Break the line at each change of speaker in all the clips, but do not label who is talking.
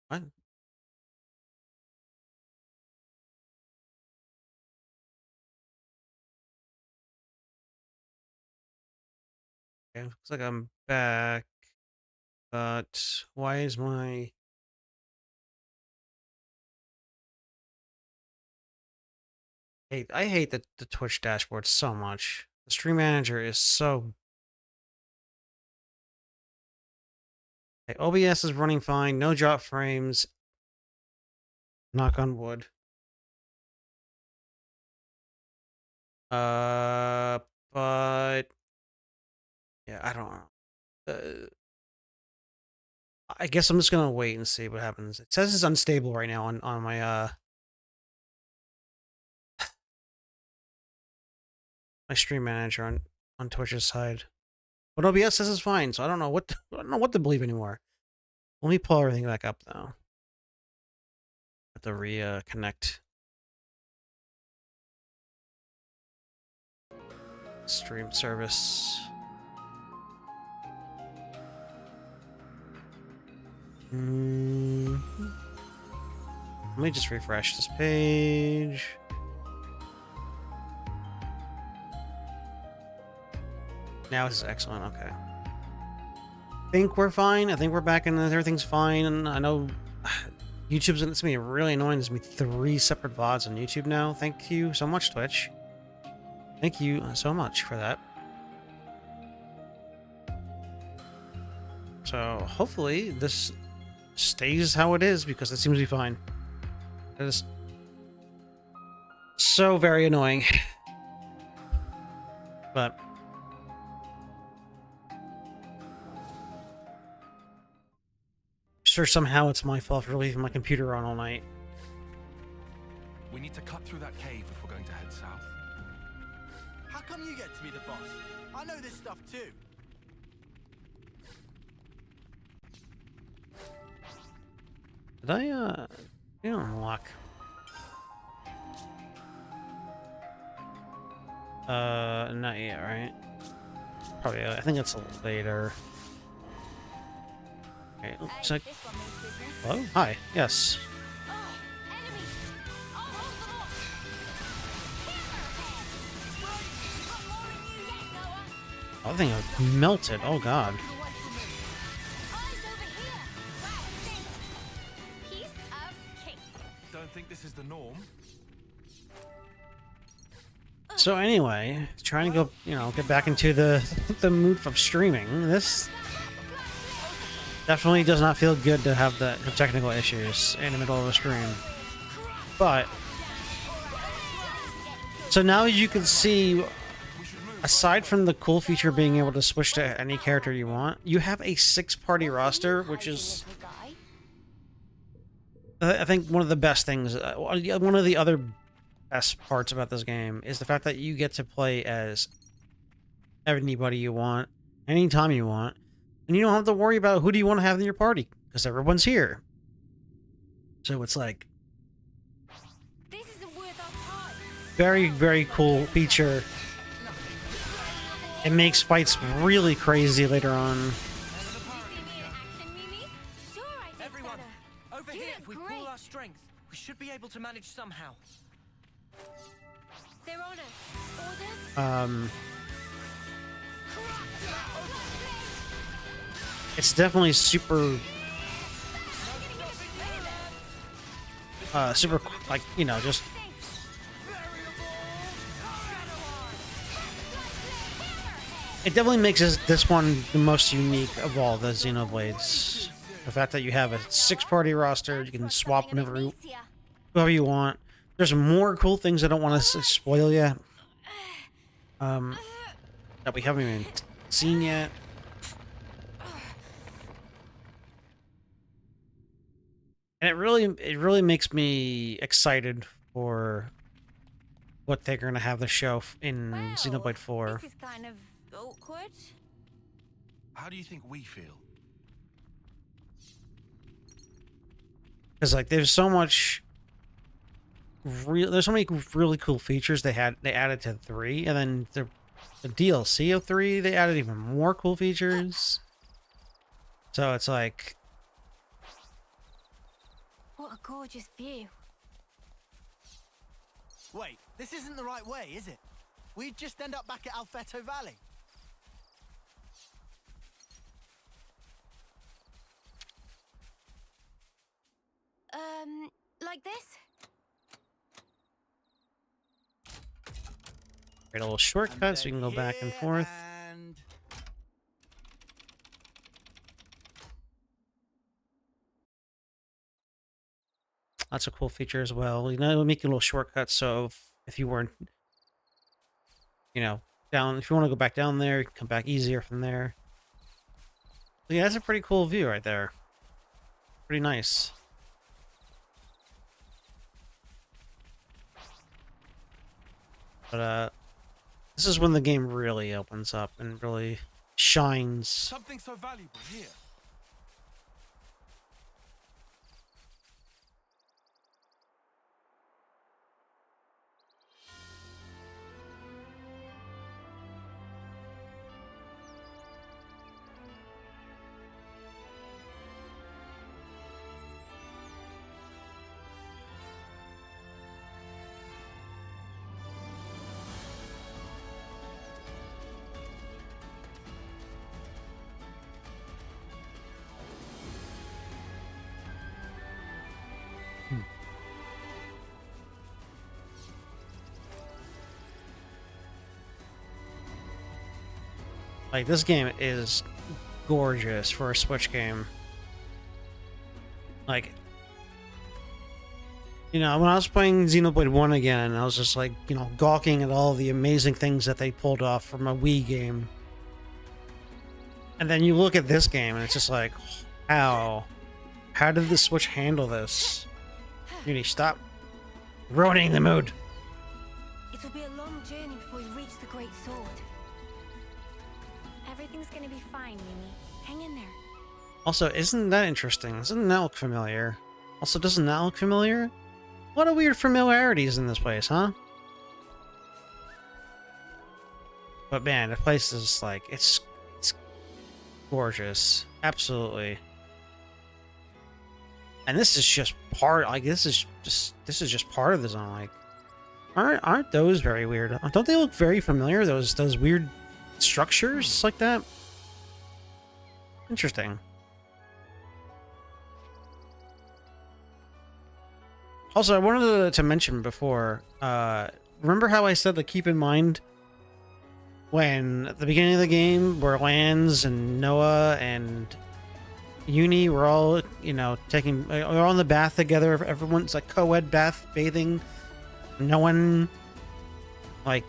What? Okay, looks like I'm back, but why is my... I hate the Twitch dashboard so much. The stream manager is so... Okay, OBS is running fine, no drop frames. Knock on wood. Uh, but yeah, I don't know. I guess I'm just gonna wait and see what happens. It says it's unstable right now on my my stream manager on Twitch's side. But OBS says it's fine, so I don't know what I don't know what to believe anymore. Let me pull everything back up though. Have to reconnect stream service. Let me just refresh this page. Now this is excellent. Okay. I think we're fine. I think we're back and everything's fine. And I know YouTube's it's gonna be really annoying. There's gonna be 3 separate VODs on YouTube now. Thank you so much, Twitch. Thank you so much for that. So hopefully this stays how it is because it seems to be fine. It is so very annoying. But sure, somehow it's my fault for leaving my computer on all night.
We need to cut through that cave if we're going to head south.
How come you get to be the boss? I know this stuff too.
Did I unlock? Not yet, right? Probably, I think it's later. Okay, looks like... Hello? Hi, yes. Oh, that thing melted, oh god.
Don't think this is the norm.
So anyway, trying to go, get back into the mood from streaming. This definitely does not feel good to have the technical issues in the middle of a stream. But so now you can see, aside from the cool feature being able to switch to any character you want, you have a 6-party roster, which is I think one of the best things. One of the other best parts about this game is the fact that you get to play as anybody you want, anytime you want, and you don't have to worry about who do you want to have in your party because everyone's here. So it's like very, very cool feature. It makes fights really crazy later on.
Everyone, over here, if we pool our strength, we should be able to manage somehow.
They're on us. Orders?
It's definitely super, super, like, just it definitely makes this one the most unique of all the Xenoblades. The fact that you have a 6-party roster, you can swap whoever you want. There's more cool things I don't want to spoil yet. That we haven't even seen yet. And it really makes me excited for what they're going to have the show in Xenoblade 4.
This is kind of awkward.
How do you think we feel?
Because like there's so much there's so many really cool features they added to 3, and then the DLC of 3 they added even more cool features. So it's like
What a gorgeous view.
Wait, this isn't the right way, is it? We'd just end up back at Alfetto Valley.
Like this?
Create a little shortcut so we can go back and forth.
And
That's a cool feature as well. You know, it'll make a little shortcut so if you weren't, you know, down, if you want to go back down there, you can come back easier from there. So yeah, that's a pretty cool view right there. Pretty nice. But this is when the game really opens up and really shines.
Something so valuable here.
Like, this game is gorgeous for a Switch game. Like, you know, when I was playing Xenoblade 1 again, I was just like, you know, gawking at all the amazing things that they pulled off from a Wii game. And then you look at this game and it's just like, how? How did the Switch handle this? Uni, stop ruining the mood.
It'll be a long journey before we reach the Great Sword. Everything's gonna be fine, Mimi. Hang in there.
Also, isn't that interesting? Doesn't that look familiar? Also, doesn't that look familiar? What a weird familiarities in this place, huh? But man, the place is like, it's gorgeous. Absolutely. And this is just part, like, this is just part of the zone. Like, aren't those very weird? Don't they look very familiar? Those weird structures like that? Interesting. Also, I wanted to mention before, remember how I said to keep in mind when at the beginning of the game where Lance and Noah and Uni were all, you know, we're all in the bath together, everyone's like co-ed bath bathing, no one like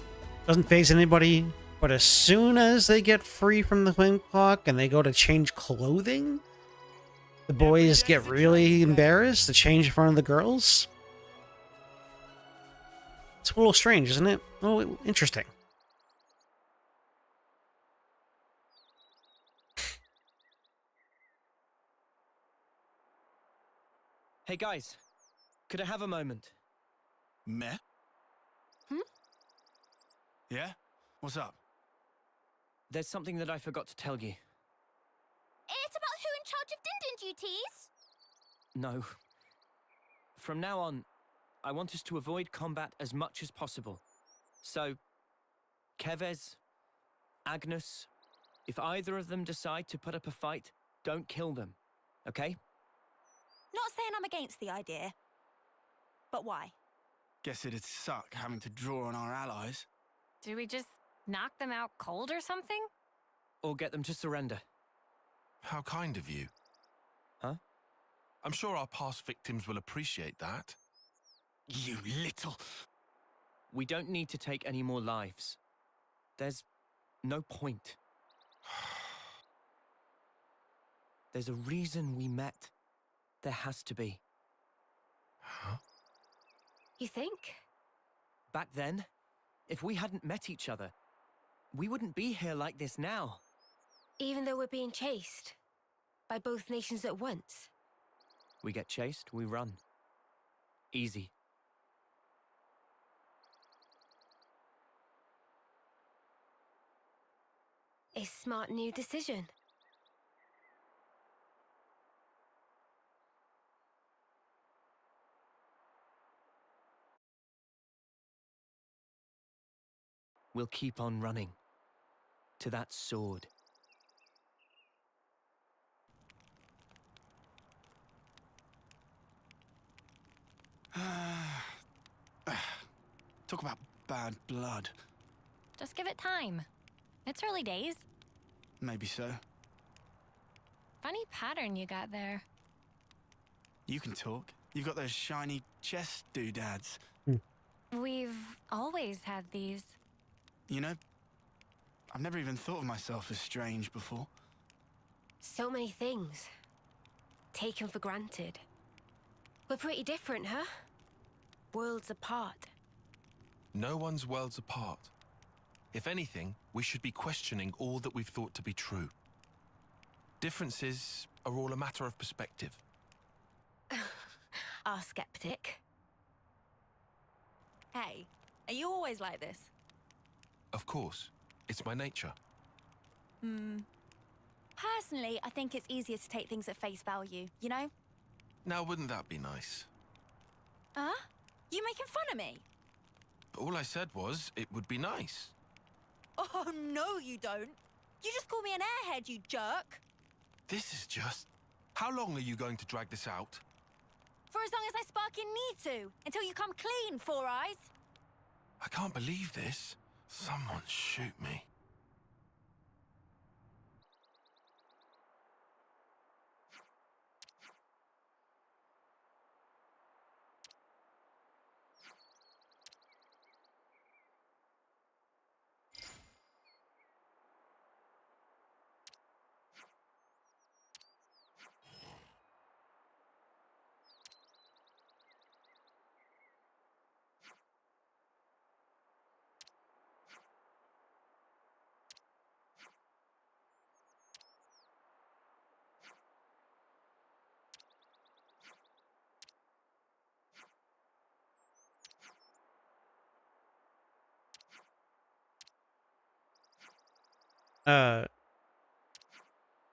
doesn't face anybody, but as soon as they get free from the flame clock and they go to change clothing, the boys get really embarrassed to change in front of the girls. It's a little strange, isn't it? Oh, interesting.
Hey guys, could I have a moment?
meh? Yeah? What's up?
There's something that I forgot to tell you.
It's about who in charge of Din duties?
No. From now on, I want us to avoid combat as much as possible. So, Kevez, Agnes, if either of them decide to put up a fight, don't kill them, okay?
Not saying I'm against the idea. But why?
Guess it'd suck having to draw on our allies.
Do we just knock them out cold or something?
Or get them to surrender.
How kind of you.
Huh?
I'm sure our past victims will appreciate that.
You little...
We don't need to take any more lives. There's no point. There's a reason we met. There has to be.
Huh?
You think?
Back then, if we hadn't met each other, we wouldn't be here like this now.
Even though we're being chased by both nations at once?
We get chased, we run. Easy.
A smart new decision.
we'll keep on running. To that sword.
Talk about bad blood.
Just give it time. It's early days.
Maybe so.
Funny pattern you got there.
You can talk. You've got those shiny chest doodads.
We've always had these.
You know, I've never even thought of myself as strange before.
So many things. Taken for granted. We're pretty different, huh? Worlds apart.
No one's worlds apart. If anything, we should be questioning all that we've thought to be true. Differences are all a matter of perspective.
Our skeptic.
Hey, are you always like this?
Of course, it's my nature.
Personally, I think it's easier to take things at face value, you know?
Now, wouldn't that be nice?
Huh? You making fun of me?
All I said was, it would be nice.
Oh, no, you don't. You just call me an airhead, you jerk.
This is just... How long are you going to drag this out?
For as long as I sparking need to, until you come clean, Four Eyes.
I can't believe this. Someone shoot me.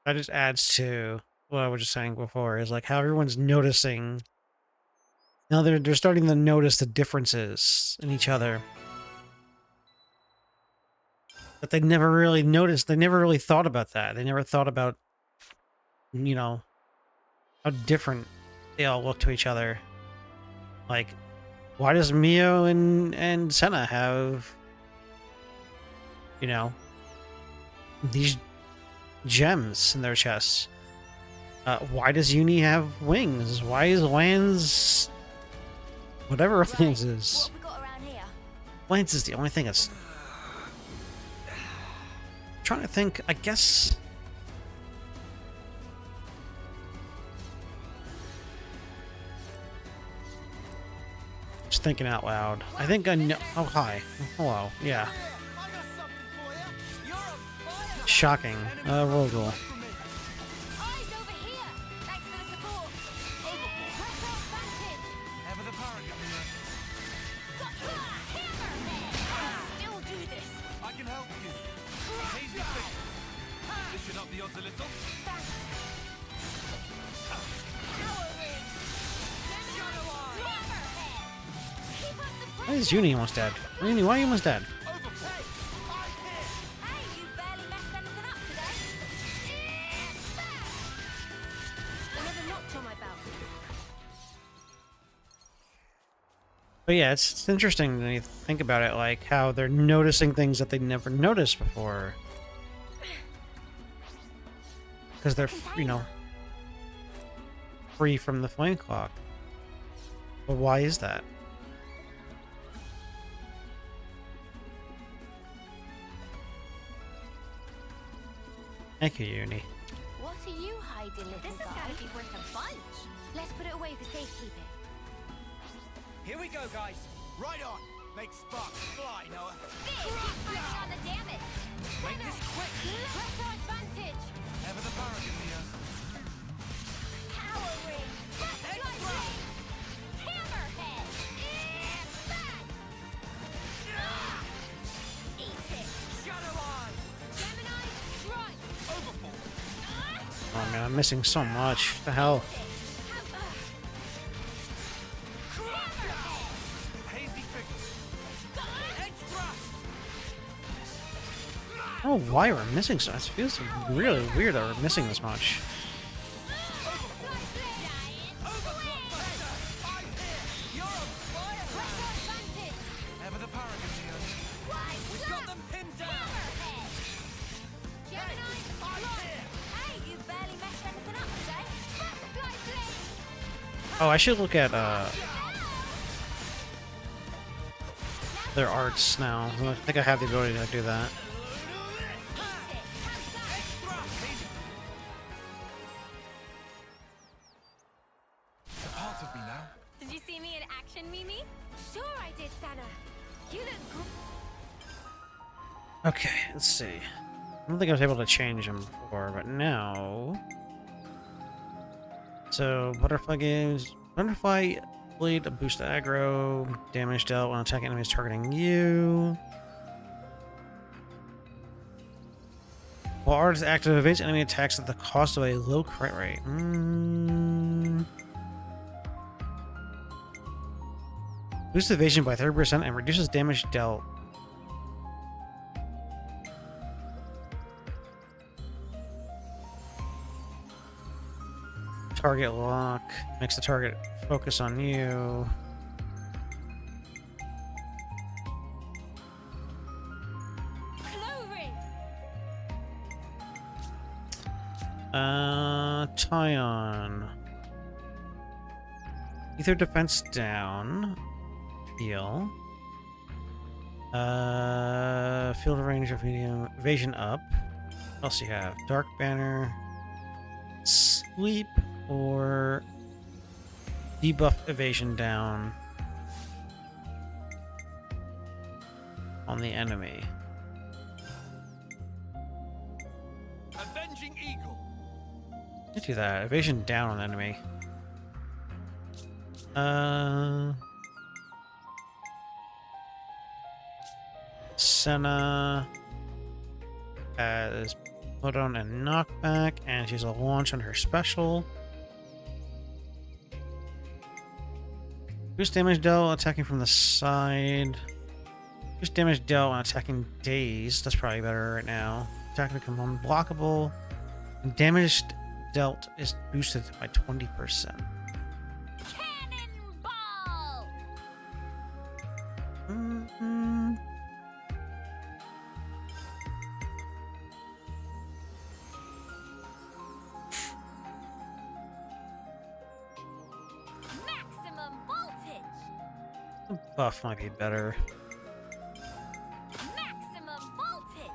That just adds to what I was just saying before, is like how everyone's noticing. Now they're starting to notice the differences in each other that they never really noticed. They never really thought about that. They never thought about, you know, how different they all look to each other. Like, why does Mio and Senna have, you know, these gems in their chests? Why does Uni have wings? Why is Lance... Whatever Lance is.
What have we got around here?
Lance is the only thing that's... trying to think, I guess... Just thinking out loud. I think I know... Oh, hi. Hello. Yeah.
I got something for you. You're a fire.
Shocking. Rogel.
Eyes over here. Thanks for the support. Pressure advantage.
Ever the paragon.
Hammerhead. Still do this.
I can help you. Hazy fingers. This should up the odds a little.
Thanks. Power ring. Hammerhead. Keep up the
Why is Uni almost dead? Uni, why are you almost dead?
Hey, you barely messed anything up today.
Another notch on my belt.
But yeah, it's interesting when you think about it, like how they're noticing things that they never noticed before. Because they're, you know, free from the flame clock. But why is that? Thank you, Uni.
What are you hiding, little
This has
guy?
got to be worth a bunch.
Let's put it away for safekeeping.
Here we go, guys.
Right on. Make sparks fly, Noah.
Big, keep fighting on the damage.
Make this quick.
Pressure advantage.
Ever the paragon here.
Power ring. Lightning. Hammerhead. Back. Eat it.
Shadow Eye.
Gemini, strike.
Oh man, I'm missing so much. What the hell?
Hazy fingers. Edge thrust.
don't know why we're missing so much. It feels really weird that we're missing this much.
Ever the paragon, Neo.
We've got them pinned down.
Hey, you barely messed anything up today. Butterfly blade.
Oh, I should look at their arts now. I think I have the ability to do that.
It's a part of me now.
Did you see me in action, Mimi?
Sure I did, Sana. You look good.
Okay, let's see. I don't think I was able to change them before, but now. So, butterfly games. Butterfly blade, a boost to aggro, damage dealt when attacking enemies targeting you. While art is active, evades enemy attacks at the cost of a low crit rate. Boosts evasion by 30% and reduces damage dealt. Target lock. Makes the target focus on you.
Clothing.
Tyon. Ether defense down. Heal. Field range of medium. Evasion up. What else you have? Dark banner. Sleep or debuff evasion down on the enemy.
Avenging Eagle.
Let's do that. Evasion down on the enemy. Senna has put on a knockback, and she's a launch on her special. Boost damage dealt attacking from the side. Boost damage dealt when attacking dazed. That's probably better right now. Attack becomes unblockable. And damage dealt is boosted by 20%.
Cannonball. Maximum voltage.
The buff might be better.
Maximum voltage.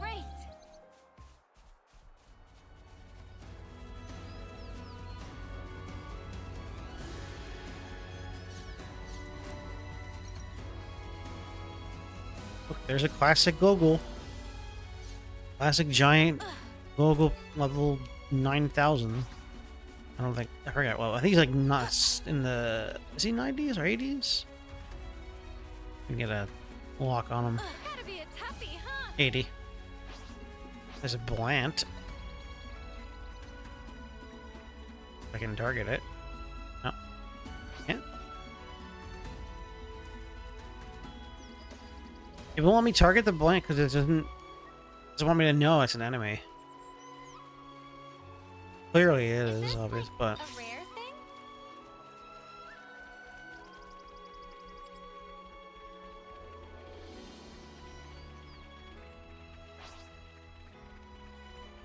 Great.
Look, there's a classic Gogol. Classic giant Gogol level 9,000. I don't think, I forget. Well, I think he's like not in the, is he 90s or 80s? We can get a lock on him.
Gotta be a toughie, huh?
80. There's a Blant. I can target it. No. Can't. It won't let me target the Blant because it doesn't want me to know it's an enemy. Clearly it is,
this
obvious,
like
but
a rare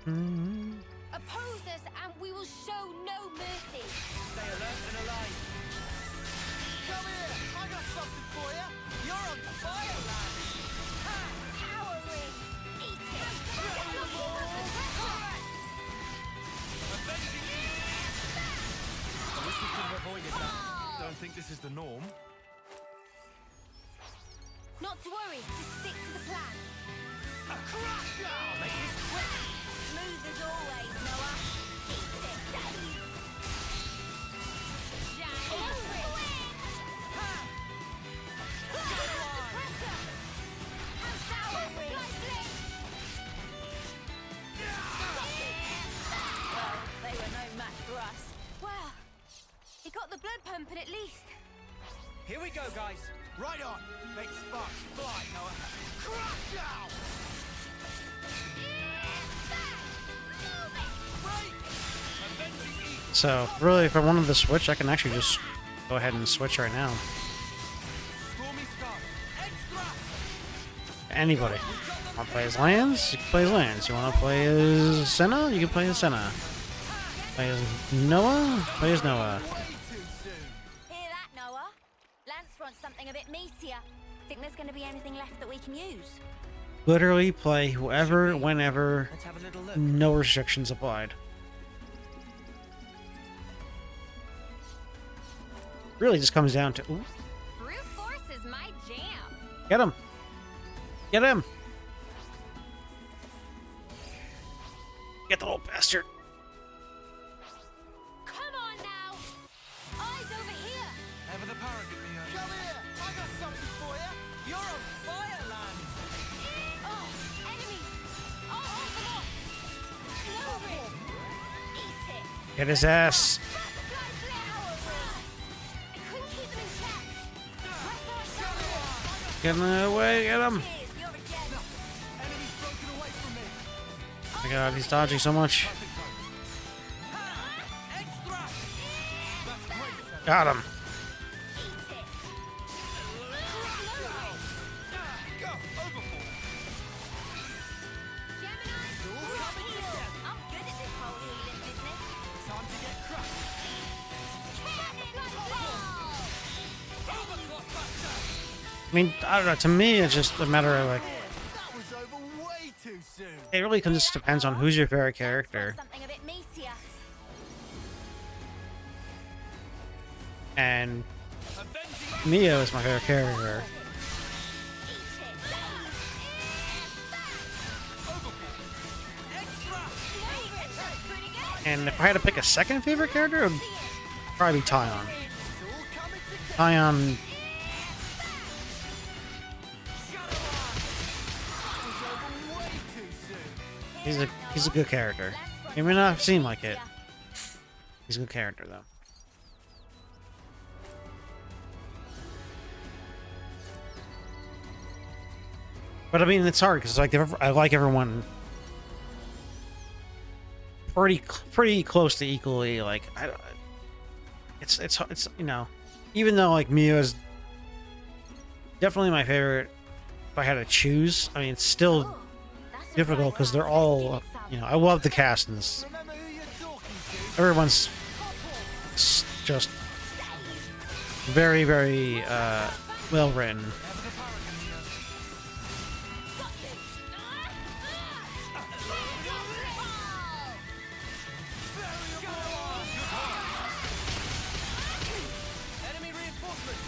thing? Oppose us and we will show no mercy.
Stay alert and alive.
Come here! I got something for you! You're on fire, lad!
Powering. Eat it.
Avenging Eagle.
I wish we could have avoided that.
Don't think this is the norm.
Not to worry, just stick to the plan.
A crusher! Make this quick.
Smooth as always, Noah. Eat it, Dave. Giant swing. Pressure. And sour wing. Well, they were no match for us. Well, he got the blood pumping at least.
we go, guys.
Right on. Make sparks fly, Noah. Crush now!
So really, if I wanted to switch, I can actually just go ahead and switch right now.
Stormy sky. Extra!
Anybody. Want to play as Lance? You can play as Lance. You want to play as Senna? You can play as Senna. Play as Noah? Play as Noah.
Way too soon.
Hear that, Noah? Lance wants something a bit meatier. Think there's going to be anything left that we can use?
Literally play whoever, whenever,
Let's have a little look.
no restrictions applied. Really just comes down to... Ooh,
Brute force is my jam.
get him! Get him! Get the little bastard!
Come on now. Eyes over here.
Ever the paragon, Mio.
Come here. I got something for you. You're on fire, Land.
Oh, enemies. I'll hold them off. Slow Eat it.
Get his ass!
Butterfly flower. I couldn't keep them in check. Press our shoulder.
Get him away! Get him!
Cheers, you're a gem.
Enemy's broken away from me.
Oh my god, he's dodging so much.
Extra! That's great, Senna.
Got him!
Eat it.
Go, overboard.
Gemini, raw heal. I'm good at this whole healing business.
Time to get crushed.
Cannon ball.
Overclock buster.
I mean, I don't know, to me it's just a matter of like...
That was over way too soon.
It really just depends on who's your favorite character.
Something a bit meatier.
And Mio is my favorite character.
Eat it. Pretty good.
And if I had to pick a second favorite character, it would probably be Tyon.
It's all coming together.
Tyon,
That was over way too soon.
he's a good character. He may not seem like it. He's a good character though. But I mean, it's hard because like I like everyone pretty close to equally. Like I, it's you know, even though like Mio is definitely my favorite. If I had to choose, I mean, it's still difficult because they're all, you know, I love the cast and this.
Remember who you're talking to.
Everyone's just very well written.
Enemy reinforcements.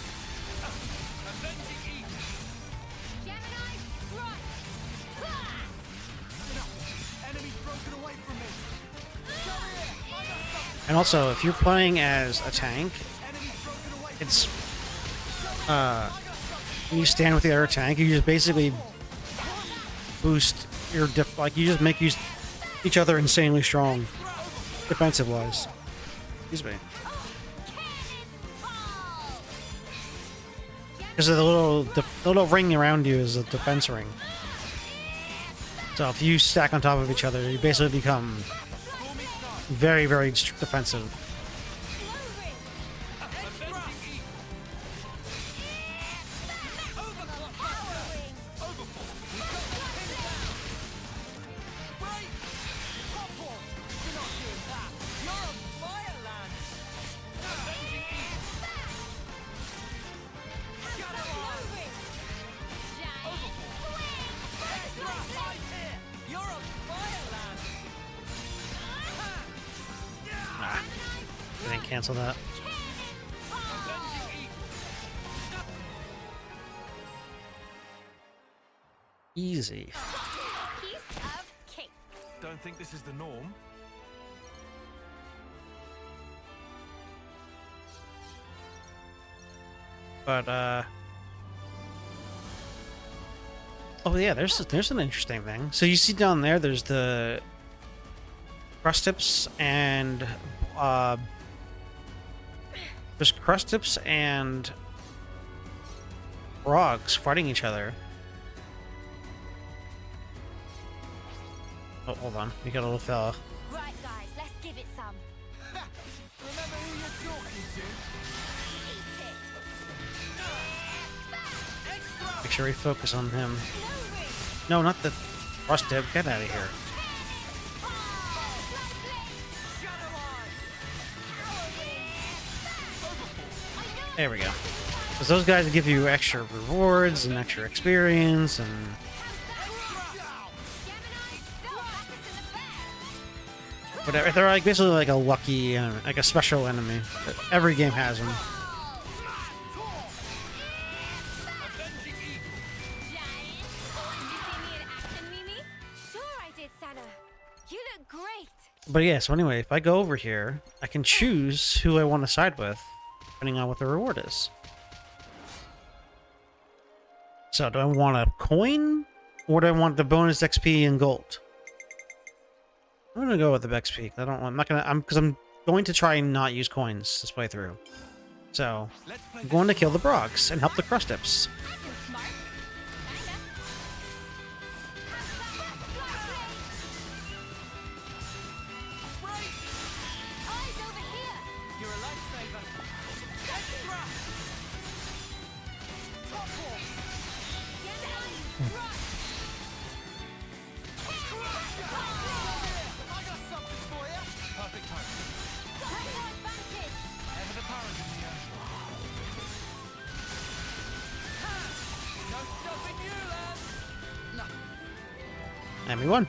Gemini, strike.
Enemy's broken away from me. Come here. I got something.
And also, if you're playing as a tank,
Enemy's broken away.
it's when you stand with the other tank, you just basically boost your like you just make each other insanely strong defensive wise. Excuse me. Because of the little ring around you is a defense ring. So if you stack on top of each other, you basically become very defensive. I didn't cancel that. Easy.
Piece of cake.
Don't think this is the norm.
But oh yeah, there's an interesting thing. So you see down there, there's the crust tips and there's crust tips and frogs fighting each other. Oh, hold on. We got a little fella.
Right, guys, let's give it some.
Remember who you're talking to?
Eat it.
Extra!
Make sure we focus on him.
No ring.
No, not the thrust dip. Get out of here. There we go. Because those guys give you extra rewards and extra experience and whatever. They're like basically like a lucky, like a special enemy. Every game has them.
Sure I did, Santa. You look great.
But yeah, so anyway, if I go over here, I can choose who I want to side with, depending on what the reward is. So, do I want a coin, or do I want the bonus XP and gold? I'm gonna go with the XP. Because I'm going to try and not use coins this playthrough. So, I'm going to kill the Brogs and help the Crust Dips.
Eyes over here.
You're a lifesaver.
Extra! Top one! I got something for you!
Perfect time.
Advantage.
Ever the parent in the air.
No stopping you, lad!
And we won.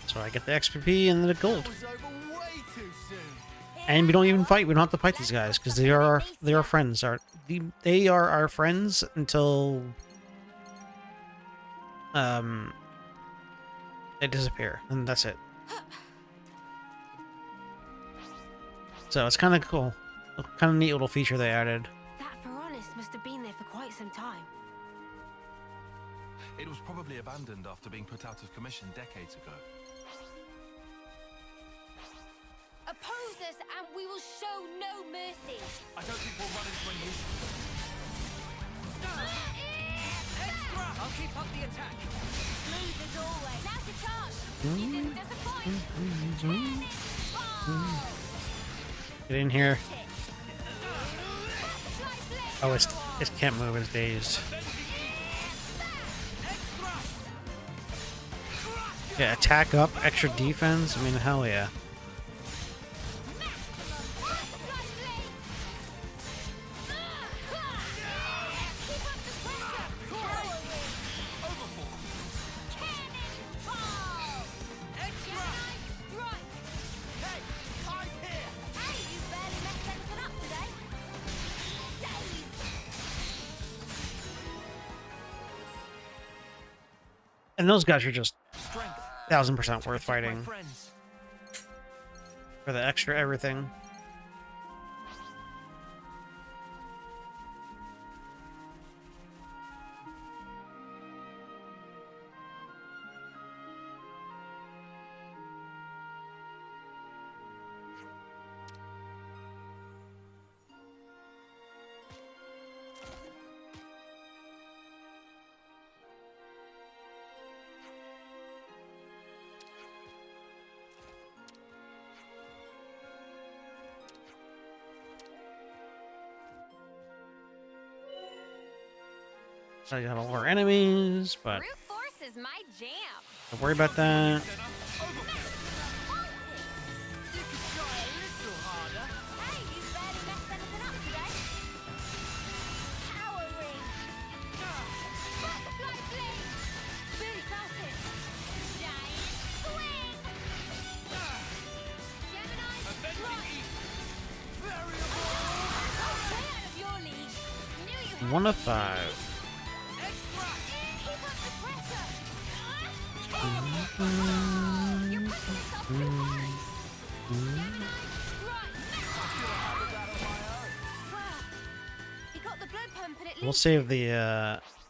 So I get the XP and the gold.
That was over way too soon.
And we don't even fight. We don't have to fight these guys because they are our friends. They are our friends until they disappear, and that's it. So it's kind of cool, a kind of neat little feature they added.
That Veronis must have been there for quite some time.
It was probably abandoned after being put out of commission decades ago.
Oppose us and we will show no mercy.
I don't think we'll run into any
Extra! I'll keep up the attack.
Smooth as always. Now to charge. You didn't disappoint. Cannonball.
Get in here.
Hit.
Oh, it can't move. It's dazed. Yeah, attack up, extra defense. I mean, hell yeah. And those guys are just
Strength.
1000% worth
Protect my
fighting
friends.
for the extra everything. So you have all our enemies, but
Brute force is my jam.
don't worry about that.
You could try a little harder.
Hey, you barely messed anything up today. Power ring. Butterfly fling. Really felt it. Giant swing. Gemini strike. Oh, stay out of your league. Knew you had
1 of
it.
5.
Keep up the pressure. You're pushing yourself too hard. Gemini strike. Wow. He got the blood pumping at
We'll
least.
save the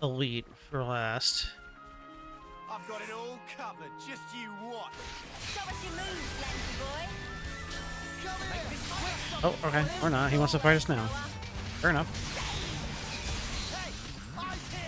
elite for last.
I've got it all covered, just you watch.
Show us your moves, Lensy boy.
Come here!
Oh, okay. Or not. He wants to fight us now. Fair enough.
Hey, eyes here!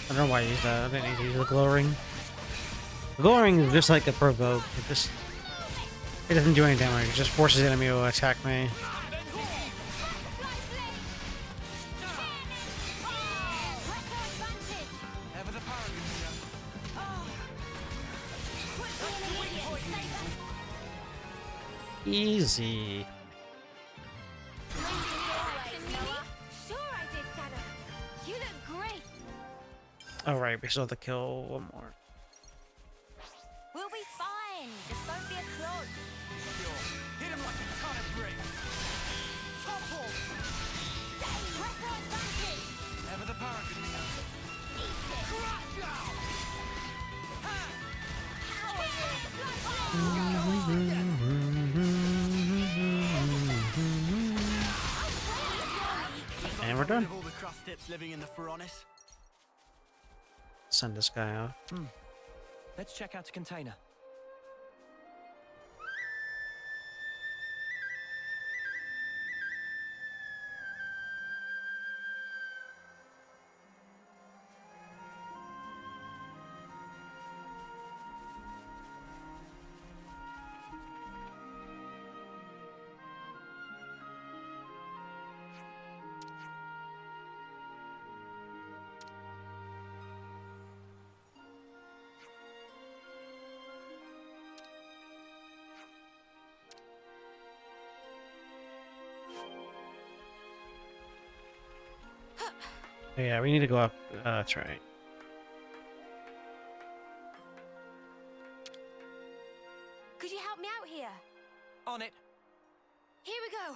I don't know why I used that. I didn't need to use the glow ring. The glow ring is just like a provoke. It doesn't do any damage. It just forces the enemy to attack me.
Ever the paragon here.
Easy.
Sure I did, Shadow. You look great.
Alright, we still have to kill one more.
We'll be fine. Just don't be a clod.
Hit him like a ton of bricks. Topple.
Pressure advantage.
Ever the paragon here.
Crash out.
And we're done.
Of all the crust tips living in the Foronis.
Send this guy off.
Let's check out the container.
Yeah, we need to go up. That's right.
Could you help me out here?
On it.
Here we go.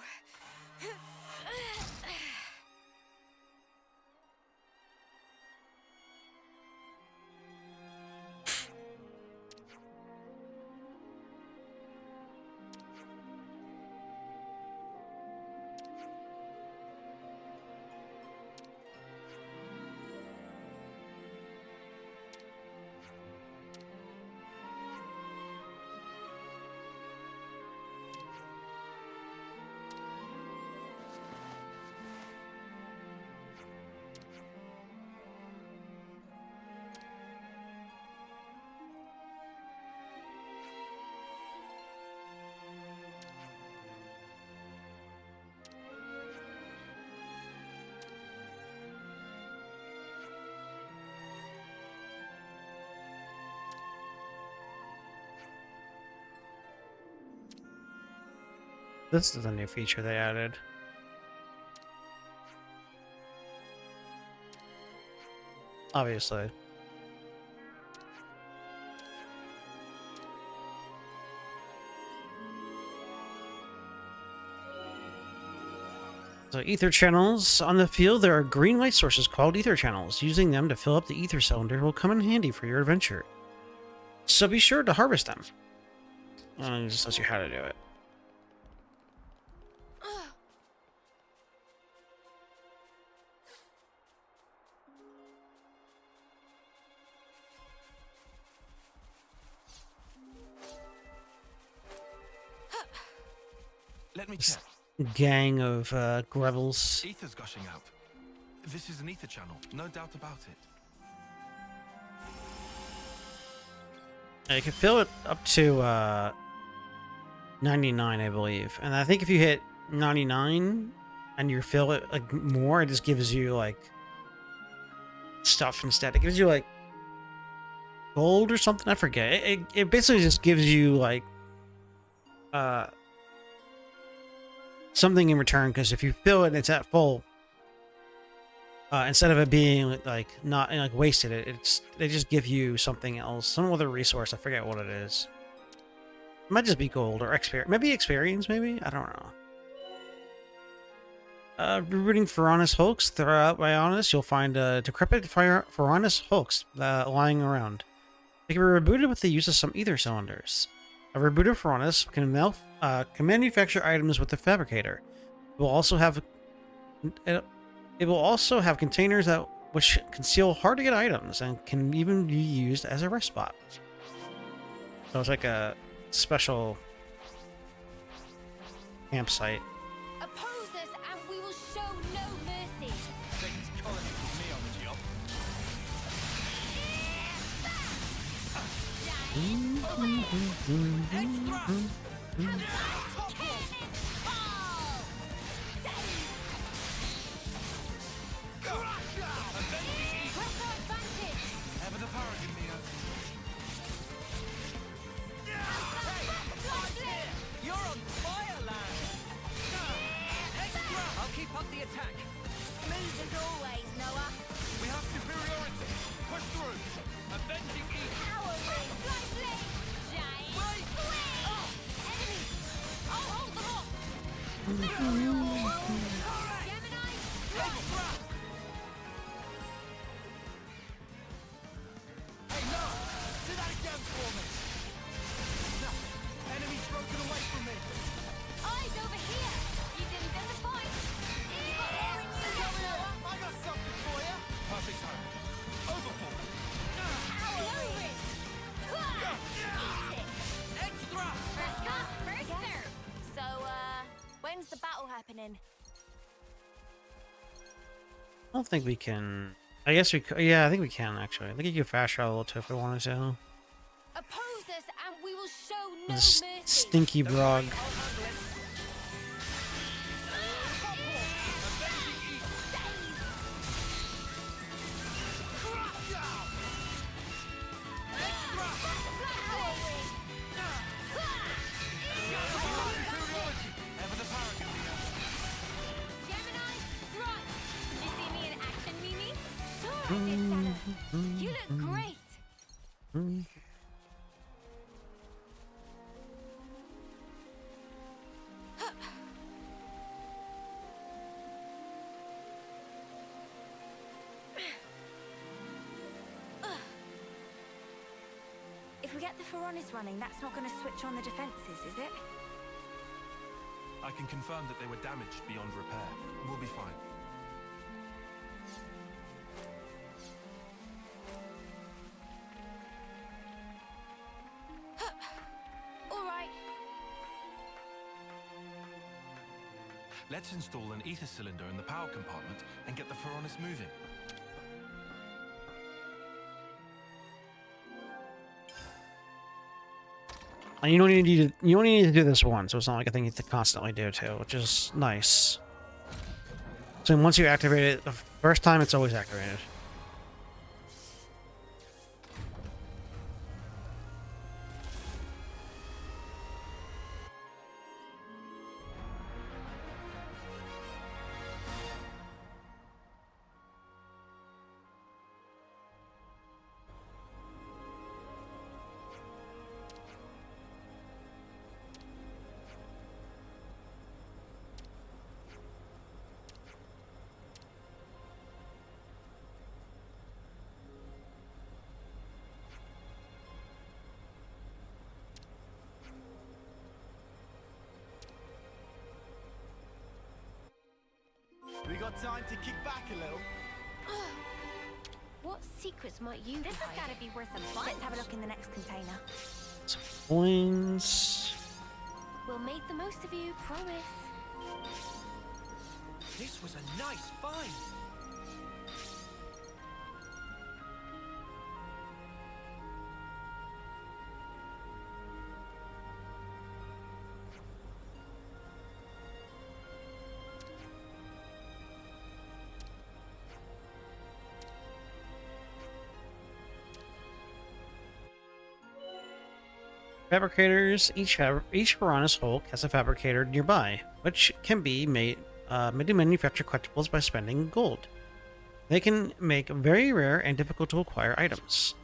This is a new feature they added. Obviously. So ether channels. On the field, there are green light sources called ether channels. Using them to fill up the ether cylinder will come in handy for your adventure. So be sure to harvest them. It just tells you how to do it.
Let me check.
Gang of Grevels.
Ether's gushing out. This is an ether channel, no doubt about it.
You can fill it up to 99, I believe. And I think if you hit 99 and you fill it like more, it just gives you like stuff instead. It gives you like gold or something. I forget. It basically just gives you like something in return, because if you fill it and it's at full, instead of it being like not like wasted, they just give you something else, some other resource. I forget what it is. It might just be gold or experience, maybe experience, maybe, I don't know. Rebooting Foronis hulks. Throughout Bionis, you'll find decrepit Foronis hulks lying around. They can be rebooted with the use of some ether cylinders. A rebooted Foronis can manufacture items with the fabricator. It will also have containers which conceal hard to get items and can even be used as a rest spot. So it's like a special campsite.
Oppose us and we will show no mercy.
Satan's colony with me on the job.
Ever the paragon, Neo.
You're on fire, lad! Extra! I'll keep up the attack.
Smooth as always, Noah.
We have superiority. Push through. Avenging Eve.
Power ring, flight blade, giant
Wait.
swing. Enemy. I'll hold them off. Gemini,
Extra!
Hey, no! Do that again for me! No! Enemy's broken away from me!
eyes over here. You didn't disappoint. You got more in you,
Come here!
Noah.
I got something for you!
Perfect time. Overhaul.
Power ring. Eat it.
Extra!
First come, first serve. So, when's the battle happening?
I don't think we can. I guess we could. Yeah, I think we can actually. I think you can fast travel too if we wanted to.
Oppose us and we will show no
This
mercy.
stinky brog.
Ever the paragon, Neo.
Gemini, run! Did you see me in action, Mimi? Sure I did, Saturn. You look great.
If we get the Pharaonis running, that's not going to switch on the defenses, is it?
I can confirm that they were damaged beyond repair. We'll be fine.
All right.
Let's install an ether cylinder in the power compartment and get the Pharaonis moving.
And you don't need to do this once, so it's not like a thing you have to constantly do too, which is nice. So once you activate it the first time, it's always activated.
We got time to kick back a little.
What secrets might you
This has
hide?
got to be worth a bunch. Let's have a look in the next container.
Some coins.
We'll make the most of you, promise.
This was a nice find.
Fabricators. Each Pharaonis Hulk has a fabricator nearby, which can be made to manufacture collectibles by spending gold. They can make very rare and difficult to acquire items.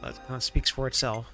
That kind of speaks for itself.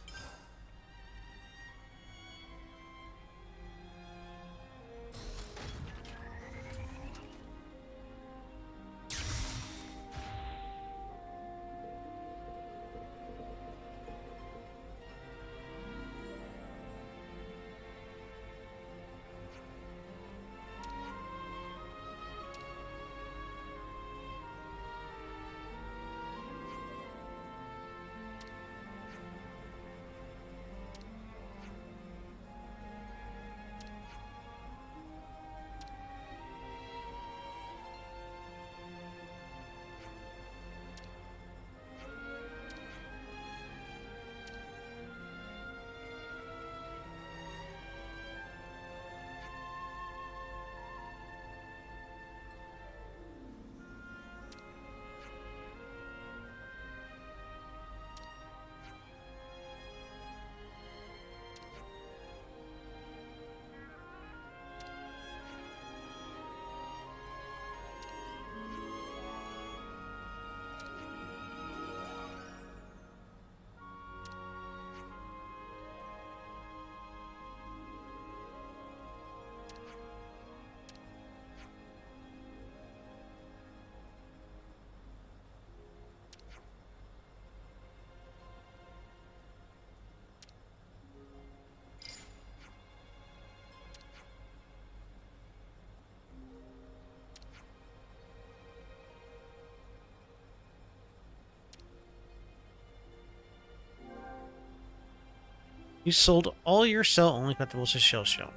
You sold all your sell-only collectibles to Shell Shell.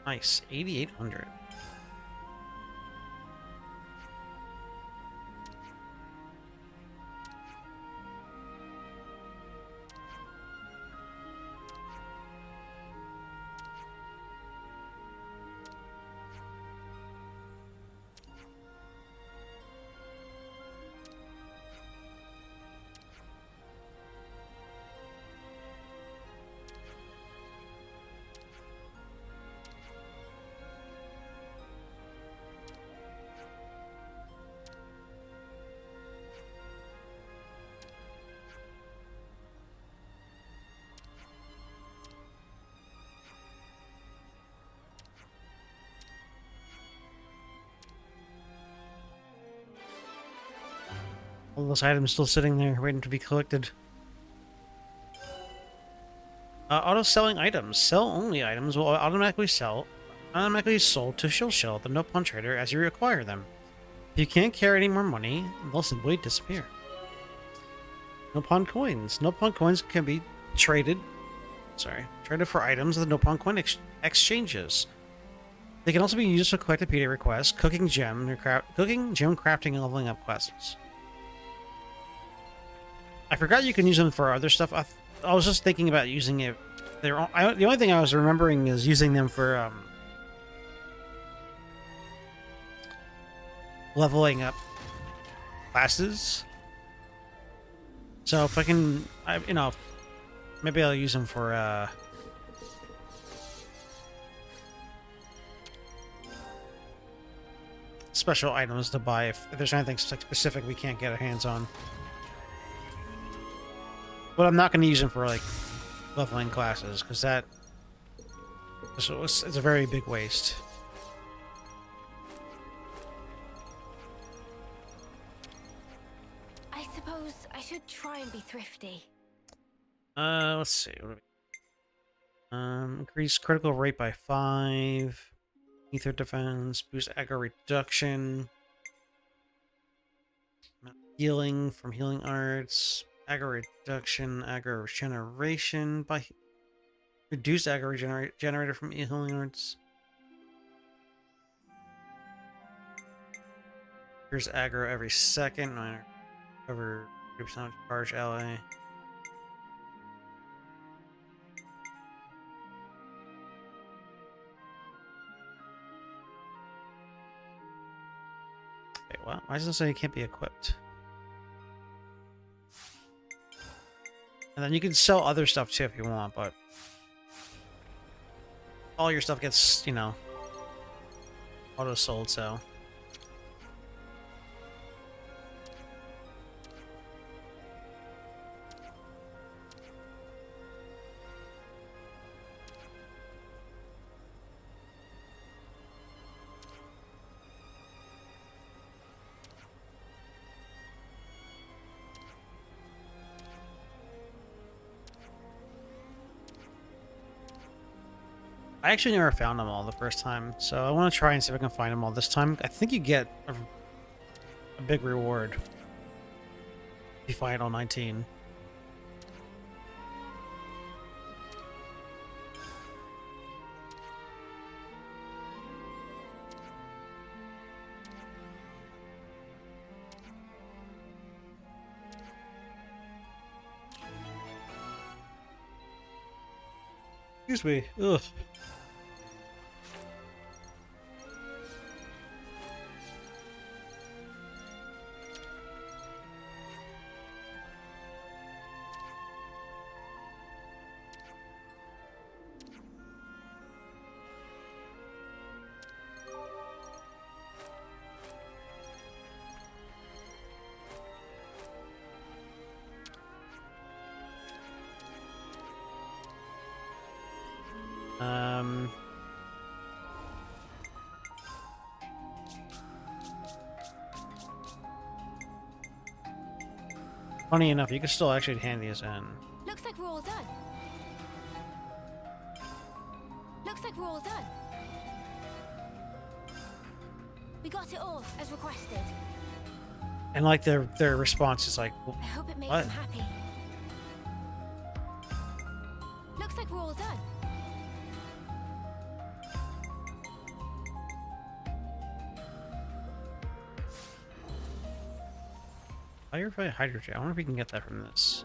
Nice. 8,800. All those items still sitting there, waiting to be collected. Auto-selling items. Sell-only items will automatically sold to Shill Shell, the no-pawn trader, as you acquire them. If you can't carry any more money, they'll simply disappear. No-pawn coins. No-pawn coins can be traded for items of the no-pawn coin exchanges. They can also be used to collect repeated requests, cooking gem crafting, and leveling up quests. I forgot you can use them for other stuff. I was just thinking about using it. The only thing I was remembering is using them for leveling up classes. So if I can, maybe I'll use them for special items to buy if there's anything specific we can't get our hands on. But I'm not going to use them for, like, leveling classes, because it's a very big waste.
I suppose I should try and be thrifty.
Let's see. What do we... increase critical rate by 5. Ether defense. Boost aggro reduction. Healing from healing arts. Aggro reduction, aggro regeneration by reduced aggro generated from healing arts. Here's aggro every second. Cover 3% charge ally. Wait, what? Why does it say it can't be equipped? And then you can sell other stuff too if you want, but all your stuff gets, auto sold, so. I actually never found them all the first time, so I want to try and see if I can find them all this time. I think you get a big reward if you find all 19. Excuse me. Ugh. Funny enough, you can still actually hand these in.
Looks like we're all done. Looks like we're all done. We got it all, as requested.
And like their response is like,
I hope it makes
what?
them happy. Looks like we're all done.
Firefly hydrogen. I wonder if we can get that from this.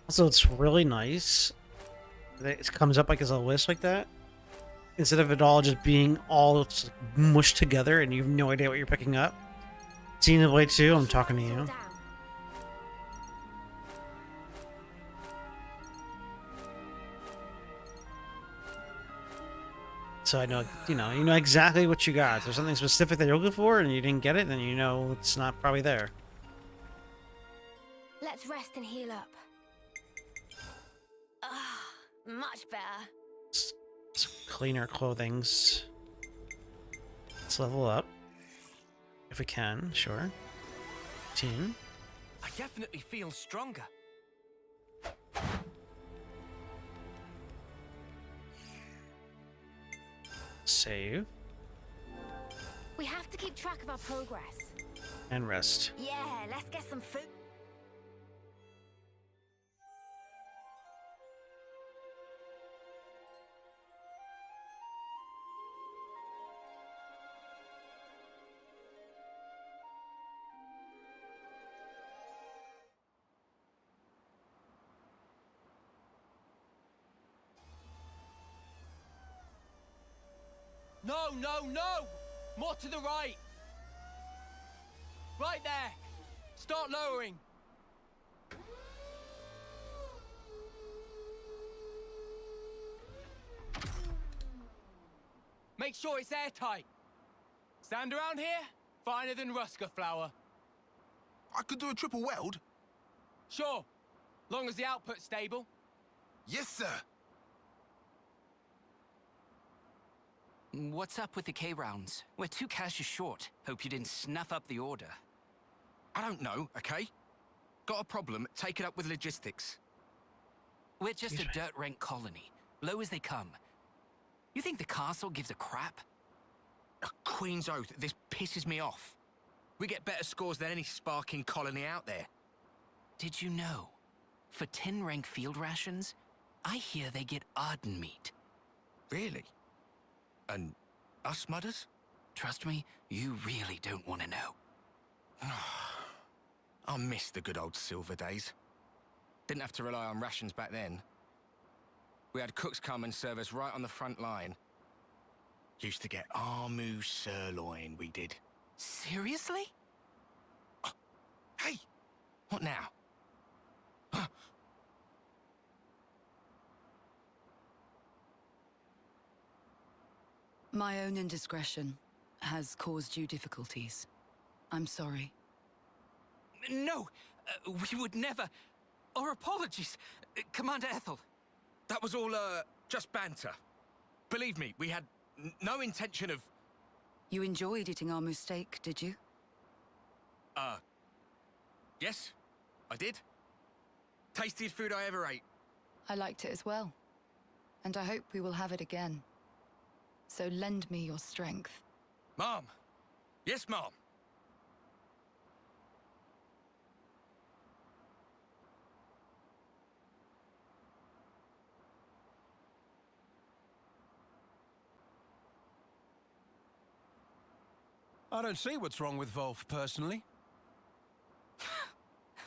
Also, it's really nice that it comes up like as a list like that, instead of it all just being all just mushed together and you have no idea what you're picking up. Xenoblade 2, I'm talking to
Slow
you.
down.
So I know, you know exactly what you got. If there's something specific that you're looking for and you didn't get it, then you know it's not probably there.
Let's rest and heal up. Ah, much better.
Some cleaner clothings. Let's level up. If we can, sure. 15.
I definitely feel stronger.
Save.
We have to keep track of our progress.
And rest.
Yeah, let's get some food.
No, no, no! More to the right! Right there! Start lowering! Make sure it's airtight. Stand around here? Finer than Rusker flour.
I could do a triple weld.
Sure, long as the output's stable.
Yes, sir.
What's up with the K-rounds? We're 2 caches short. Hope you didn't snuff up the order.
I don't know, okay? Got a problem, take it up with logistics.
We're just a dirt rank colony. Low as they come. You think the castle gives a crap?
A Queen's oath, this pisses me off. We get better scores than any sparking colony out there.
Did you know? For 10 rank field rations, I hear they get Arden meat.
Really? And us mudders?
Trust me, you really don't want to know.
I miss the good old silver days. Didn't have to rely on rations back then. We had cooks come and serve us right on the front line. Used to get Armu sirloin, we did.
Seriously?
Hey! What now?
My own indiscretion has caused you difficulties. I'm sorry.
No, we would never. Our apologies, Commander Ethel.
That was all, just banter. Believe me, we had no intention of...
You enjoyed eating our steak, did you?
Yes, I did. Tastiest food I ever ate.
I liked it as well. And I hope we will have it again. So lend me your strength.
Mom! Yes, Mom!
I don't see what's wrong with Wolf, personally.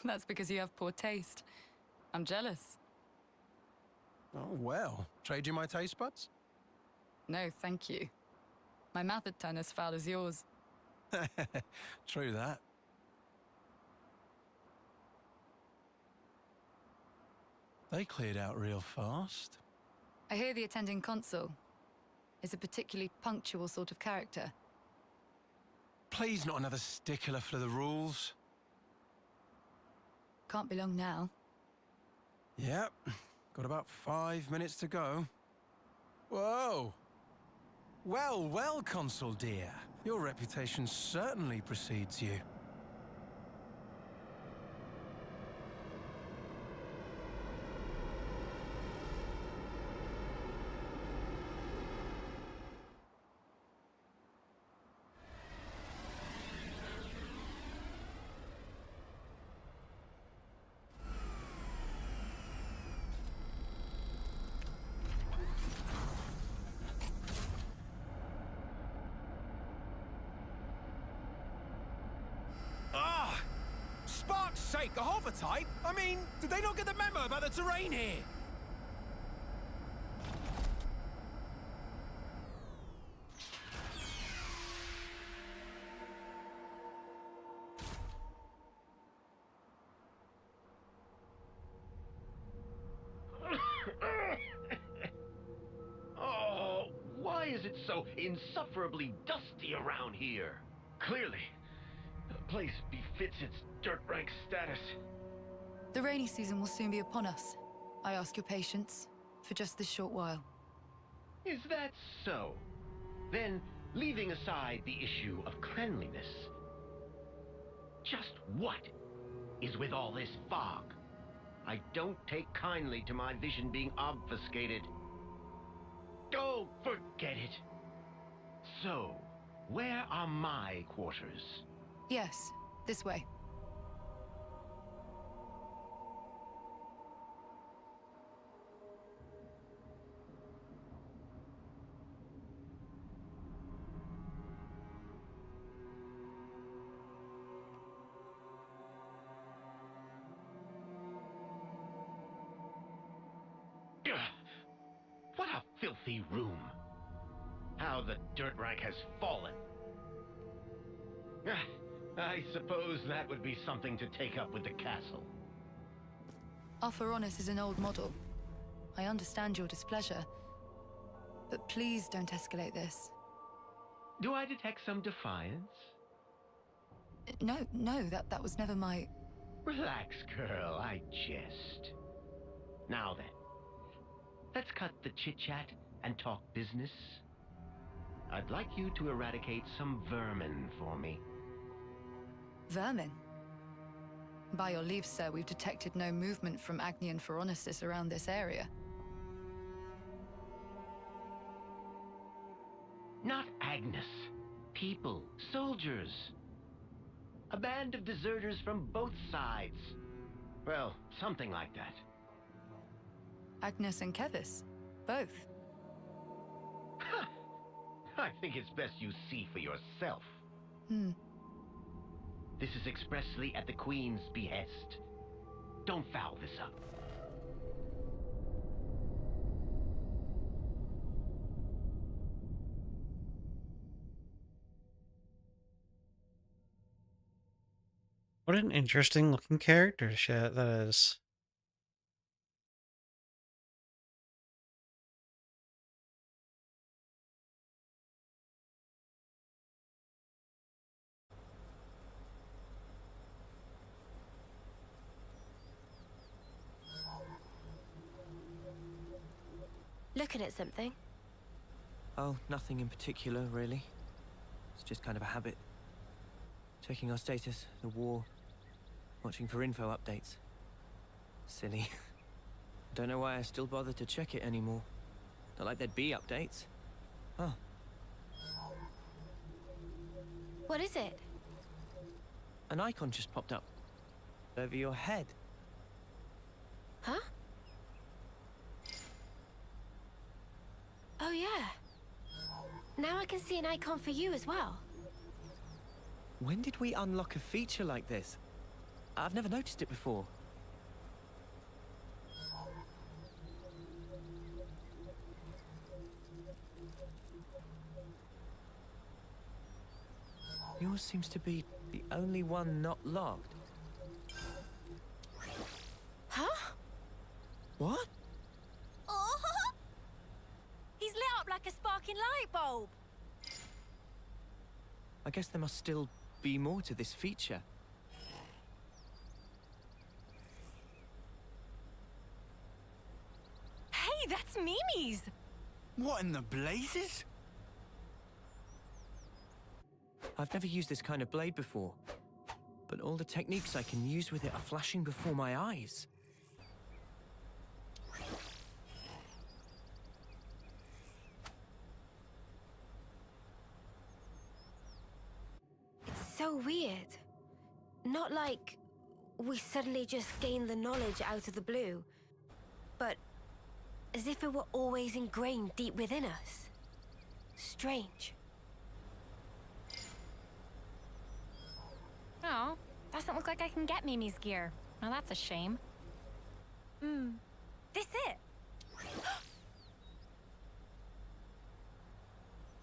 That's because you have poor taste. I'm jealous.
Oh, well. Trade you my taste buds?
No, thank you. My mouth would turn as foul as yours.
True that. They cleared out real fast.
I hear the attending consul is a particularly punctual sort of character.
Please, not another stickler for the rules.
Can't be long now.
Yep. Got about 5 minutes to go. Whoa!
Well, well, Consul dear. Your reputation certainly precedes you. Ah! Spark's sake, a hover type? I mean, did they not get the memo about the terrain here?
Oh, why is it so insufferably dusty around here? Clearly, the place befits its dirt rank status.
The rainy season will soon be upon us. I ask your patience for just this short while.
Is that so? Then, leaving aside the issue of cleanliness, just what is with all this fog? I don't take kindly to my vision being obfuscated. Oh, forget it. So, where are my quarters?
Yes, this way.
Ugh, what a filthy room. How the dirt rank has fallen. I suppose that would be something to take up with the castle.
Arthur is an old model. I understand your displeasure, but please don't escalate this.
Do I detect some defiance?
No, that was never my...
Relax, girl, I jest. Now then, let's cut the chit-chat and talk business. I'd like you to eradicate some vermin for me.
Vermin? By your leave, sir, we've detected no movement from Agni and Phoronesis around this area.
Not Agnes. People, soldiers. A band of deserters from both sides. Well, something like that.
Agnes and Kevis? Both?
I think it's best you see for yourself. This is expressly at the Queen's behest. Don't foul this up.
What an interesting looking character shit that is.
Looking at something?
Oh, nothing in particular, really. It's just kind of a habit. Checking our status, the war, watching for info updates. Silly. Don't know why I still bother to check it anymore. Not like there'd be updates. Oh.
What is it?
An icon just popped up. Over your head.
Huh? Oh yeah. Now I can see an icon for you as well.
When did we unlock a feature like this? I've never noticed it before. Yours seems to be the only one not locked.
Huh?
What?
Oh! He's lit up like a sparking light bulb.
I guess there must still be more to this feature.
Hey, that's Mimi's!
What in the blazes?
I've never used this kind of blade before, but all the techniques I can use with it are flashing before my eyes.
It's so weird. Not like we suddenly just gained the knowledge out of the blue, but as if it were always ingrained deep within us. Strange.
Oh, doesn't look like I can get Mimi's gear. Now that's a shame.
This it?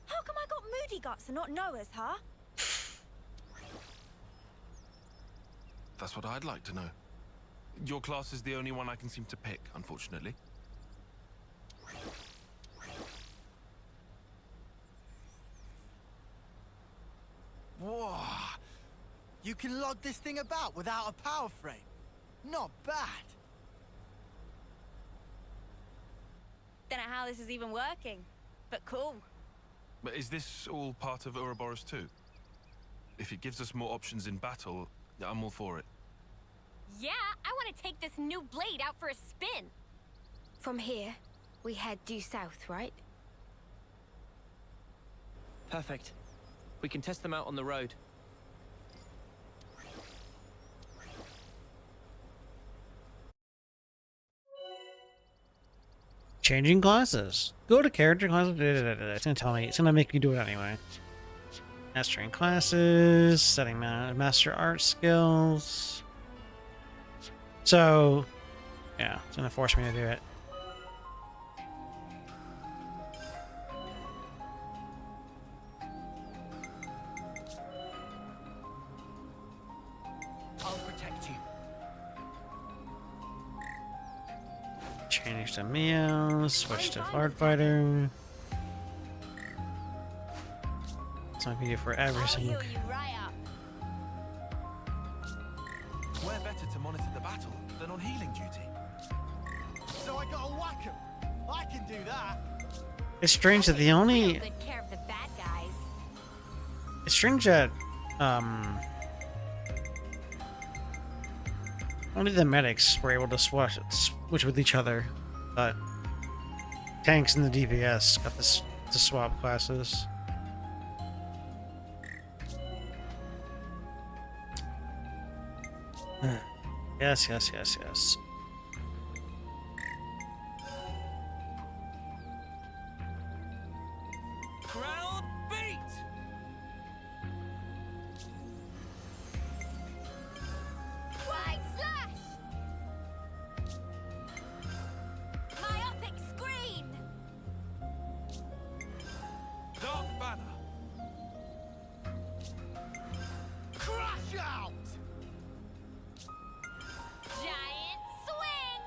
How come I got moody guts and not Noah's, huh?
That's what I'd like to know. Your class is the only one I can seem to pick, unfortunately.
Whoa! You can lug this thing about without a power frame. Not bad.
Don't know how this is even working, but cool.
But is this all part of Ouroboros too? If it gives us more options in battle, I'm all for it.
Yeah, I want to take this new blade out for a spin.
From here, we head due south, right?
Perfect. We can test them out on the road.
Changing classes. Go to character classes. It's gonna tell me. It's gonna make me do it anyway. Mastering classes. Setting master art skills. So, yeah, it's gonna force me to do it.
I'll protect you.
Change to Mio. Switch to Hard Fighter. It's not gonna be for every
I'll
single.
heal you right up.
Where better to monitor the battle than on healing duty?
So I gotta whack 'em. I can do that.
It's strange that the only.
Real good care of the bad guys.
It's strange that only the medics were able to switch with each other, but tanks and the DPS got this to swap classes. Yes.
Crowd beat!
Wide slash! Myopic screen!
Dark Banner!
Crash out!
Giant swing!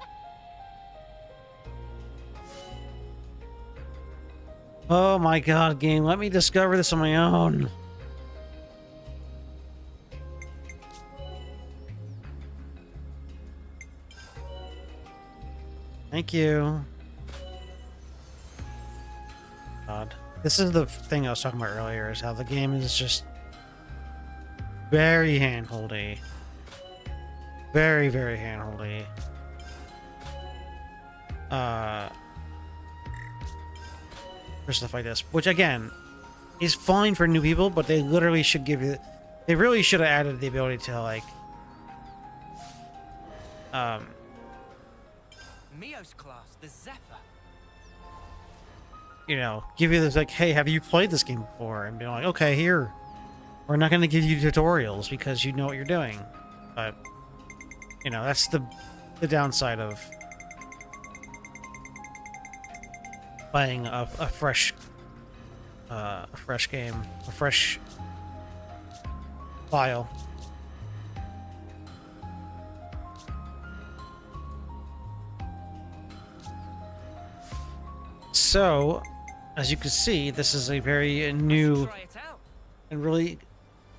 Oh my god, game, let me discover this on my own. Thank you. God. This is the thing I was talking about earlier, is how the game is just very hand-holdy. Very, very hand-holdy. For stuff like this, which again is fine for new people, but they literally should give you. They really should have added the ability to like,
Mio's class, the Zephyr.
you know, give you this like, hey, have you played this game before? And be like, okay, here. We're not going to give you tutorials because you know what you're doing, but you know that's the downside of playing a fresh game, a fresh file. So, as you can see, this is a very new
Try it out.
and really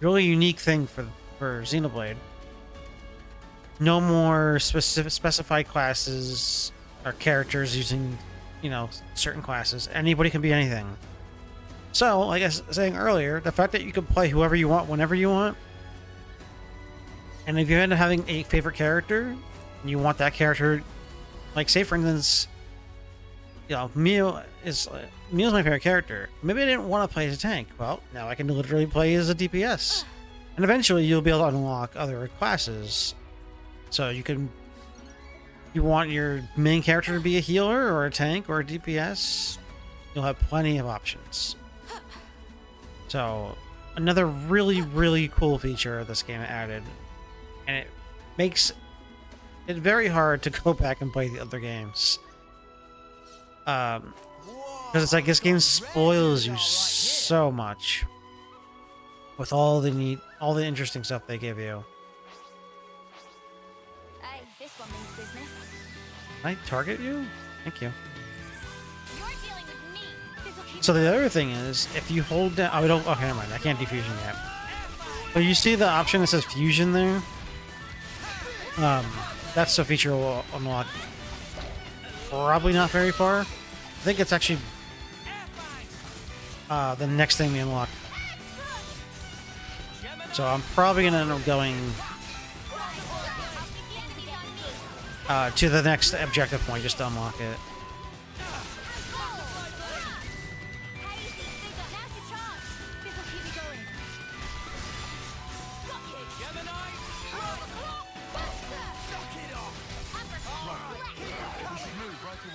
unique thing for Xenoblade. No more specified classes or characters using, you know, certain classes. Anybody can be anything. So, like I was saying earlier, the fact that you can play whoever you want, whenever you want, and if you end up having a favorite character, and you want that character, like say for instance, you know, Meow's my favorite character. Maybe I didn't want to play as a tank. Well, now I can literally play as a DPS, and eventually you'll be able to unlock other classes. So you can, you want your main character to be a healer or a tank or a DPS, you'll have plenty of options. So, another really, really cool feature this game added, and it makes it very hard to go back and play the other games. Because it's like this game spoils you so much with all the interesting stuff they give you.
Hey, this one means business.
Can I target you? Thank you.
You're dealing with me. This'll keep
So the other thing is, if you hold down... Oh, okay, never mind. I can't do fusion yet. But you see the option that says fusion there? That's a feature we'll unlock probably not very far. I think it's actually the next thing we unlock. So I'm probably going to end up going to the next objective point just to unlock it.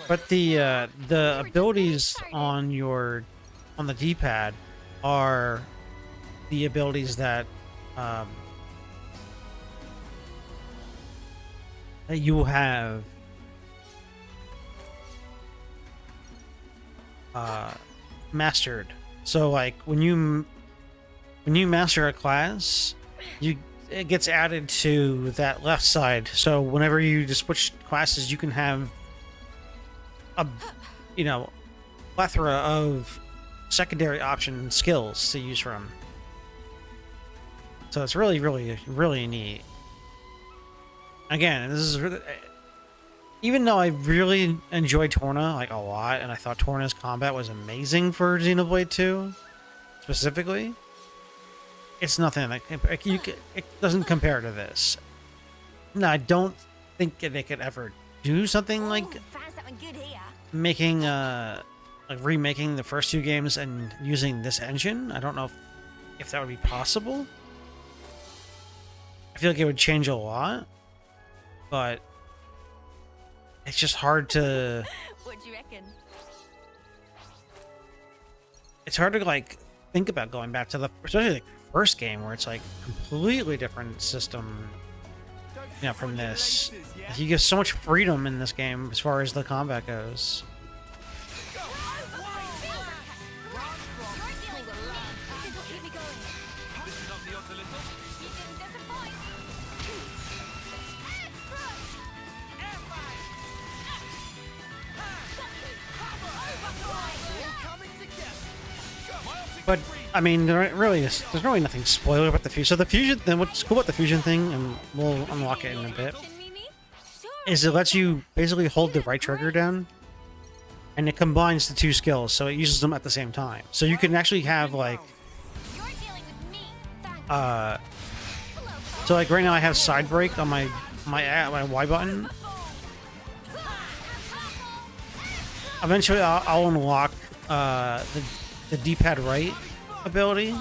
But the abilities on the D-pad are the abilities that that you have mastered. So like when you master a class, it gets added to that left side. So whenever you just switch classes, you can have a plethora of secondary option skills to use from. So it's really, really, really neat. Again, this is really, even though I really enjoyed Torna like a lot, and I thought Torna's combat was amazing for Xenoblade 2 specifically, it's nothing like it doesn't compare to this. No, I don't think they could ever do something like making like remaking the first two games and using this engine. I don't know if that would be possible. I feel like it would change a lot, but it's just hard to...
What do you reckon?
It's hard to like think about going back to especially like the first game where it's like completely different system, from this. You get so much freedom in this game as far as the combat goes. But I mean, there's really nothing spoiler about the fusion. So the fusion, then what's cool about the fusion thing, and we'll unlock it in a bit, is it lets you basically hold the right trigger down, and it combines the two skills, so it uses them at the same time. So you can actually have like, so like right now I have side brake on my Y button. Eventually I'll unlock the D-pad right ability,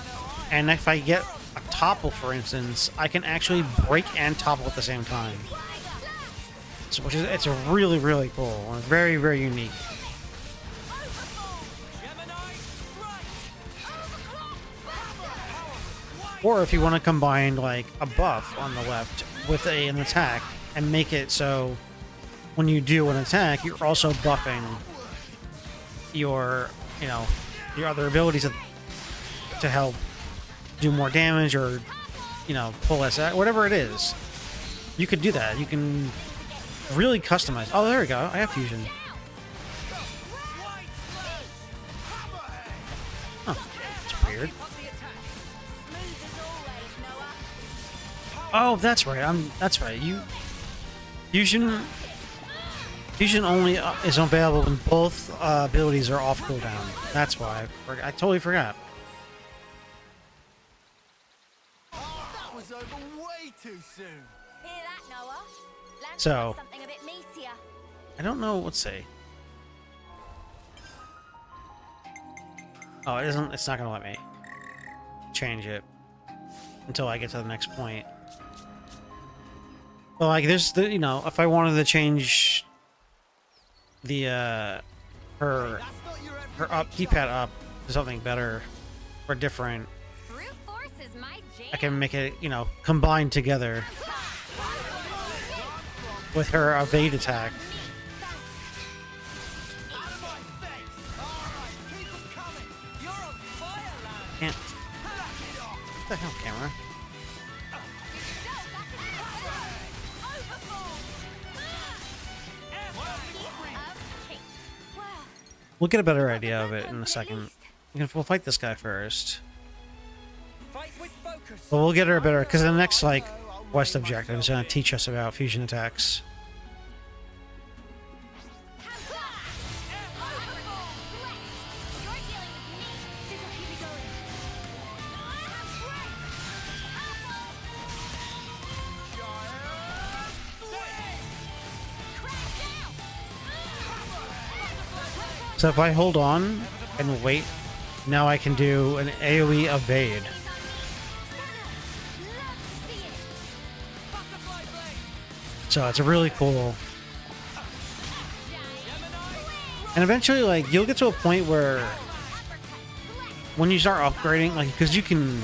and if I get a topple, for instance, I can actually brake and topple at the same time. So, it's a really, really cool and very, very unique. Or if you want to combine like a buff on the left with an attack and make it so when you do an attack, you're also buffing your your other abilities to help do more damage or pull less out, whatever it is. You could do that. You can really customize. Oh, there we go. I have fusion. Huh. It's weird. Oh, that's right. That's right. Fusion Fusion only is available when both abilities are off cooldown. That's why I totally forgot.
That was over way too soon.
Hear that, Noah? Land
So-
something a bit meatier.
I don't know. Let's see. Oh, it isn't. It's not gonna let me change it until I get to the next point. But like, there's the if I wanted to change the her up keypad up to something better or different,
Brute force is my jam.
I can make it combined together with her evade attack. Can't. What the hell, camera? We'll get a better idea of it in a second. We'll fight this guy first.
Fight with focus.
But we'll get her better, because the next, quest objective is going to teach us about fusion attacks. So if I hold on and wait, now I can do an AoE evade. So it's really cool. And eventually, you'll get to a point where when you start upgrading, because you can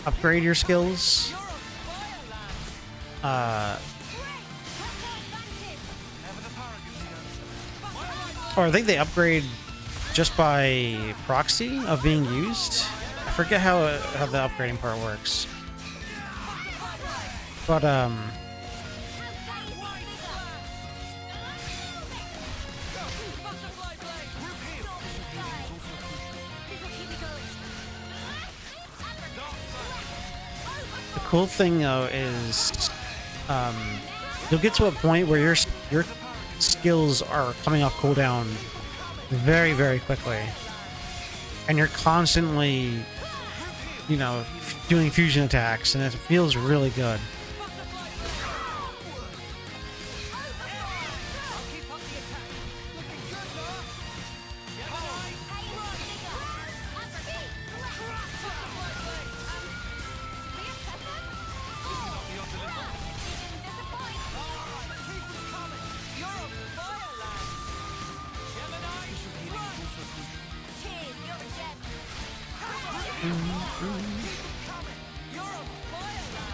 upgrade your skills. Or I think they upgrade just by proxy of being used. I forget how the upgrading part works. But the cool thing though is you'll get to a point where your skills are coming off cooldown very, very quickly, and you're constantly doing fusion attacks, and it feels really good.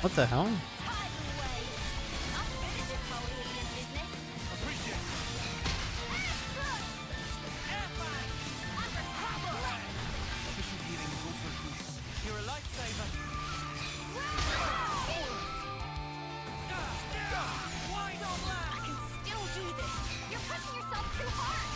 What the hell?
You're a lifesaver.
I can still do this. You're pushing yourself too hard.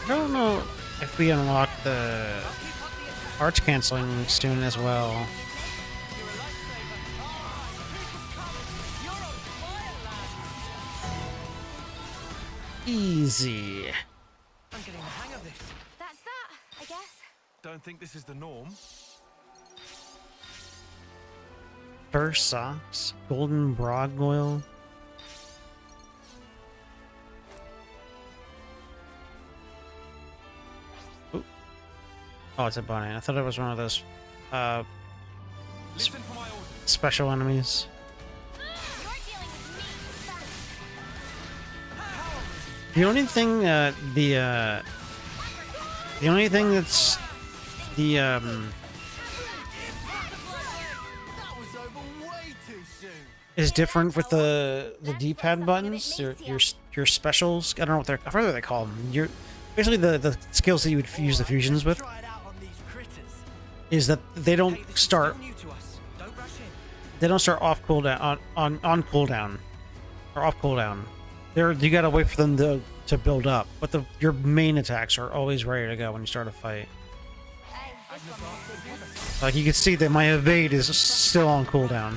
I don't know if we unlock the arch canceling soon as well. Easy.
I'm getting the hang of this.
That's that, I guess.
Don't think this is the norm.
Fur socks, golden brogoil. Ooh. Oh, it's a bunny. I thought it was one of those
Listen for my orders.
special enemies.
You're dealing with me.
The only thing the only thing that's the is different with the D-pad buttons. Your specials. I don't know what they're. I forget what they call them. Your basically the skills that you would use the fusions with is that they don't start. They don't start off cooldown on cooldown or off cooldown. You gotta wait for them to build up. But your main attacks are always ready to go when you start a fight. Like you can see that my evade is still on cooldown.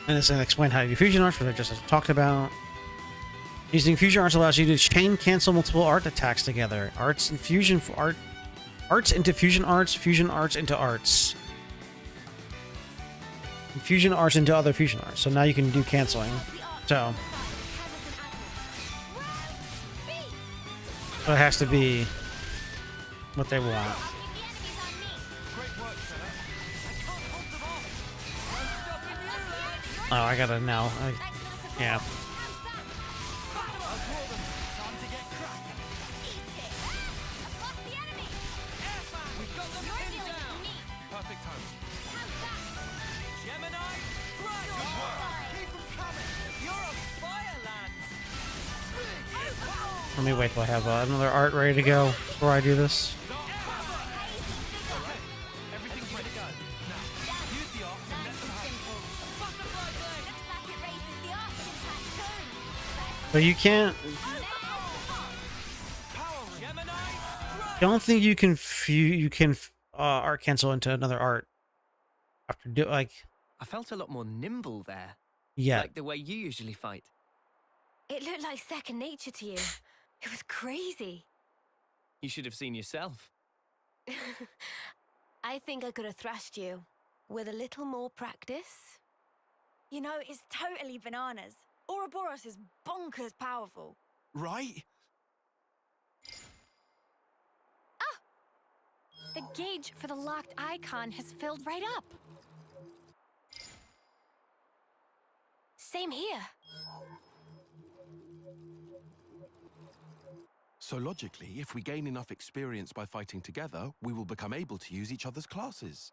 And it's going to explain how to do fusion arts, which I just talked about. Using fusion arts allows you to chain cancel multiple art attacks together. Arts and fusion arts into fusion arts into arts. And fusion arts into other fusion arts. So now you can do canceling. So it has to be what they want. Oh, I gotta now. Yeah. Let me wait till I have another art ready to go before I do this. But you can't. I don't think you can art cancel into another art after I
felt a lot more nimble there.
Yeah.
Like the way you usually fight.
It looked like second nature to you. It was crazy.
You should have seen yourself.
I think I could have thrashed you with a little more practice.
You know, it's totally bananas. Ouroboros is bonkers powerful.
Right?
The gauge for the locked icon has filled right up. Same here.
So logically, if we gain enough experience by fighting together, we will become able to use each other's classes.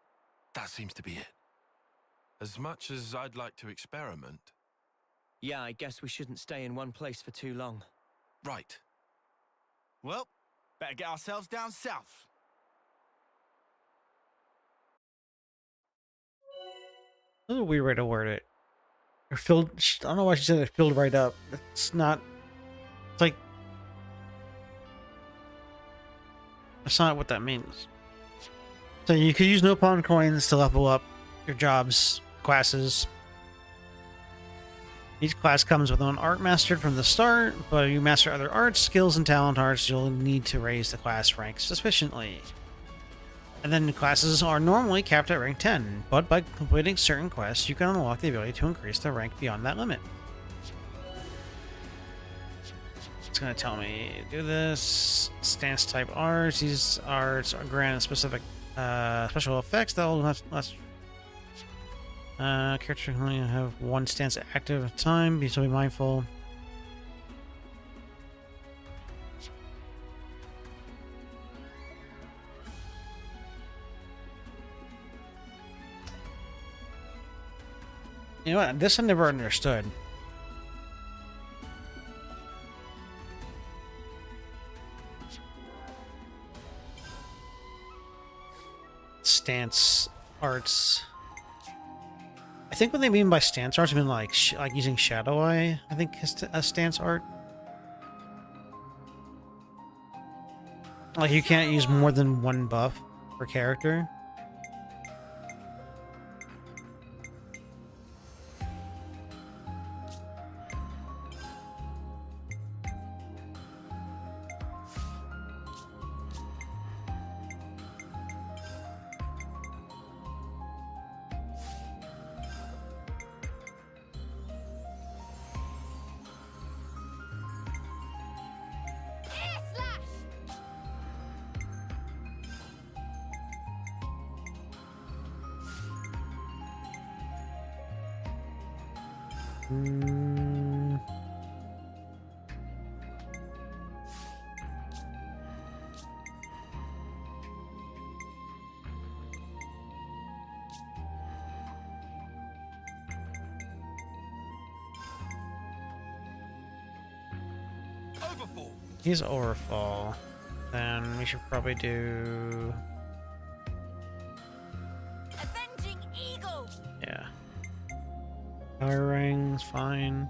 That seems to be it. As much as I'd like to experiment.
Yeah, I guess we shouldn't stay in one place for too long.
Right.
Well, better get ourselves down south.
That's a weird way to word it. Or filled. I don't know why she said it filled right up. It's not. It's like. That's not what that means. So you could use no pawn coins to level up your jobs, classes. Each class comes with an art mastered from the start, but if you master other arts, skills, and talent arts, you'll need to raise the class rank sufficiently. And then classes are normally capped at rank 10, but by completing certain quests, you can unlock the ability to increase the rank beyond that limit. It's going to tell me, do this, stance type arts, these arts are granted specific special effects that will last. Character can only have one stance active at a time, so be mindful. You know what? This I never understood. Stance arts. I think what they mean by stance arts, I mean like using Shadow Eye, I think is a stance art. Like you can't use more than one buff per character.
Overfall.
He's overfall. Then we should probably do.
Avenging Eagle.
Yeah. Power rings, fine.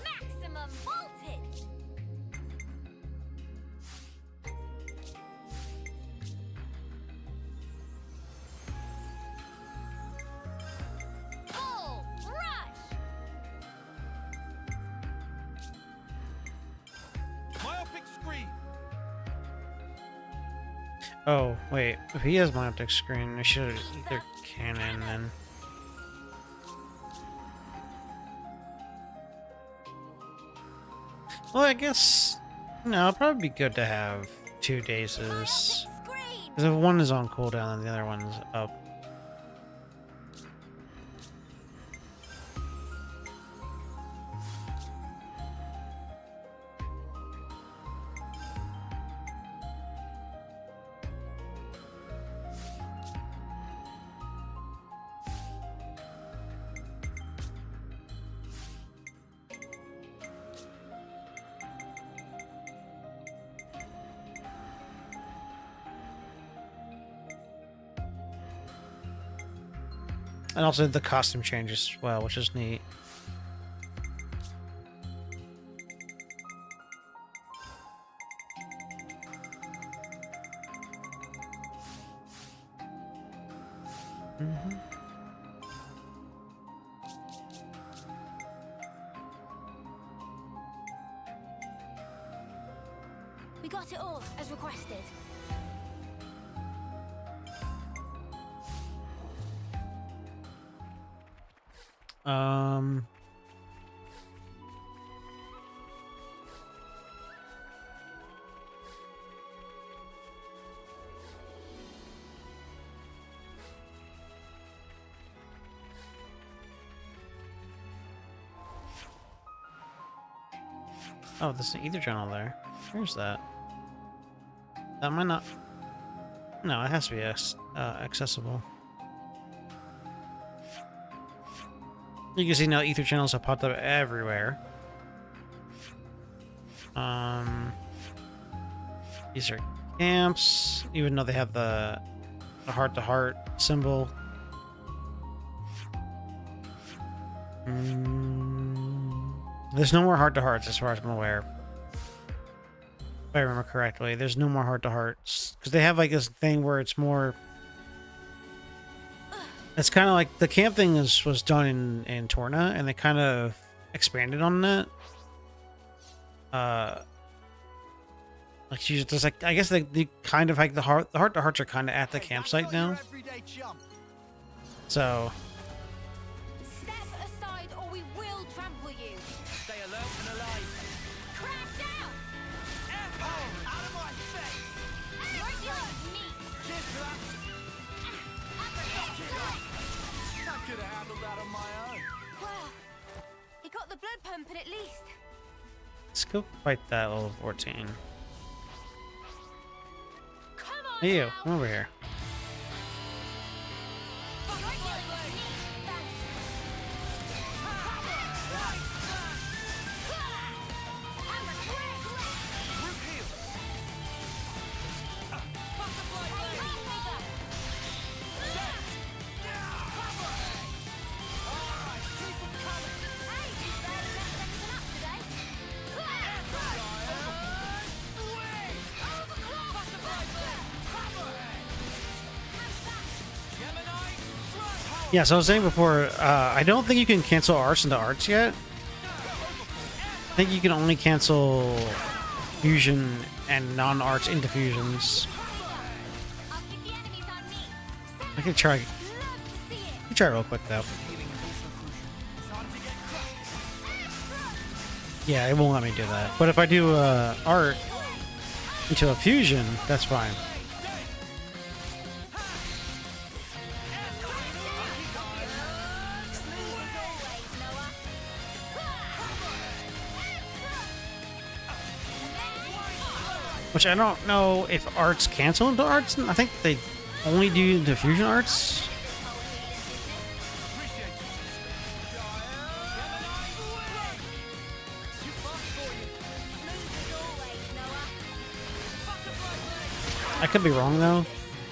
Maximum voltage. Full rush.
Myopic screen.
Oh, wait. If he has my optic screen, I should have either cannon then. Well, I guess. No, it'd probably be good to have 2 dazes. Because if one is on cooldown and the other one's up. And also the costume changes as well, which is neat.
We got it all, as requested.
Um. Oh, there's an ether channel there. Where's that? That might not. No, it has to be accessible. You can see now ether channels have popped up everywhere. These are camps, even though they have the heart-to-heart symbol. There's no more heart-to-hearts as far as I'm aware. If I remember correctly, there's no more heart-to-hearts. Because they have like this thing where it's more... It's kind of like the camp thing was done in Torna, and they kind of expanded on that. Like there's like I guess they kind of like the heart-to-hearts are kind of at the campsite now. So
Step aside or we will trample you.
Stay alert and alive.
Crash out.
Out of my face.
Right behind me.
Cheers for that. I could have handled that on my own.
Well, he got the blood pumping at least.
let's go fight that level 14.
Come on.
Hey you,
now.
come over here.
Right behind me. Thanks. I'm a quick.
Root heal.
Butterfly blade.
Alright, keep them coming.
Hey, you barely messed anything up today.
Yeah, so I was saying before, I don't think you can cancel arts into arts yet. I think you can only cancel fusion and non-arts into fusions.
I'll keep the enemies on me.
I can try.
Love to see it.
Let me try real quick though. Yeah, it won't let me do that. But if I do art into a fusion, that's fine. Which I don't know if arts cancel into arts. I think they only do diffusion arts. I could be wrong though.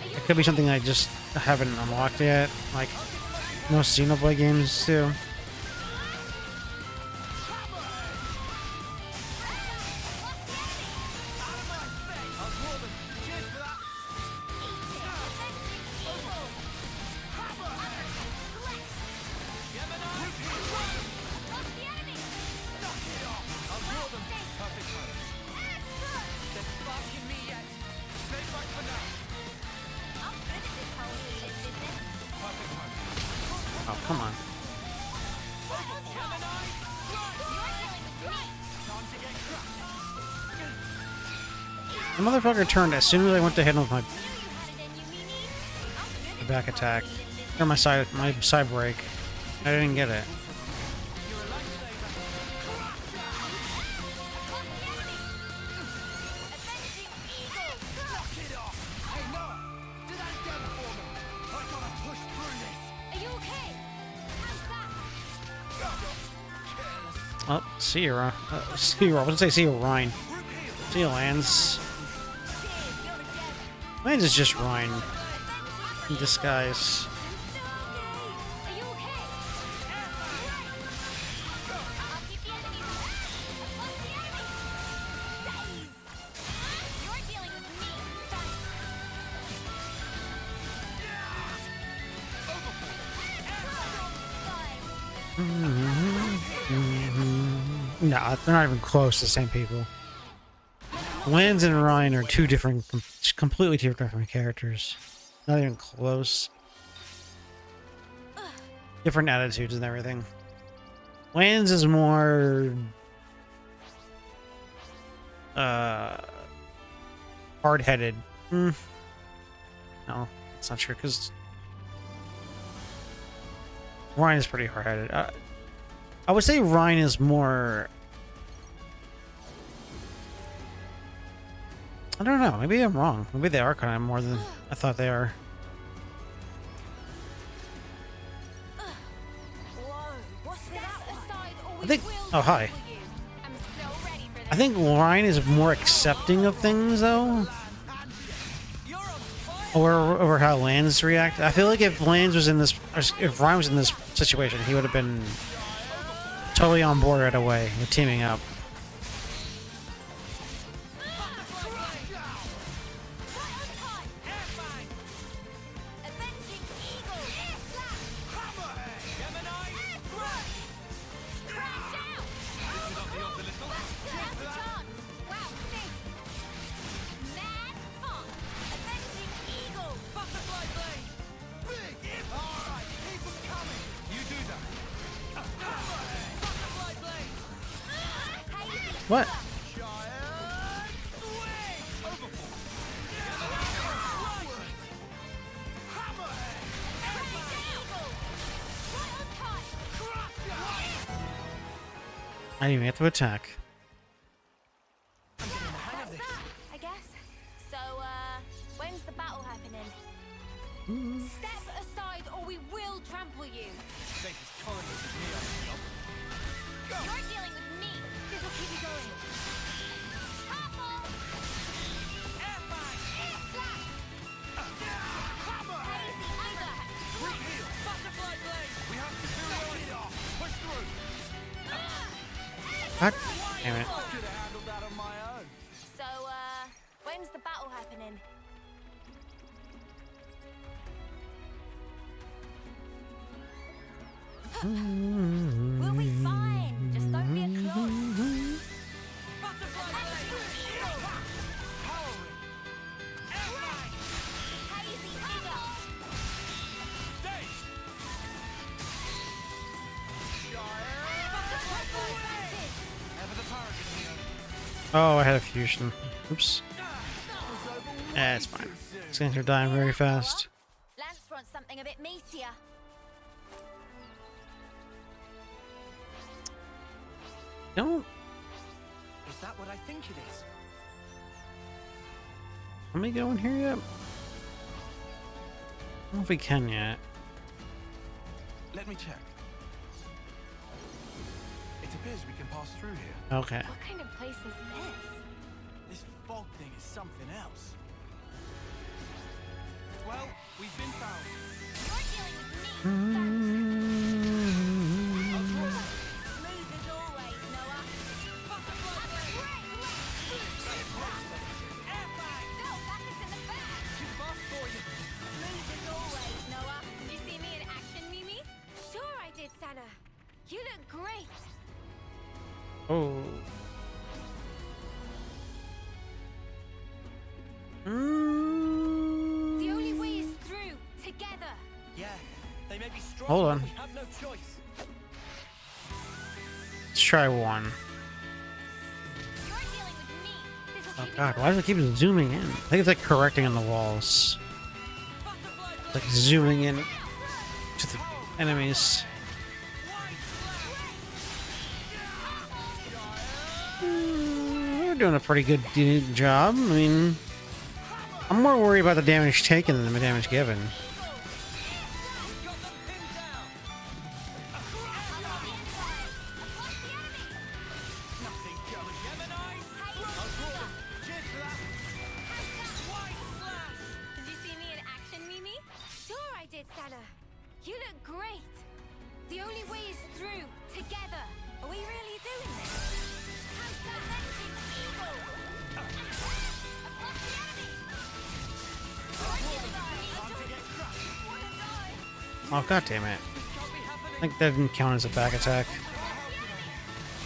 It could be something I just haven't unlocked yet. Like most Xenoblade games do. Oh, come on. The motherfucker turned as soon as I went to hit him with my back attack. Or my side break. I didn't get it. Oh, see you, see you. I was gonna say see you, Ryan. See you, Lance. Lance is just Ryan in disguise. No, they're not even close to the same people. Lance and Ryan are two different, completely different characters. Not even close. Different attitudes and everything. Lance is more hard-headed. No, that's not true, because Ryan is pretty hard-headed. I would say Ryan is more... I don't know. Maybe I'm wrong. Maybe they are kind of more than I thought they are. I think... Oh, hi. I think Ryan is more accepting of things, though. Over how Lance react. I feel like if Lance was in this... If Ryan was in this situation, he would have been totally on board right away with teaming up. What? I didn't even have to attack.
I guess. So, when's the battle happening? Step aside or we will trample you. You're dealing with me. This will keep you going.
God damn it.
So, when's the battle happening? We'll be fine. Just don't be a clone.
Oh, I had a fusion. Oops. Eh, it's fine. These things are dying very fast.
Lance wants something a bit meatier.
Don't.
Is that what I think it is?
Can we go in here yet? I don't know if we can yet.
Let me check. It appears we can pass through here.
Okay.
What kind of place is this?
This fog thing is something else.
Well, we've been found.
You're dealing with me. Smooth as always, Noah. Still got this in the bag.
Too fast for you.
Smooth as always, Noah. Did you see me in action, Mimi?
Sure I did, Sana. You look great.
Oh.
The only way is through, together.
Yeah, they may be strong,
Hold on.
but we have no choice.
Let's try one.
You're dealing with me. This'll
Oh
keep
god, why does it keep zooming in? I think it's like correcting on the walls. It's like zooming in to the enemies. We're doing a pretty good job. I mean, I'm more worried about the damage taken than the damage given.
Did you see me in action, Mimi?
Sure I did, Sana. You look great. The only way is through, together. Are we really doing this?
How's that lensing evil? Across the enemy. You're dealing with me. Wanna die?
Oh god damn it. I think that didn't count as a back attack.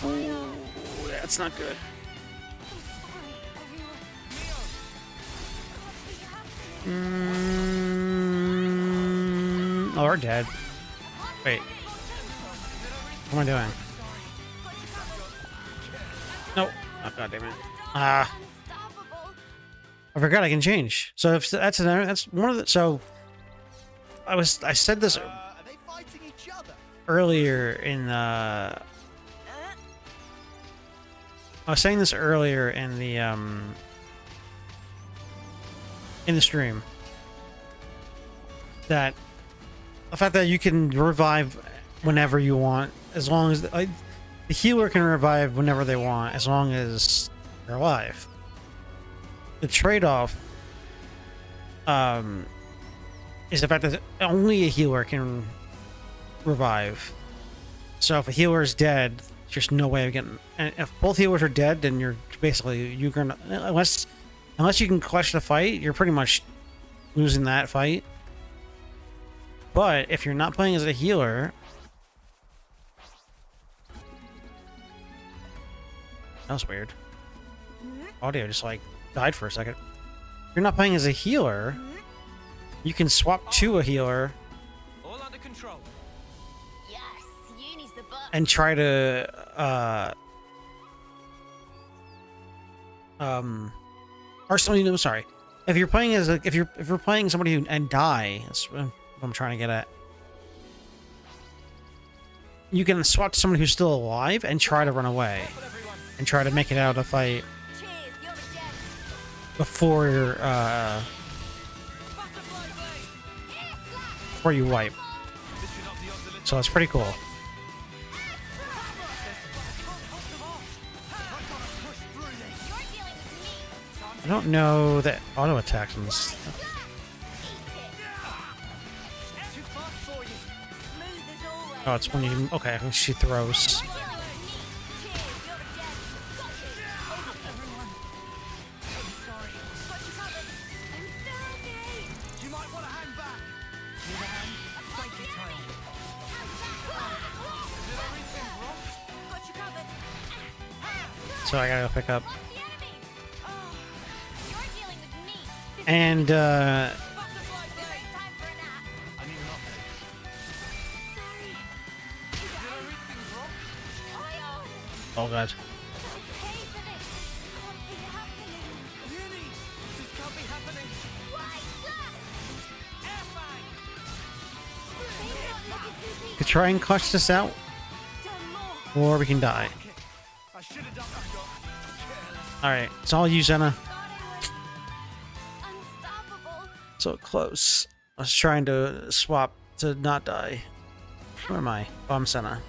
Oh, that's not good. Oh, we're dead. Wait. What am I doing? Nope. Oh, god damn it. Ah. I forgot I can change. So if that's one of the, so I said this
Are they fighting each other?
earlier in the I was saying this earlier in the stream, that the fact that you can revive whenever you want, as long as the healer can revive whenever they want, as long as they're alive. The trade-off is the fact that only a healer can revive. So if a healer is dead, there's just no way of getting. And if both healers are dead, then you're gonna unless you can clutch the fight, you're pretty much losing that fight. But if you're not playing as a healer, that was weird. Audio just like died for a second. If you're not playing as a healer, you can swap to a healer
All under control.
Yes, Uni's the boss.
and try to or something. I'm sorry. If you're playing as if you're playing somebody who and die, that's what I'm trying to get at. You can swap to someone who's still alive and try to run away and try to make it out of the fight
Cheers, you're the gem.
before before you wipe. So it's pretty cool.
You're dealing with me.
I don't know that auto attacks on this.
Too fast for you. Smooth as always.
Oh, it's when you okay. She throws.
You're dealing with me. Cheers, you're the gem. Got you. Hold up, everyone. I'm sorry. Got you covered. I'm still okay.
You might want to hang back. Need a hand? Thank you, Tail.
Got you covered.
So I gotta go pick up.
Lost the enemy. You're dealing with me. This
And
butterfly blade. Time for a nap.
I need an update.
Sorry. Toil.
oh god.
Pay for this. Can't be happening.
Uni! This can't be happening.
Why, Flash?
Airfang!
May not look at you
Could try and clutch this out,
done more.
or we can die.
I should have done that.
All right, it's all you, Xena.
Thought I
so close. I was trying to swap to not die. Where am I? Oh, I'm Senna.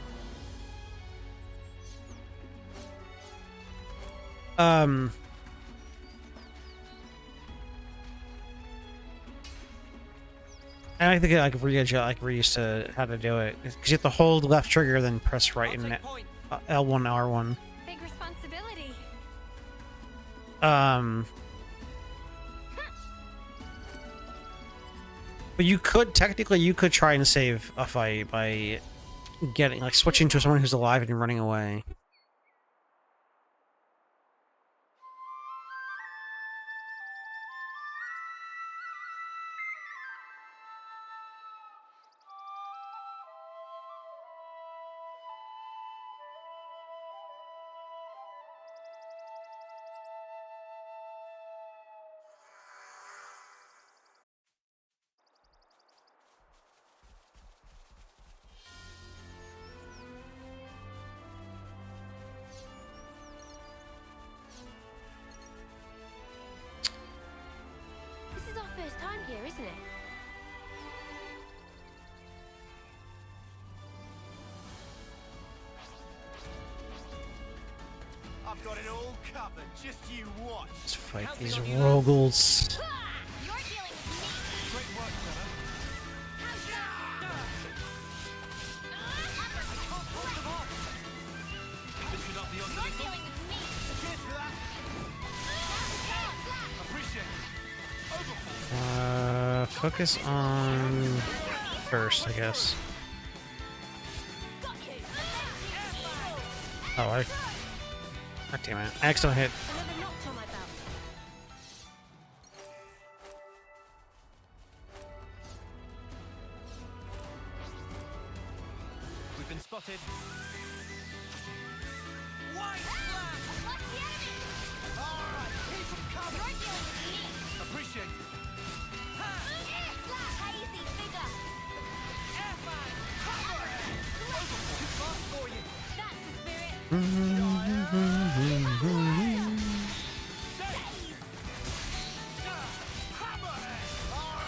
I think I we're used to how to do it. Because you have to hold left trigger, then press right and L1, R1.
Big responsibility.
But you could try and save a fight by getting switching to someone who's alive and running away.
This is our first time here, isn't it?
I've got it all covered. Just you watch.
Let's fight these Rogals.
You're dealing with me.
Great work, Senna.
How's that? You're dealing with me.
Cheers for that. Appreciate it.
Focus on first, I guess. Oh, God damn it. I accidentally hit.
Another notch on my belt.
We've been spotted.
White flag.
What's the enemy?
All right, keep them coming.
You're dealing with me.
Appreciate it.
Hazy figure.
Too fast for you.
That's the spirit.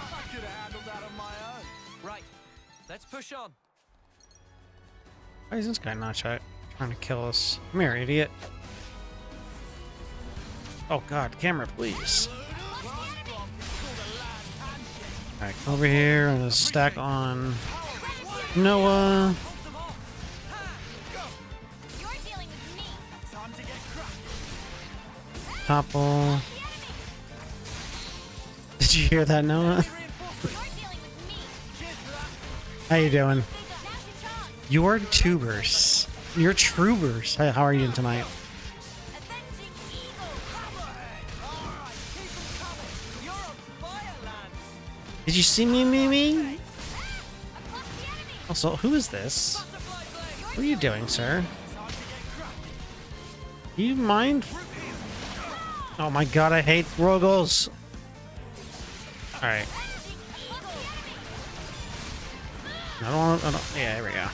I could have handled that on my own.
Right. Let's push on.
Why is this guy not trying to kill us? Come here, idiot. Oh god, camera, please. Alright, come over here and stack on Noah.
You're dealing with me.
Time to get cracking.
Topple. Did you hear that, Noah?
You're dealing with me.
How you doing?
Now's your chance.
You are tubers. You're troubers. Hey, how are you tonight?
Avenging Eagle.
All right, keep them coming.
You're on fire, Lance.
Did you see me, Mimi?
Across the enemy.
Also, who is this? What are you doing, sir? You mind? Oh my god, I hate Rogals. Alright. I don't, yeah, there we go.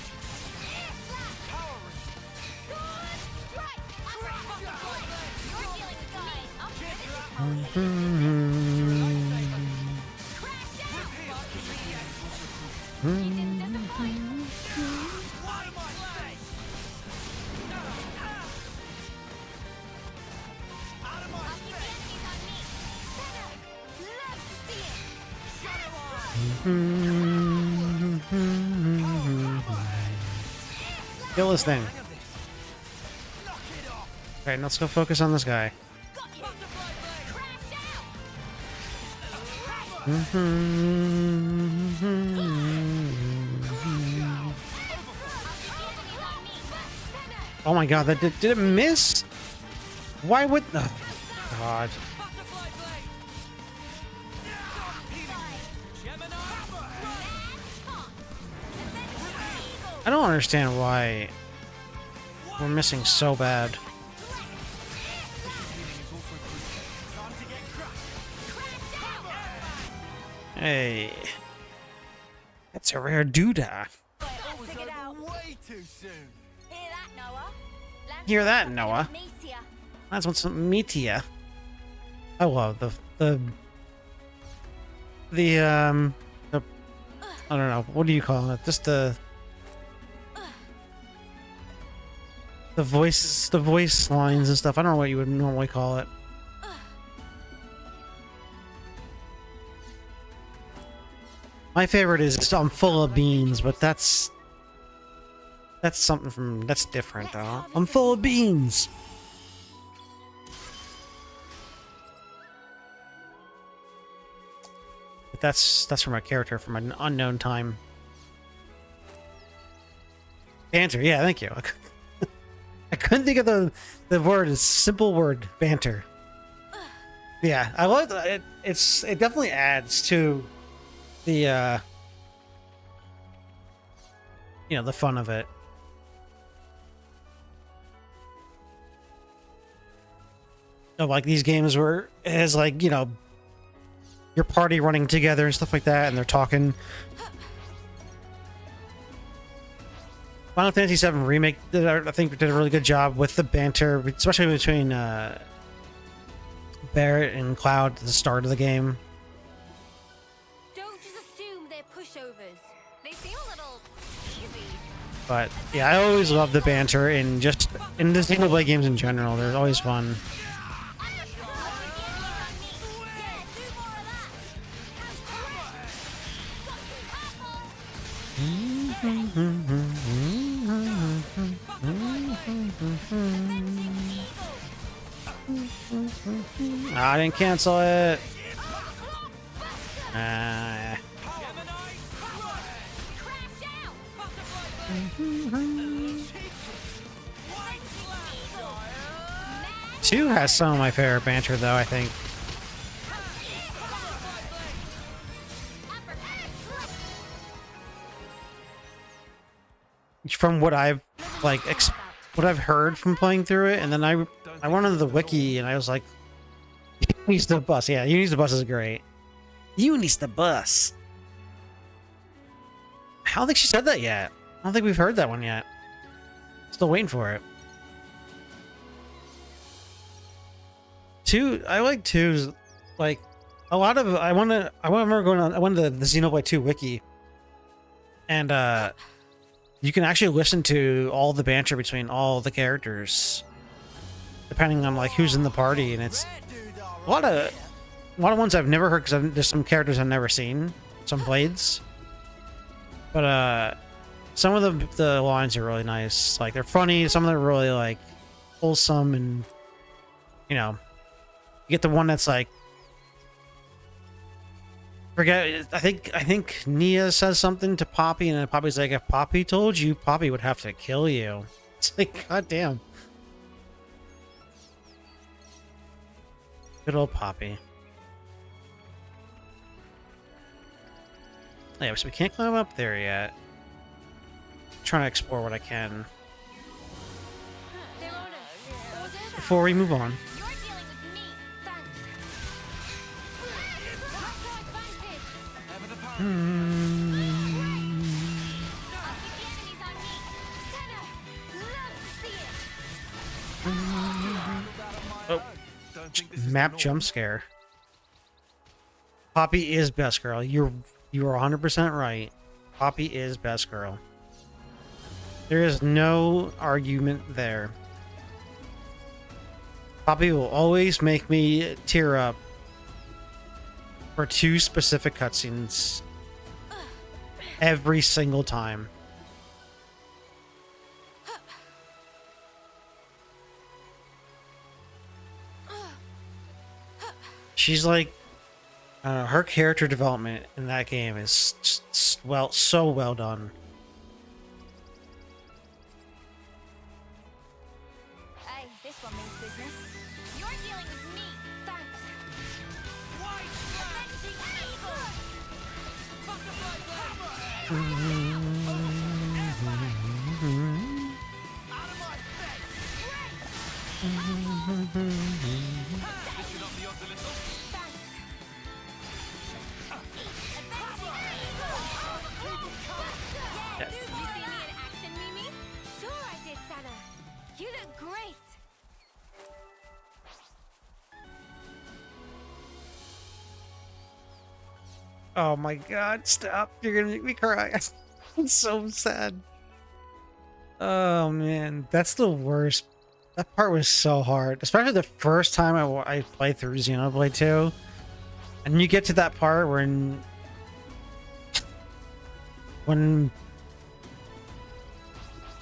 Kill this thing. Okay, let's go focus on this guy. Oh my god, that did it miss? Why would oh, god. I don't understand why we're missing so bad. Hey, that's a rare doodah.
Figured out.
Way too soon.
Hear that, Noah? Land
Hear that,
fucking
Noah?
meteor.
That's what's meteor. Oh well, the the I don't know, what do you call it? Just the voice lines and stuff. I don't know what you would normally call it. My favorite is I'm full of beans, but that's something that's different though. I'm full of beans. But that's from a character from an unknown time. Banter, yeah, thank you. I couldn't think of the word. It's a simple word, banter. Yeah, I like it. It definitely adds to the you know, the fun of it. Of like these games where it has like, you know, your party running together and stuff like that, and they're talking. Final Fantasy VII Remake, I think, did a really good job with the banter, especially between Barrett and Cloud at the start of the game.
Don't just assume they're pushovers. They seem a little easy.
But yeah, I always love the banter in the Xenoblade games in general. They're always fun. I didn't cancel it. Two has some of my favorite banter, though, I think. From what I've what I've heard from playing through it, and then I went into the wiki and I was like, "Use the bus." Yeah, Use the bus is great. Use the bus. I don't think she said that yet. I don't think we've heard that one yet. Still waiting for it. Two, I like twos. Like a lot of I remember going on. I went to the Xenoblade 2 wiki, and you can actually listen to all the banter between all the characters, depending on like who's in the party, and it's a lot of ones I've never heard because there's some characters I've never seen, some blades, but some of the lines are really nice. Like they're funny. Some of them are really like wholesome, and you know, you get the one that's like. Forget. I think Nia says something to Poppy, and then Poppy's like, "If Poppy told you, Poppy would have to kill you." It's like, goddamn. Good old Poppy. Yeah, so we can't climb up there yet. I'm trying to explore what I can before we move on. Oh, map jump scare. Poppy is best girl. You are 100% right. Poppy is best girl. There is no argument there. Poppy will always make me tear up for two specific cutscenes every single time. She's like, her character development in that game is so well done.
Hey, this one means business. You're dealing with me. Thanks.
Did you see me in action, Mimi? Sure I did, Sana. You look great.
Oh my god, stop. You're gonna make me cry. It's so sad. Oh man, that's the worst. That part was so hard. Especially the first time I played through Xenoblade 2. And you get to that part when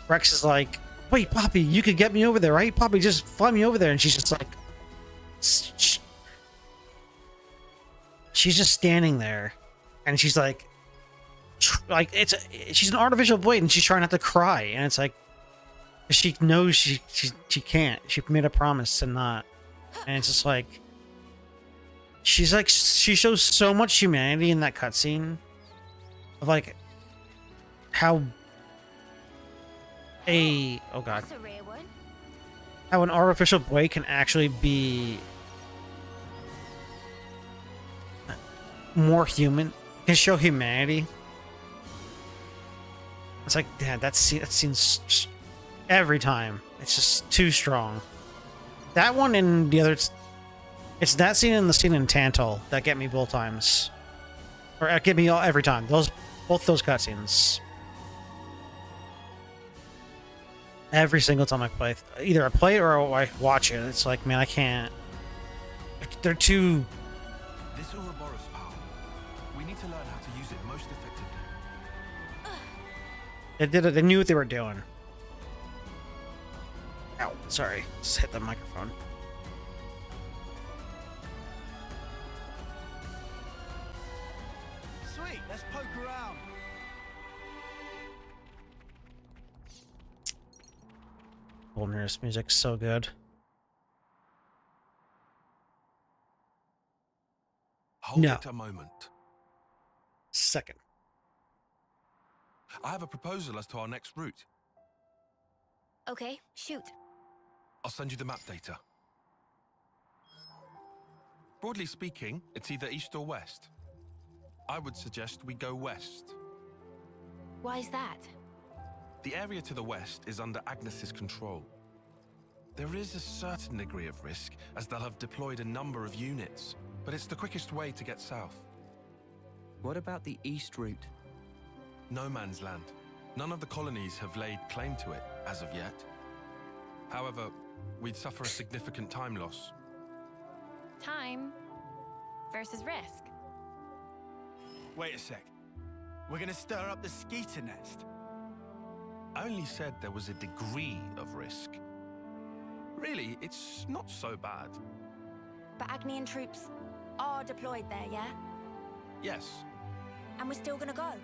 Rex is like, wait, Poppy, you could get me over there, right? Poppy, just fly me over there. And she's just like... She's just standing there. And she's like... she's an artificial blade and she's trying not to cry. And it's like... She knows she can't. She made a promise to not. And it's just like... She's like... She shows so much humanity in that cutscene. Of like... How... Oh god.
That's a rare one.
How an artificial blade can actually be... more human. Can show humanity. It's like, damn, that scene's... Every time. It's just too strong. That one and the other... It's that scene and the scene in Tantal that get me both times. Or get me every time. Both those cutscenes. Every single time I play. Either I play it or I watch it. It's like, man, I can't... They're too...
This Ouroboros power. We need to learn how to use it most effectively.
They knew what they were doing. Ow, sorry. Just hit the microphone.
Sweet, let's poke around.
Wilderness music's so good.
Hold
No.
it a moment.
Second.
I have a proposal as to our next route.
Okay, shoot.
I'll send you the map data. Broadly speaking, it's either east or west. I would suggest we go west.
Why's that?
The area to the west is under Agnes's control. There is a certain degree of risk, as they'll have deployed a number of units, but it's the quickest way to get south.
What about the east route?
No man's land. None of the colonies have laid claim to it, as of yet. However, we'd suffer a significant time loss.
Time versus risk.
Wait a sec. We're gonna stir up the skeeter nest.
I only said there was a degree of risk. Really, it's not so bad.
But Agnian troops are deployed there, yeah?
Yes,
And we're still gonna go.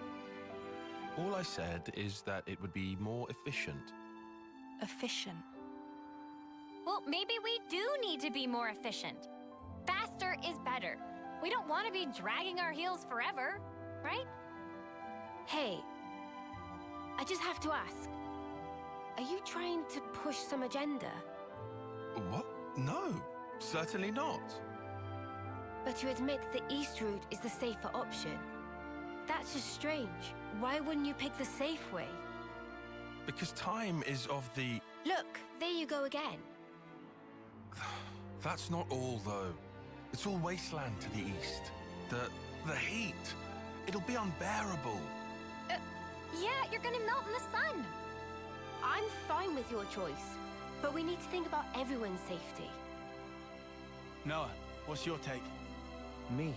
all I said is that it would be more efficient.
Efficient. Well, maybe we do need to be more efficient. Faster is better. We don't want to be dragging our heels forever, right?
Hey, I just have to ask. Are you trying to push some agenda?
What? No, certainly not.
But you admit the east route is the safer option. That's just strange. Why wouldn't you pick the safe way?
Because time is of the...
Look, there you go again.
That's not all, though. It's all wasteland to the east. The heat. It'll be unbearable.
Yeah, you're gonna melt in the sun.
I'm fine with your choice, but we need to think about everyone's safety.
Noah, what's your take?
Me?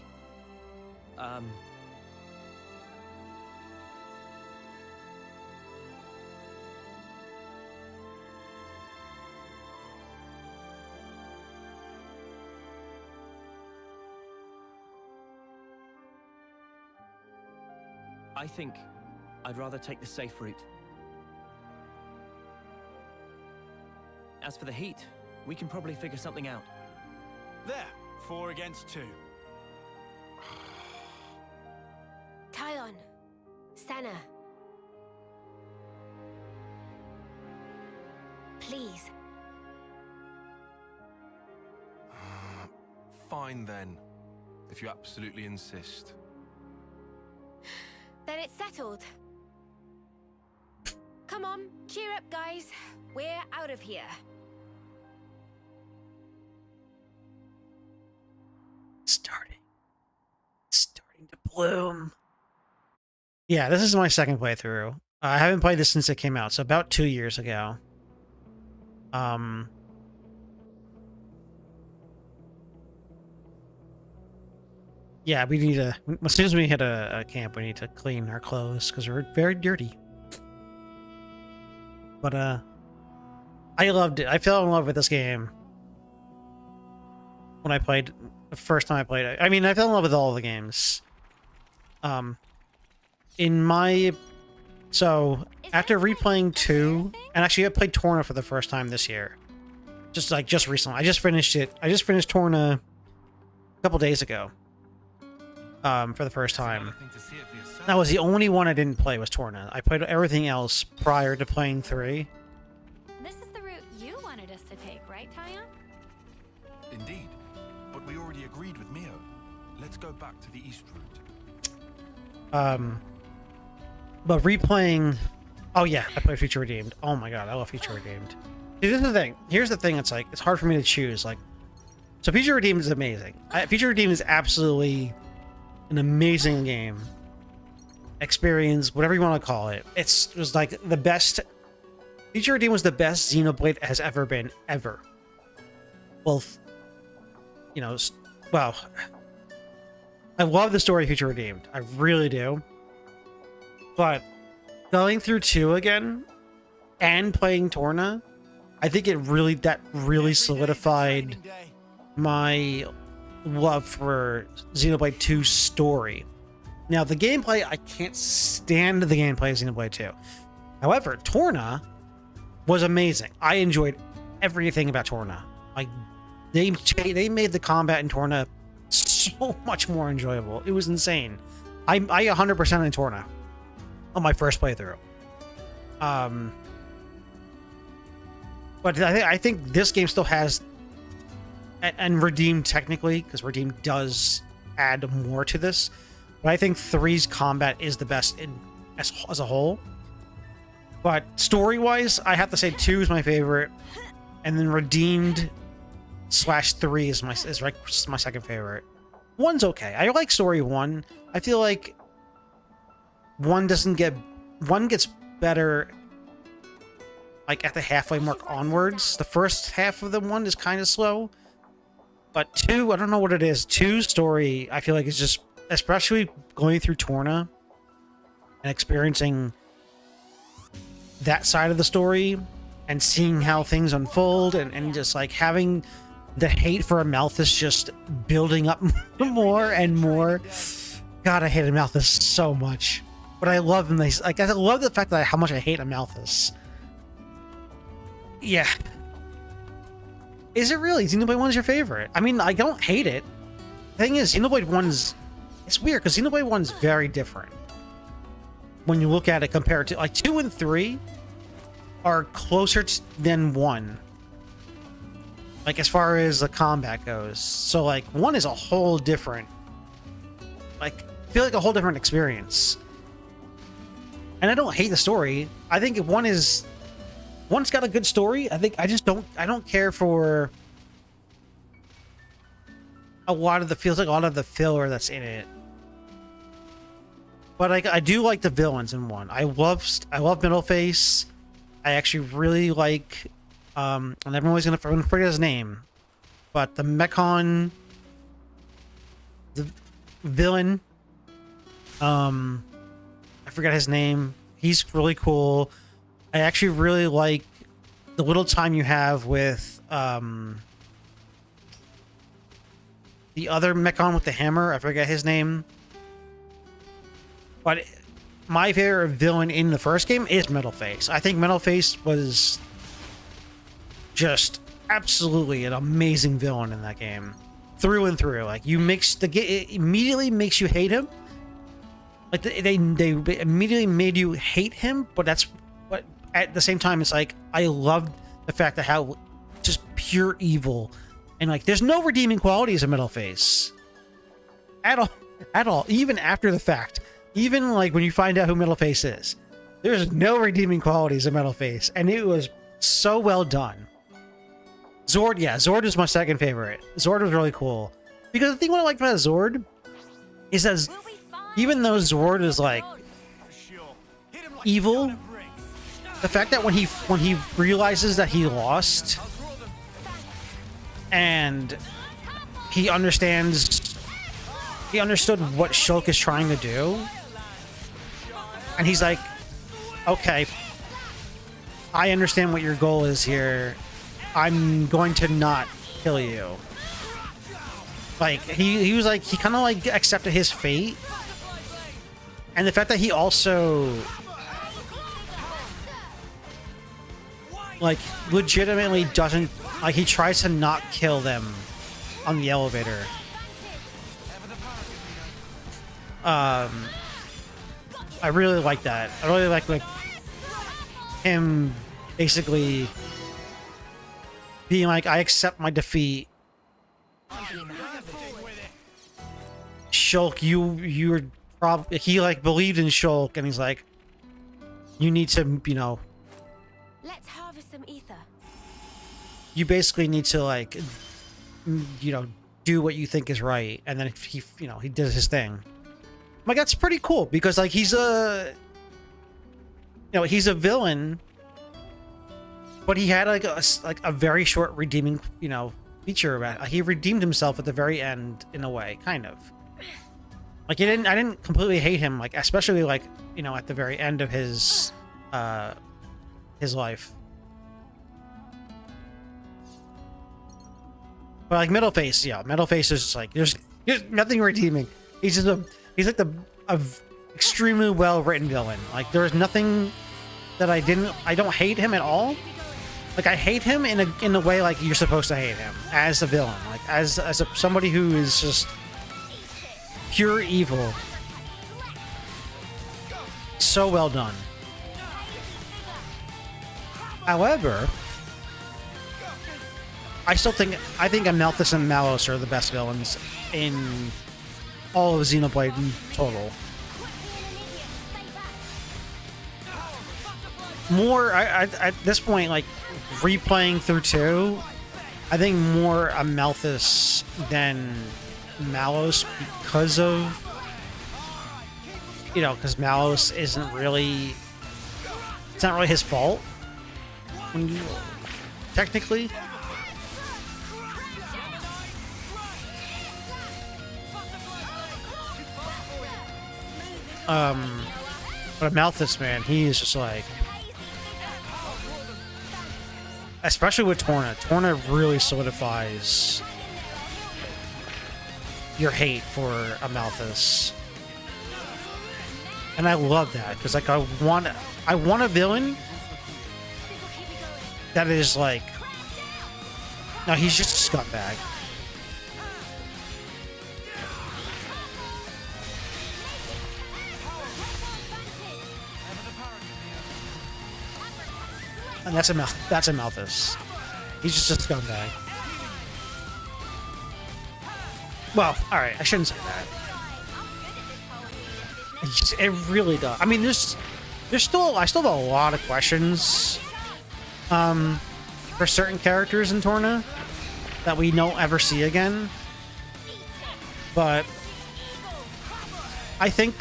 I think I'd rather take the safe route. As for the heat, we can probably figure something out.
There, 4 against 2.
Tyon, Sana. Please.
Fine then, if you absolutely insist.
Then it's settled. Come on, cheer up, guys. We're out of here.
Starting to Bloom. Yeah, this is my second playthrough. I haven't played this since it came out, so about 2 years ago. Yeah, we need to, as soon as we hit a camp, we need to clean our clothes because we're very dirty. But, I loved it. I fell in love with this game when I played, the first time I played it. I mean, I fell in love with all the games. So, after replaying 2, and actually I played Torna for the first time this year. Just recently. I just finished it. I just finished Torna a couple days ago. For the first time. That was the only one I didn't play was Torna. I played everything else prior to playing 3.
This is the route you wanted us to take, right, Tyon?
Indeed. But we already agreed with Mio. Let's go back to the east route.
But replaying... Oh yeah, I played Future Redeemed. Oh my god, I love Future Redeemed. See, this is the thing. Here's the thing, it's like, it's hard for me to choose. Like, so Future Redeemed is amazing. Future Redeemed is absolutely an amazing game. Experience, whatever you want to call it. It was like the best... Future Redeemed was the best Xenoblade has ever been, ever. Well, you know, well... I love the story of Future Redeemed. I really do. But going through 2 again and playing Torna, I think it really solidified my love for Xenoblade 2's story. Now, the gameplay, I can't stand the gameplay of Xenoblade 2. However, Torna was amazing. I enjoyed everything about Torna. Like, they made the combat in Torna so much more enjoyable. It was insane. I 100% in Torna on my first playthrough. But I think this game still has, and Redeemed technically, because Redeemed does add more to this, but I think 3's combat is the best as a whole. But story-wise, I have to say 2 is my favorite, and then Redeemed /3 is my second favorite. 1's okay. I like story 1. I feel like 1 gets better like at the halfway mark onwards. The first half of the 1 is kind of slow, but 2, I don't know what it is. 2's story, I feel like, is just, especially going through Torna and experiencing that side of the story and seeing how things unfold and just like having the hate for Amalthus just building up more and more. God, I hate Amalthus so much. But I love him. I love the fact that how much I hate Amalthus. Yeah. Is it really? Xenoblade 1 is your favorite? I mean, I don't hate it. The thing is, Xenoblade 1's... It's weird, because Xenoblade 1's very different. When you look at it compared to... Like, 2 and 3 are closer than 1. Like, as far as the combat goes. So, like, 1 is a whole different... Like, I feel like a whole different experience. And I don't hate the story. I think 1's got a good story. I don't care for a lot of the filler that's in it. But I do like the villains in 1. I love Middleface. I actually really like and I'm always gonna forget his name. But the Mechon, the villain, I forgot his name. He's really cool. I actually really like the little time you have with the other Mechon with the hammer. I forget his name. But my favorite villain in the first game is Middleface. I think Middleface was just absolutely an amazing villain in that game. Through and through. Like, it immediately makes you hate him. Like, they immediately made you hate him, but at the same time, it's like, I love the fact that how just pure evil, and like, there's no redeeming qualities of Middleface. At all. Even after the fact. Even like when you find out who Middleface is. There's no redeeming qualities of Middleface, and it was so well done. Zord, yeah, Zord is my second favorite. Zord was really cool. Because the thing what I liked about Zord is that even though Zord is like evil, the fact that when he realizes that he lost and he understood what Shulk is trying to do, and he's like, okay, I understand what your goal is here. I'm going to not kill you. Like, he was like, he kind of like accepted his fate. And the fact that he also like legitimately doesn't, like, he tries to not kill them on the elevator. I really like that. I really like him basically being like, I accept my defeat. Shulk, you're probably, he like believed in Shulk, and he's like, you need to, you know,
Let's harvest some ether.
you basically need to, like, you know, do what you think is right. And then if he, you know, he did his thing. Like, that's pretty cool because, like, he's a, you know, he's a villain, but he had like a very short redeeming, you know, feature about it. He redeemed himself at the very end in a way, kind of. Like, I didn't completely hate him, like, especially like, you know, at the very end of his life. But like Metalface, yeah, Metalface is just like, there's nothing redeeming. He's like a extremely well written villain. Like, there's nothing that I don't hate him at all. Like, I hate him in a way like you're supposed to hate him as a villain, like as somebody who is just pure evil. So well done. However, I think Amalthus and Malos are the best villains in all of Xenoblade in total. More, at this point, like, replaying through 2, I think more Amalthus than Malos because of, you know, because Malos isn't really, it's not really his fault, when you, technically. But Amalthus, man, he is just like, especially with Torna. Torna really solidifies your hate for Amalthus. And I love that, because like I want a villain that is like, no, he's just a scumbag. And that's Amalthus. He's just a scumbag. Well, alright, I shouldn't say that. It really does. I mean, I still have a lot of questions for certain characters in Torna that we don't ever see again. But I think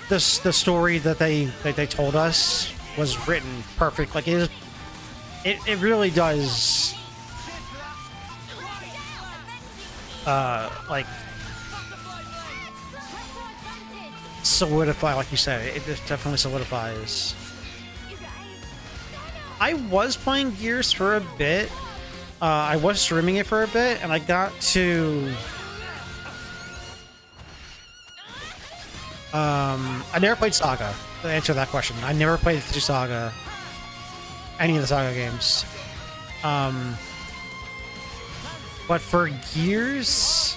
the story that they told us was written perfect. Like, it really does like solidify, like you said. It definitely solidifies. I was playing Gears for a bit. I was streaming it for a bit, and I got to I never played Saga, to answer that question. I never played through Saga, any of the Saga games. But for Gears,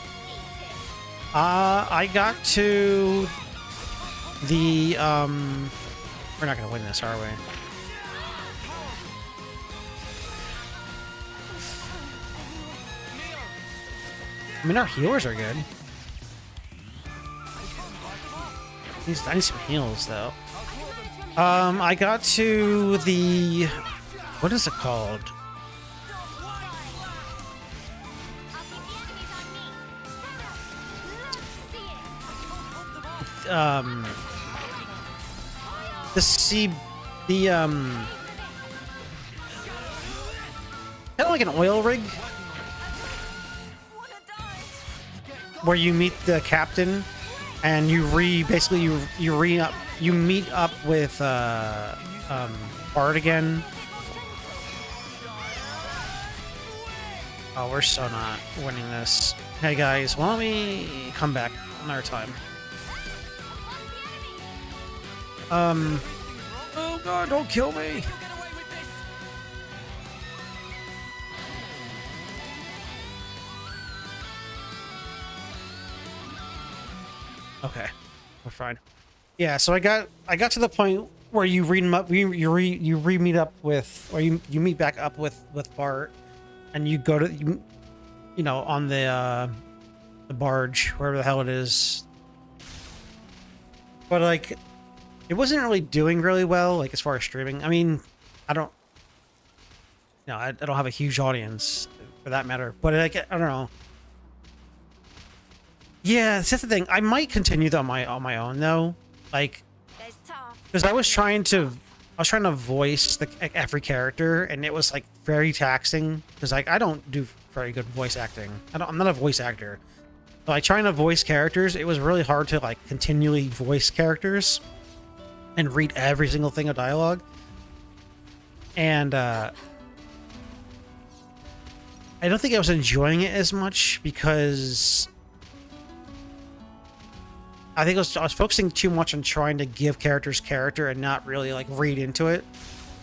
I got to the we're not gonna win this, are we? I mean, our healers are good. I need some heals, though. I got to the... what is it called? the sea, the kind of like an oil rig where you meet the captain and you basically you meet up with Bart again. Oh, we're so not winning this. Hey guys, why don't we come back another time? Oh god, don't kill me! Okay, we're fine. Yeah, so I got to the point where you read them up, you re-meet up with, or you meet back up with Bart, and you go to you know, on the barge, wherever the hell it is. But like, it wasn't really doing really well, like as far as streaming. I mean, I don't have a huge audience for that matter. But like, I don't know. Yeah, that's the thing. I might continue on my own though, like, because I was trying to voice every character, and it was like very taxing. Because like I don't do very good voice acting. I'm not a voice actor. But like trying to voice characters, it was really hard to like continually voice characters and read every single thing of dialogue. And I don't think I was enjoying it as much because I think I was focusing too much on trying to give characters character and not really like read into it.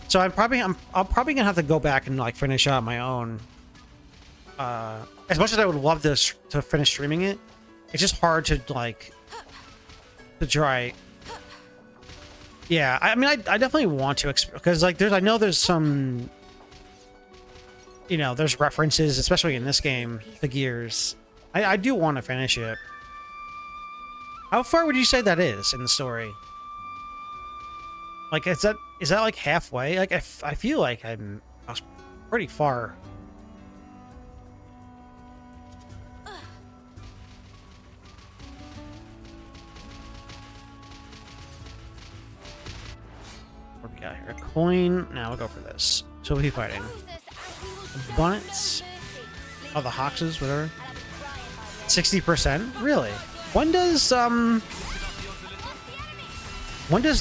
So I'm probably gonna have to go back and like finish out my own. As much as I would love this to finish streaming it, it's just hard to like to try. Yeah, I mean, I definitely want to, because like I know there's some, you know, there's references, especially in this game, the Gears. I do want to finish it. How far would you say that is in the story? Like, is that like halfway? Like, I feel like I was pretty far. What do we got here? A coin. Now we'll go for this. So we'll be fighting. The Bunnets. Oh, the Hoxes, whatever. 60%? Really? When does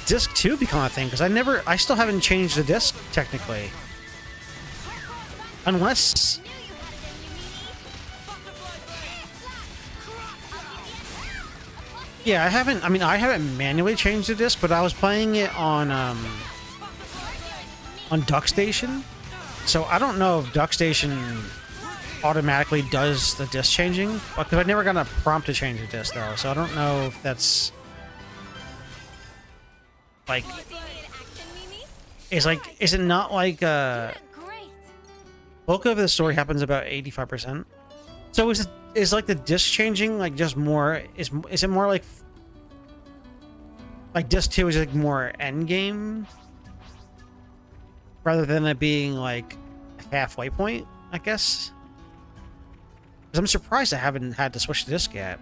disc 2 become a thing? Because I still haven't changed the disc technically. Unless yeah, I haven't manually changed the disc, but I was playing it on DuckStation. So I don't know if DuckStation automatically does the disc changing, because I never got a prompt to change the disc though, so I don't know if that's like is it not like bulk of the story happens about 85%. So is like the disc changing like just more is it more like disc 2 is like more end game rather than it being like a halfway point, I guess? Because I'm surprised I haven't had to switch the disc yet.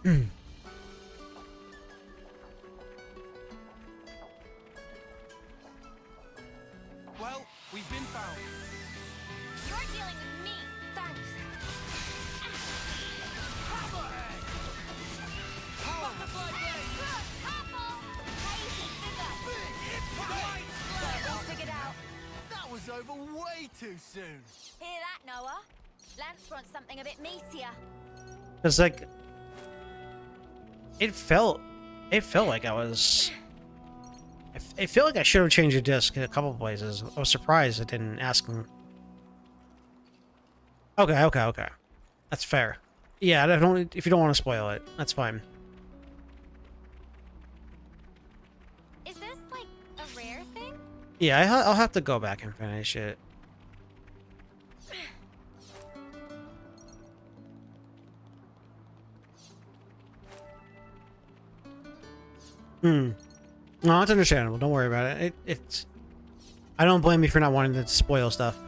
Well, we've been found.
You're dealing with me. Thanks. Butterfly blade. Topple. We'll figure it out.
That was over way too soon.
Hear that, Noah? Lance wants something a bit meatier.
It's like it felt like I was. I feel like I should have changed the disc in a couple places. I was surprised it didn't ask him. Okay. That's fair. Yeah, I don't. If you don't want to spoil it, that's fine.
Is this like a rare thing?
Yeah, I'll have to go back and finish it. No, it's understandable. Don't worry about it. It's. I don't blame you for not wanting to spoil stuff.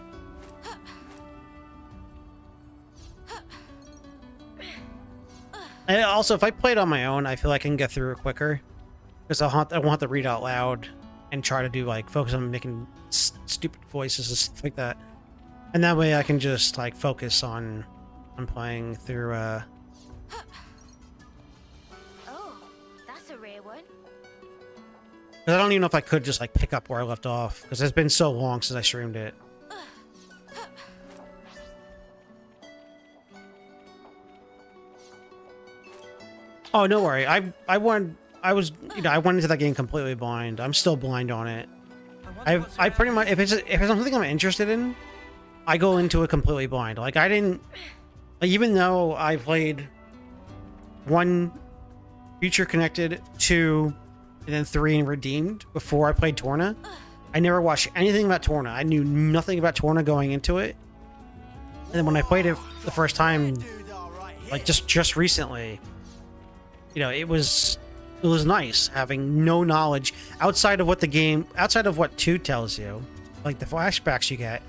And also, if I play it on my own, I feel like I can get through it quicker. Because I won't have to read out loud and try to do, like, focus on making stupid voices and stuff like that. And that way I can just, like, focus on playing through,
Oh, that's a rare one.
Because I don't even know if I could just, like, pick up where I left off. Because it's been so long since I streamed it. Oh, no worry. I went into that game completely blind. I'm still blind on it. I pretty much, if it's something I'm interested in, I go into it completely blind. Like, I didn't, like, even though I played 1 Future Connected, 2, and then 3 and Redeemed before I played Torna, I never watched anything about Torna. I knew nothing about Torna going into it. And then when I played it the first time, like, just recently, you know, it was nice having no knowledge outside of what 2 tells you, like the flashbacks you get.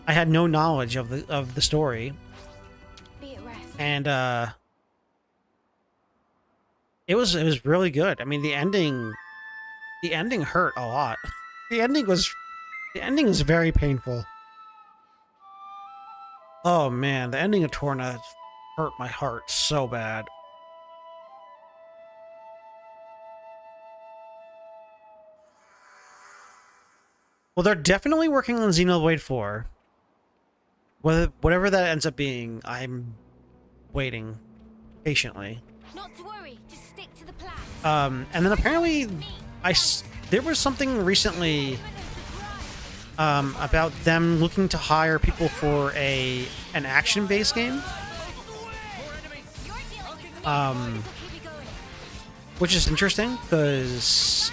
I had no knowledge of the story, and it was really good. I mean, the ending hurt a lot. The ending was very painful. Oh man, the ending of Torna hurt my heart so bad. Well, they're definitely working on Xenoblade 4. Whatever that ends up being, I'm waiting patiently.
Not to worry, just stick to the plan.
And then apparently, there was something recently about them looking to hire people for an action-based game. Which is interesting because,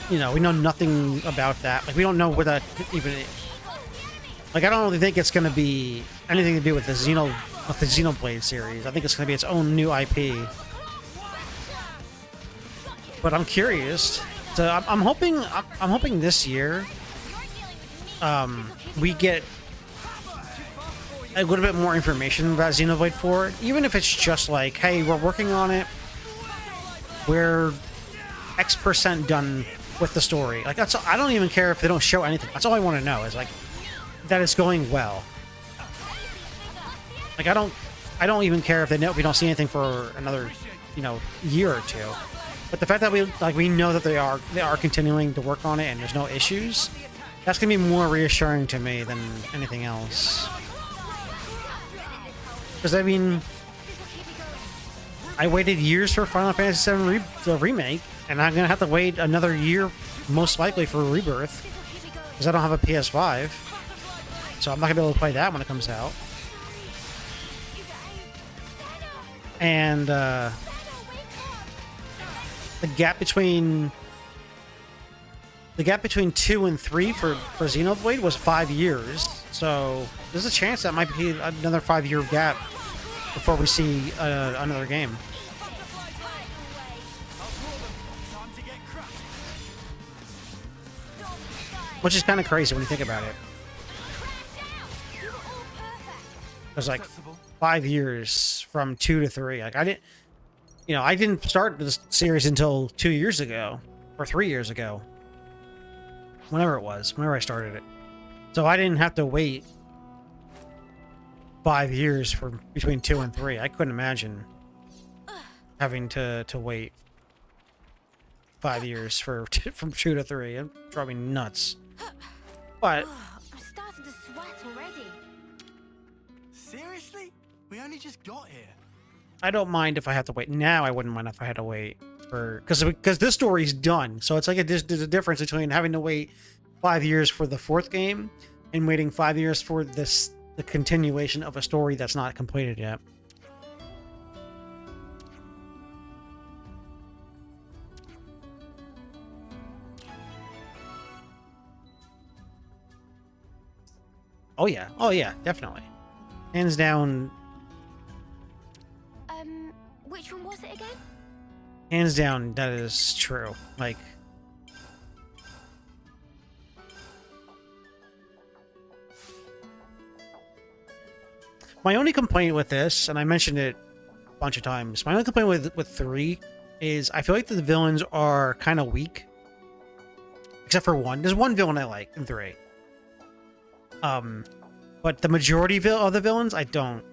you know, we know nothing about that. Like, we don't know what that even... Like, I don't really think it's going to be anything to do with the Xenoblade series. I think it's going to be its own new IP. But I'm curious. So I'm hoping this year we get a little bit more information about Xenoblade 4, even if it's just like, hey, we're working on it. We're X% done with the story. Like, that's, I don't even care if they don't show anything. That's all I want to know is, like, that it's going well. Like, I don't even care if we don't see anything for another, you know, year or 2. But the fact that we know that they are continuing to work on it and there's no issues, that's gonna be more reassuring to me than anything else. Because I mean, I waited years for Final Fantasy VII remake, and I'm gonna have to wait another year, most likely, for Rebirth, because I don't have a PS5, so I'm not gonna be able to play that when it comes out. And the gap between 2 and 3 for Xenoblade was 5 years, so there's a chance that might be another 5-year gap before we see another game. Which is kind of crazy when you think about it. There's like 5 years from 2 to 3. Like, I didn't start this series until 2 years ago, or 3 years ago. Whenever I started it. So I didn't have to wait 5 years for between 2 and 3. I couldn't imagine having to wait 5 years from 2 to 3. It'd drive me nuts. But
I'm starting to sweat already.
Seriously? We only just got here.
I don't mind if I have to wait. Now I wouldn't mind if I had to wait because this story's done. So it's like there's a difference between having to wait 5 years for the 4th game and waiting 5 years for the continuation of a story that's not completed yet. Oh yeah, definitely. Hands down.
Which one was it again?
Hands down, that is true. Like, My only complaint with this, and I mentioned it a bunch of times, my only complaint with 3 is I feel like the villains are kind of weak. Except for one. There's one villain I like in 3. But the majority of the villains, I don't.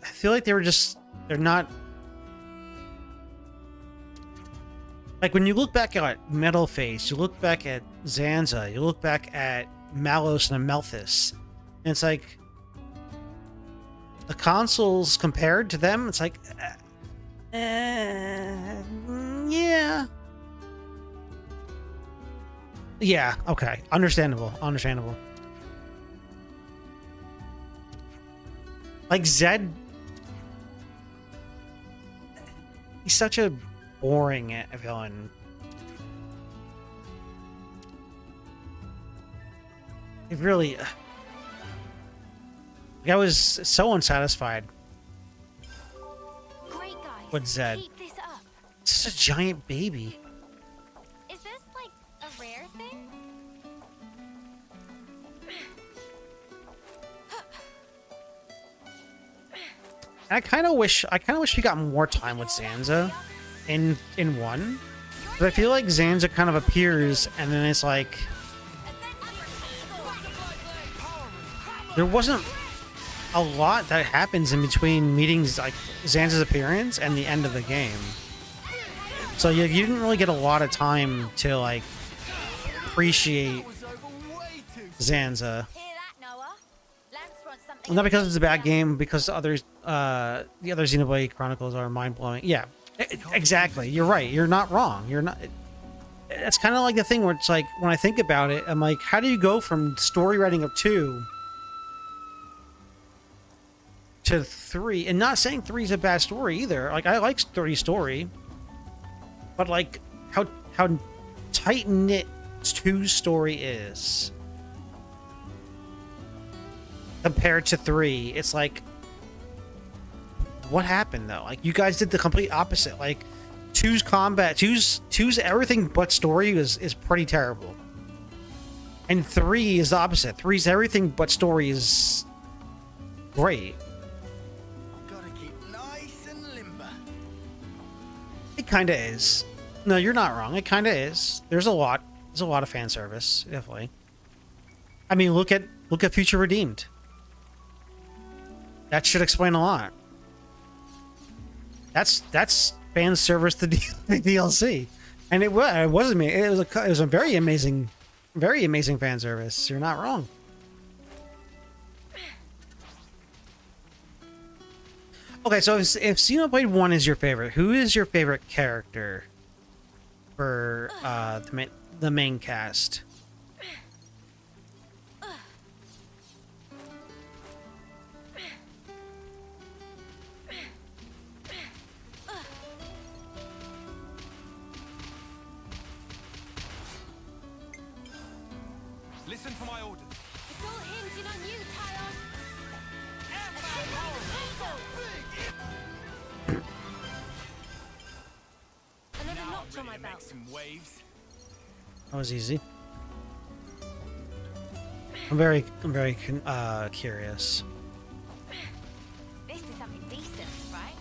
I feel like they're not... Like, when you look back at Metalface, you look back at Zanza, you look back at Malos and Amelthus, and it's like... The consoles compared to them, it's like... yeah. Yeah, okay. Understandable. Understandable. Like, Zed... He's such a boring villain. It really... I was so unsatisfied
Great, guys.
with Zed.
Keep this up.
It's just a giant baby.
Is this like a rare thing?
I kind of wish we got more time with Zanza in 1. But I feel like Zanza kind of appears and then it's like there wasn't a lot that happens in between meetings, like Zanza's appearance and the end of the game. So you didn't really get a lot of time to like appreciate Zanza. Well, not because it's a bad game, because others, the other Xenoblade Chronicles are mind-blowing. Yeah, exactly. You're right. You're not wrong. You're not... It's kind of like the thing where it's like, when I think about it, I'm like, how do you go from story writing of 2 to 3? And not saying 3 is a bad story either. Like, I like 3's story. But, like, how tight-knit 2's story is... compared to 3, it's like, what happened though? Like, you guys did the complete opposite. Like, 2's combat, 2's everything but story is pretty terrible, and 3 is the opposite. 3's everything but story is great.
Gotta keep nice and limber.
It kind of is. No, you're not wrong. It kind of is. There's a lot of fan service, definitely. I mean, look at Future Redeemed. That should explain a lot. That's fan service to the DLC, and it wasn't me. It was a very amazing fan service. You're not wrong. Okay, so if Xenoblade 1 is your favorite, who is your favorite character for the main cast?
Listen for my orders.
It's all hinging on you, Tyon.
Another notch on my
Make
belt.
some waves.
That was easy. I'm very curious.
This is something decent, right?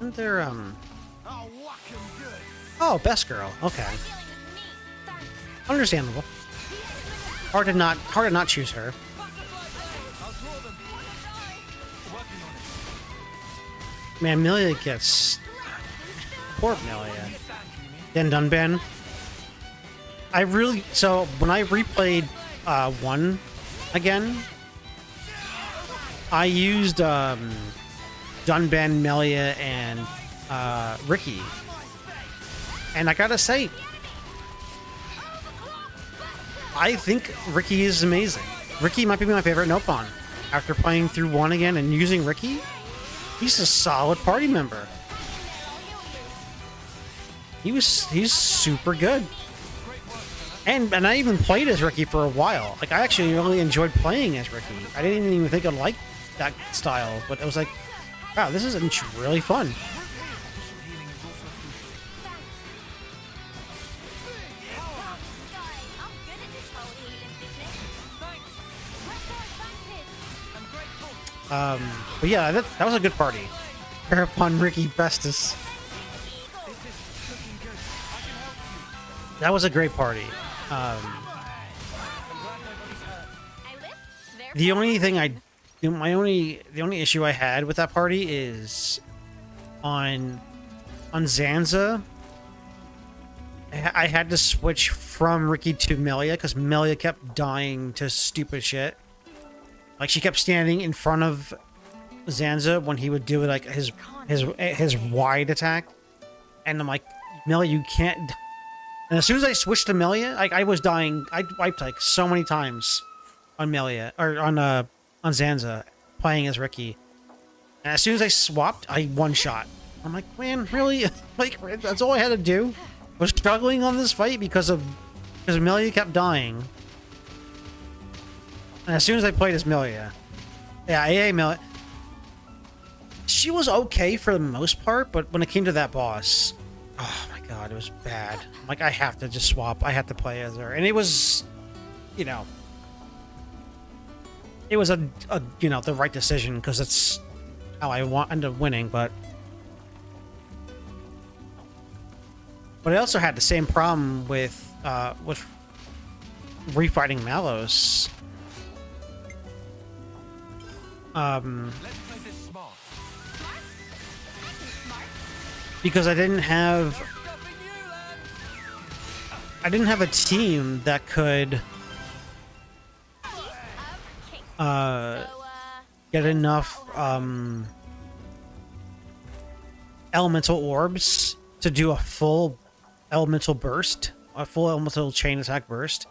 Isn't there
I'll whack 'em good.
Oh, best girl. Okay. Understandable. Hard to not choose her. Man, Melia gets... Poor Melia. Then Dunban. So, when I replayed 1 again, I used Dunban, Melia, and Ricky. And I gotta say, I think Ricky is amazing. Ricky might be my favorite Nopon. After playing through 1 again and using Ricky, he's a solid party member. He's super good. And I even played as Ricky for a while. Like, I actually really enjoyed playing as Ricky. I didn't even think I'd like that style, but it was like, wow, this is really fun. But yeah, that was a good party. Whereupon Ricky Bestis. That was a great party. The only thing the only issue I had with that party is on Zanza. I had to switch from Ricky to Melia because Melia kept dying to stupid shit. Like she kept standing in front of Zanza when he would do like his wide attack, and I'm like, Melia, you can't. And as soon as I switched to Melia, I was dying. I wiped like so many times on Melia or on Zanza playing as Ricky. And as soon as I swapped, I one shot. I'm like, man, really? Like that's all I had to do. I was struggling on this fight because Melia kept dying. And as soon as I played as Melia, yeah, Melia, she was okay for the most part, but when it came to that boss, oh my god, it was bad. Like I have to just swap. I have to play as her, and it was, you know, it was a you know the right decision because it's how I ended up winning, but I also had the same problem with refighting Malos. Because I didn't have a team that could get enough elemental orbs to do a full elemental burst, a full elemental chain attack burst.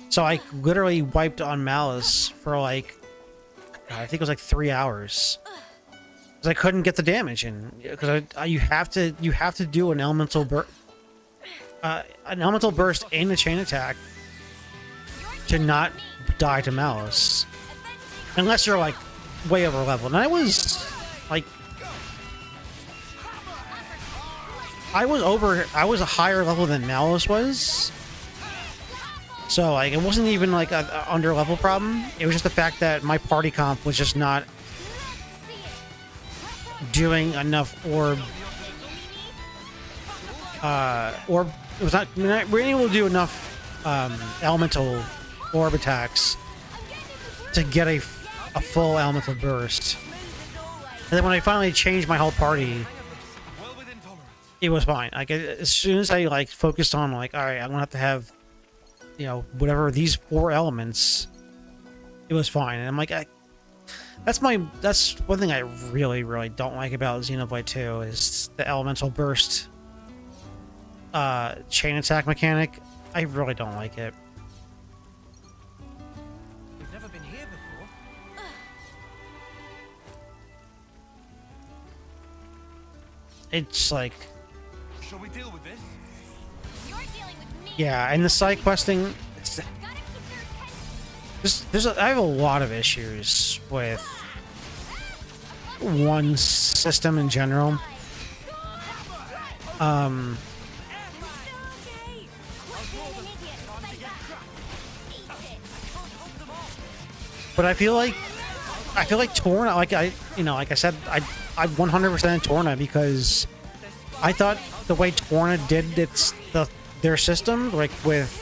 So I literally wiped on Malice for like, I think it was like 3 hours. Because I couldn't get the damage in. Because you have to do an elemental burst and a chain attack to not die to Malice. Unless you're like way over level. And I was like, I was a higher level than Malice was. So like it wasn't even like an under level problem. It was just the fact that my party comp was just not doing enough orb. It was not, we weren't able to do enough elemental orb attacks to get a full elemental burst. And then when I finally changed my whole party, it was fine. Like as soon as I like focused on like, all right, I'm gonna have, you know, whatever these 4 elements, it was fine. And I'm like, that's one thing I really, really don't like about Xenoblade 2 is the elemental burst chain attack mechanic. I really don't like it.
We've never been here before.
It's like,
Shall we deal with this?
You're dealing with me.
yeah, and the side questing, I have a lot of issues with one system in general. But I feel like Torna, like I said, I 100% Torna because I thought the way Torna did their system, like with,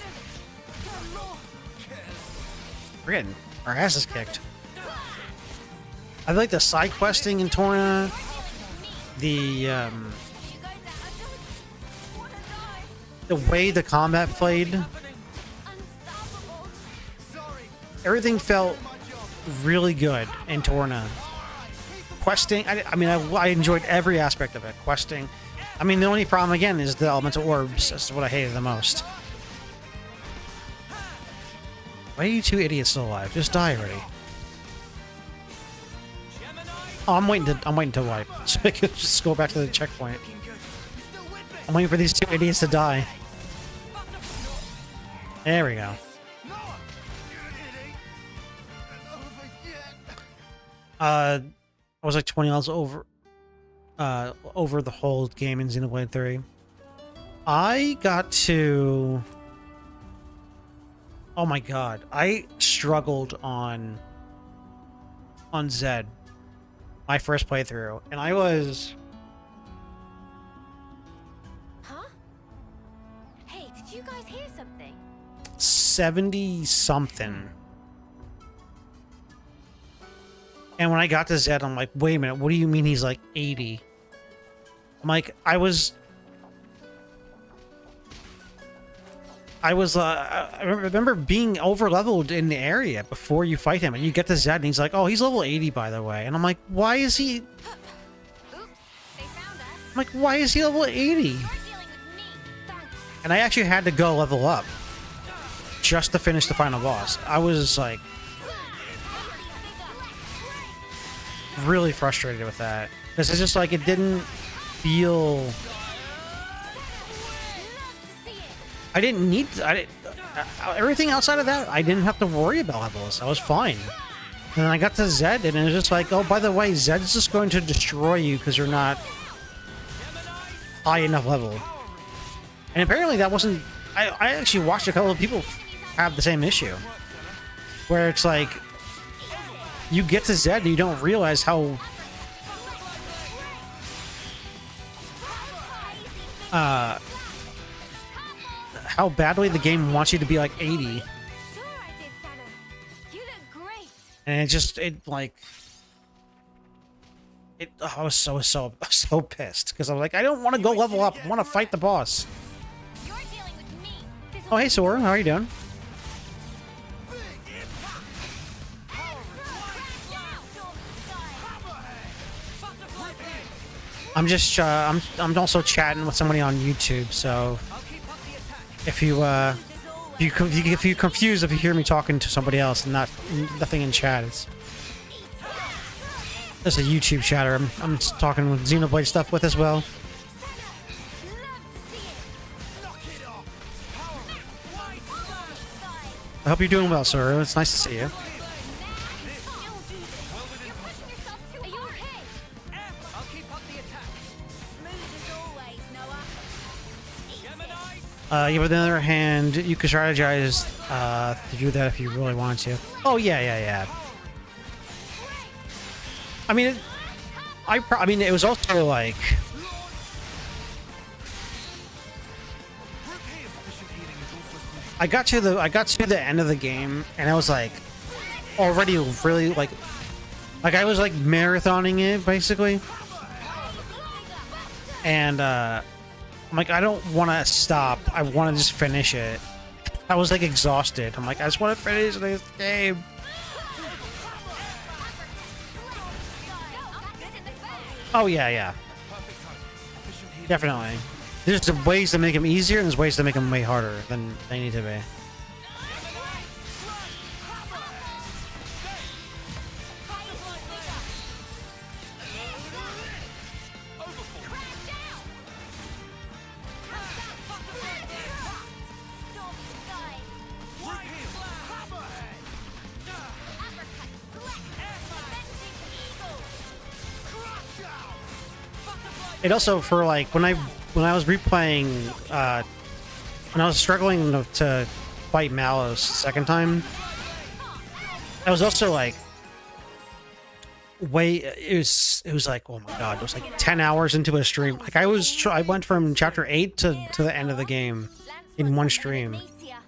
we're getting our asses kicked. I like the side questing in Torna, the way the combat played, everything felt really good in Torna. Questing, I enjoyed every aspect of it. Questing, I mean, the only problem again is the elemental orbs. That's what I hated the most. Why are you 2 idiots still alive? Just die already. Oh, I'm waiting to wipe so I can just go back to the checkpoint. I'm waiting for these 2 idiots to die. There we go. I was like 20 levels over the whole game in Xenoblade 3. I got to, oh my god, I struggled on Zed my first playthrough, and I was
Huh? Hey, did you guys hear something?
70 something. And when I got to Zed, I'm like, wait a minute, what do you mean he's like 80? I'm like, I remember being over leveled in the area before you fight him, and you get to Zed, and he's like, oh, he's level 80, by the way. And I'm like, why is he?
Oops, they found us.
I'm like, why is he level 80?
You're dealing with me.
Thanks.
And I actually had to go level up just to finish the final boss. I was like really frustrated with that because it's just like it didn't feel. I didn't need. Everything outside of that, I didn't have to worry about levels. I was fine. And then I got to Zed, and it was just like, oh, by the way, Zed's just going to destroy you because you're not high enough level. And apparently that wasn't. I actually watched a couple of people have the same issue, where it's like you get to Zed and you don't realize how badly the game wants you to be like 80.
Sure I did, Santa. You look great.
And I was so pissed because I was like, I don't want to go level up. I want to fight the boss.
You're dealing with me.
Oh, hey, Sora, how are you doing? I'm just I'm also chatting with somebody on YouTube, so if you confused if you hear me talking to somebody else and nothing in chat, it's just a YouTube chatter. I'm just talking with Xenoblade stuff with as well. I hope you're doing well, sir. It's nice to see you.
Are you okay?
I'll keep up the attack.
Smooth as always, Noah.
Gemini!
Yeah, but on the other hand, you could strategize to do that if you really want to. Oh yeah. I mean, I mean, it was also like I got to the end of the game, and I was like already really like I was like marathoning it basically, and I'm like, I don't want to stop. I want to just finish it. I was like exhausted. I'm like, I just want to finish this game. Oh yeah. Definitely. There's ways to make them easier, and there's ways to make them way harder than they need to be. It also, for like when I was replaying, when I was struggling to fight Malos the second time, I was also like it was like, oh my god, it was like 10 hours into a stream. Like I went from chapter 8 to the end of the game in one stream.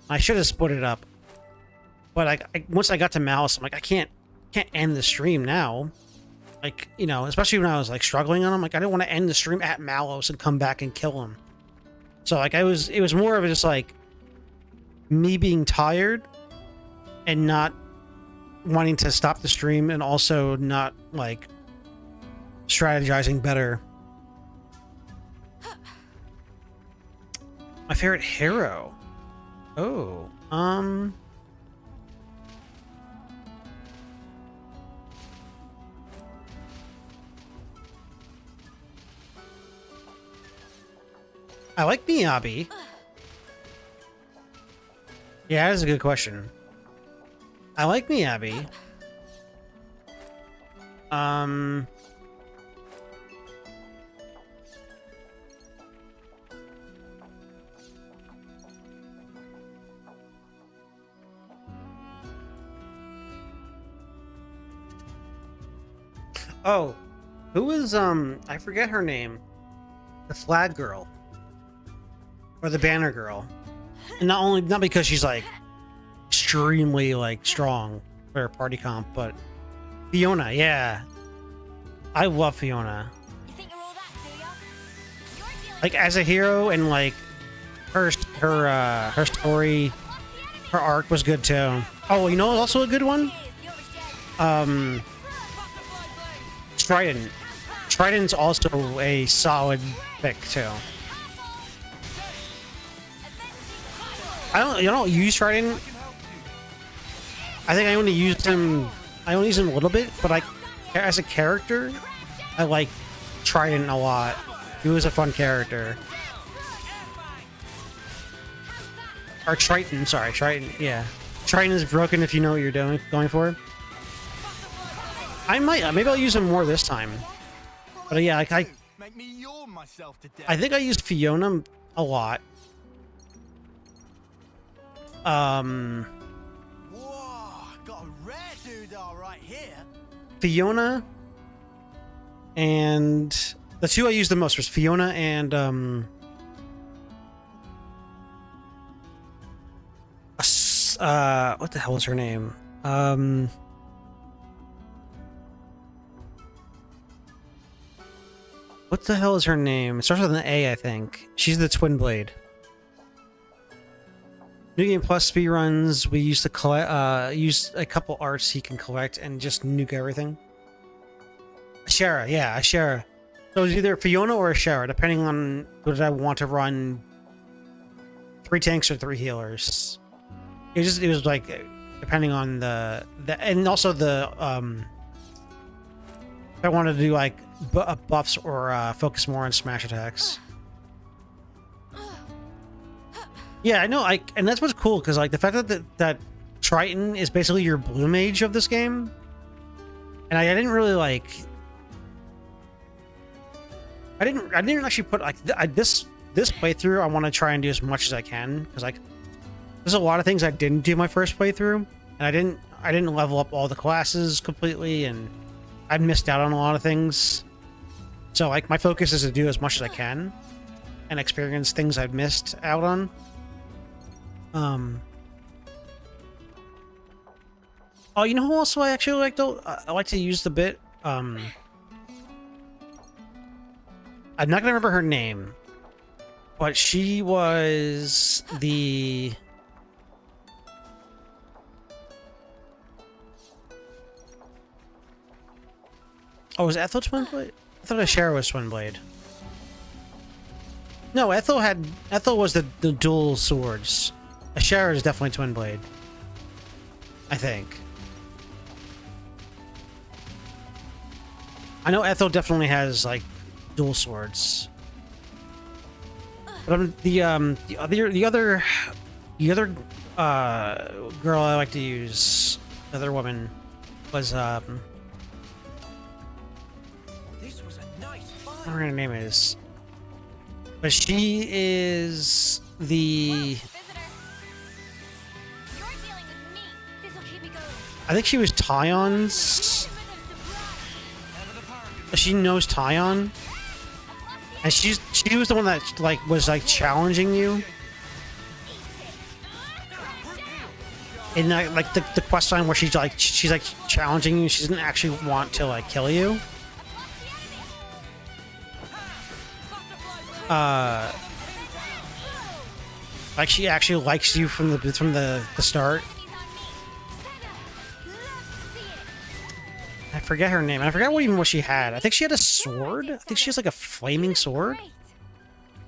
I should have split it up, but once I got to Malos, I'm like, I can't end the stream now. Like, you know, especially when I was like struggling on him, like I didn't want to end the stream at Malos and come back and kill him. So like it was more of just like me being tired and not wanting to stop the stream, and also not like strategizing better. My favorite hero. Oh, I like Miyabi. Yeah, that is a good question. I like Miyabi. Oh, Who is I forget her name. The flag girl. Or the banner girl. And not because she's like extremely like strong for her party comp, but Fiona, yeah. I love Fiona.
You think you're all that, do ya? You're dealing
Like as a hero, and like her story, her arc was good too. Oh, you know what's also a good one? Trident. Trident's also a solid pick too. I don't use Trident. I think I only use him a little bit, but as a character, I like Trident a lot. He was a fun character. Or Triton, sorry, Triton, yeah. Triton is broken if you know what you're going for. Maybe I'll use him more this time. But yeah,
Make me yawn myself to death.
I think I used Fiona a lot.
Whoa, got a rare doodah right here.
Fiona and the two I used the most was Fiona and what the hell is her name? What the hell is her name? It starts with an A, I think. She's the Twin Blade. New Game Plus speedruns, we used to collect, use a couple arts he can collect and just nuke everything. Ashera, yeah, Ashera. So it's either Fiona or Ashera, depending on whether I want to run 3 tanks or 3 healers. It was like depending on the and also the if I wanted to do like buffs or focus more on smash attacks. Yeah, I know. And that's what's cool because like the fact that Triton is basically your blue mage of this game, and I didn't really like. I didn't actually put like this playthrough. I want to try and do as much as I can because like there's a lot of things I didn't do my first playthrough, and I didn't level up all the classes completely, and I missed out on a lot of things. So like my focus is to do as much as I can and experience things I've missed out on. Oh, you know who also I actually like though? I like to use the bit. I'm not gonna remember her name, but she was the. Oh, was Ethel Twin Blade? I thought Ashera was Twin Blade. No, Ethel was the dual swords. Ashera is definitely Twin Blade. I think. I know Ethel definitely has like dual swords. But the other girl I like to use, the other woman, was
This was a nice fight.
I don't know what her name is. But she is the I think she was Tyon's. She knows Tyon. And she was the one that like was like challenging you. In like the quest line where she's like challenging you, she doesn't actually want to like kill you. Like she actually likes you from the start. I forget her name. I forget what she had. I think she had a sword. I think she has like a flaming sword.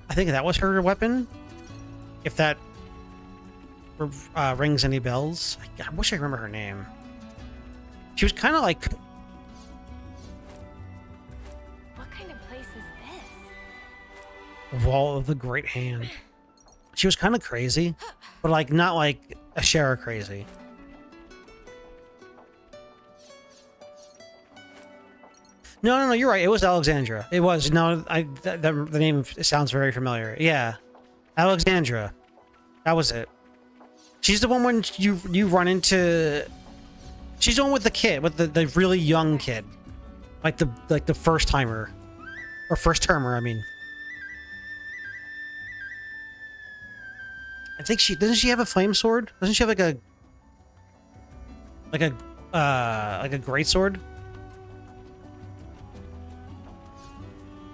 I think that was her weapon. If that rings any bells. I wish I remember her name. She was kind of like.
What kind of place is this?
Wall of the Great Hand. She was kind of crazy, but like not like Ashera crazy. No, you're right. It was Alexandra. It was. No, the name sounds very familiar. Yeah. Alexandra. That was it. She's the one when you run into... She's the one with the kid, with the really young kid. Like the first timer. Or first termer, I mean. I think doesn't she have a flame sword? Doesn't she have like a great sword?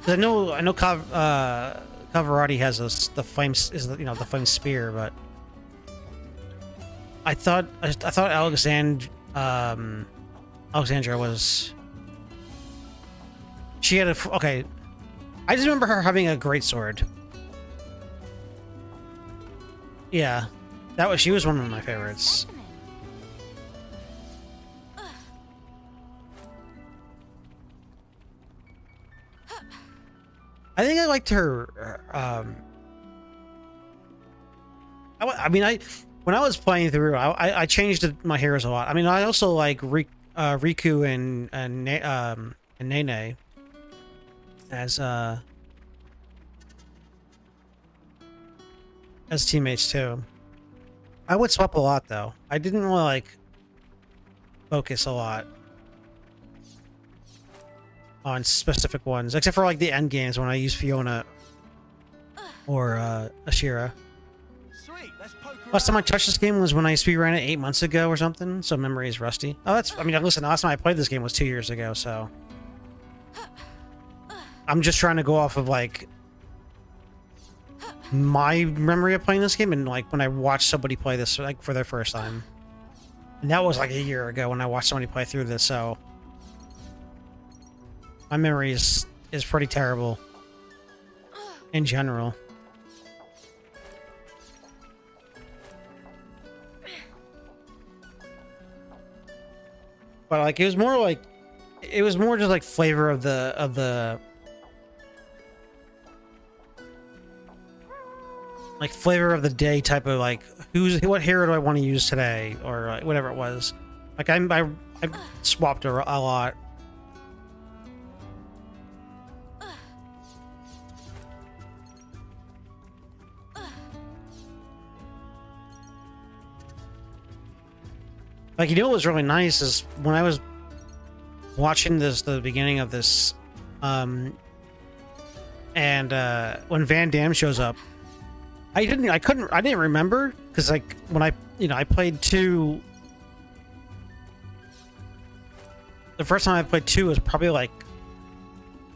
'Cause I know Cavarati has the flame the flame spear, but I thought Alexandra was, she had okay. I just remember her having a great sword. Yeah, she was one of my favorites. I think I liked her. I mean, when I was playing through, I changed my heroes a lot. I mean, I also like Riku and Nene as teammates too. I would swap a lot though. I didn't really like focus a lot on specific ones, except for like the end games when I use Fiona or Ashira. Last time I touched this game was when I speedran it 8 months ago or something, so memory is rusty. Oh, I mean, listen, the last time I played this game was 2 years ago, so I'm just trying to go off of like my memory of playing this game and like when I watched somebody play this like for their first time. And that was like a year ago when I watched somebody play through this, so my memory is pretty terrible in general. But like it was more just like flavor of the like flavor of the day type of like what hero do I want to use today or like whatever it was. Like I swapped a lot. Like, you know what was really nice is when I was watching the beginning of this, and when Van Damme shows up, I didn't remember because like when I played 2, the first time I played 2 was probably like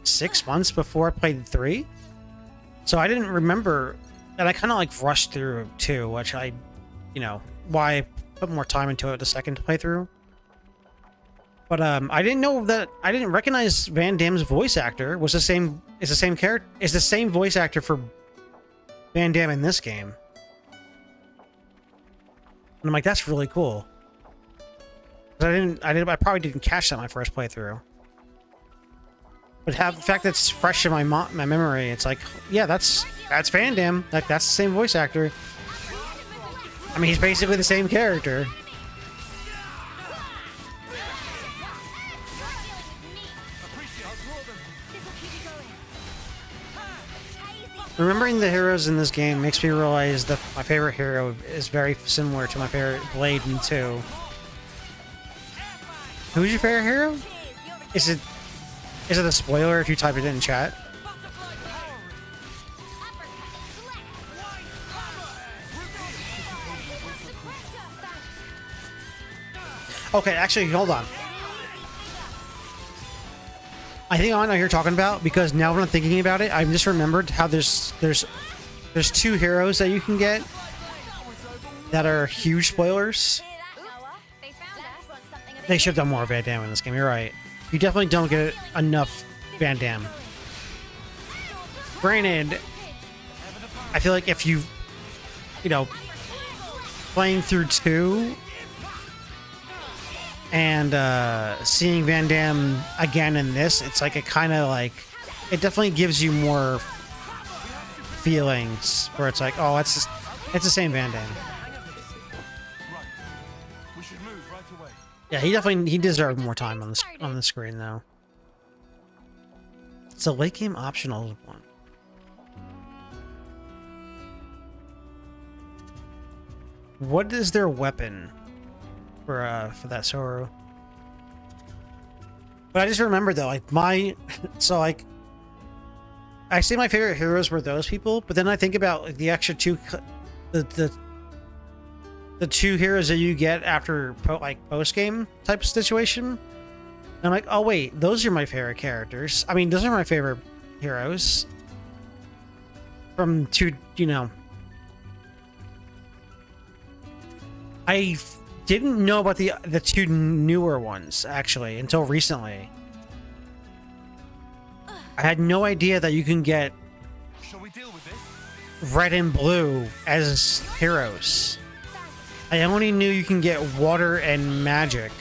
6 months before I played 3, so I didn't remember, and I kind of like rushed through 2, which why I put more time into it the second playthrough. But I didn't know that I didn't recognize Van Damme's voice actor was the same voice actor for Van Damme in this game. And I'm like, that's really cool. I probably didn't catch that my first playthrough. But the fact that it's fresh in my memory, it's like, yeah, that's Van Damme. Like that's the same voice actor. I mean, he's basically the same character. Remembering the heroes in this game makes me realize that my favorite hero is very similar to my favorite Blade in 2. Who's your favorite hero? Is it a spoiler if you type it in chat? Okay, actually, hold on. I think I know who you're talking about because now when I'm thinking about it, I've just remembered how there's 2 heroes that you can get that are huge spoilers. They should have done more Van Damme in this game. You're right. You definitely don't get enough Van Damme. Granted, I feel like if playing through 2 and seeing Van Damme again in this, it's like it definitely gives you more feelings where it's like, oh, it's the same Van Damme. Yeah, he deserved more time on the screen though. It's a late game optional one. What is their weapon for that Zoro? But I just remember though, like so like, I say my favorite heroes were those people, but then I think about like the extra two, the two heroes that you get after post game type of situation. And I'm like, oh wait, those are my favorite characters. I mean, those are my favorite heroes from two, you know. I didn't know about the two newer ones actually until recently. I had no idea that you can get red and blue as heroes. I only knew you can get water and magic.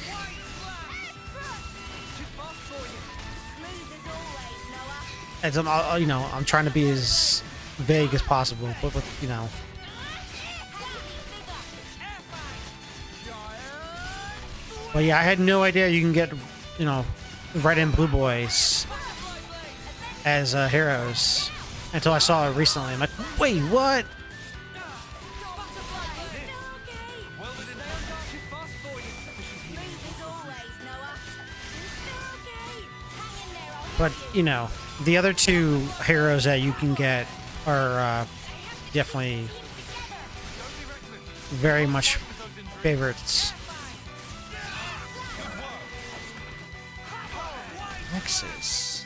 As I'm, you know, I'm trying to be as vague as possible, but you know. But yeah, I had no idea you can get, you know, red and blue boys as heroes until I saw it recently. I'm like, wait, what? But, you know, the other two heroes that you can get are definitely very much favorites. Axes.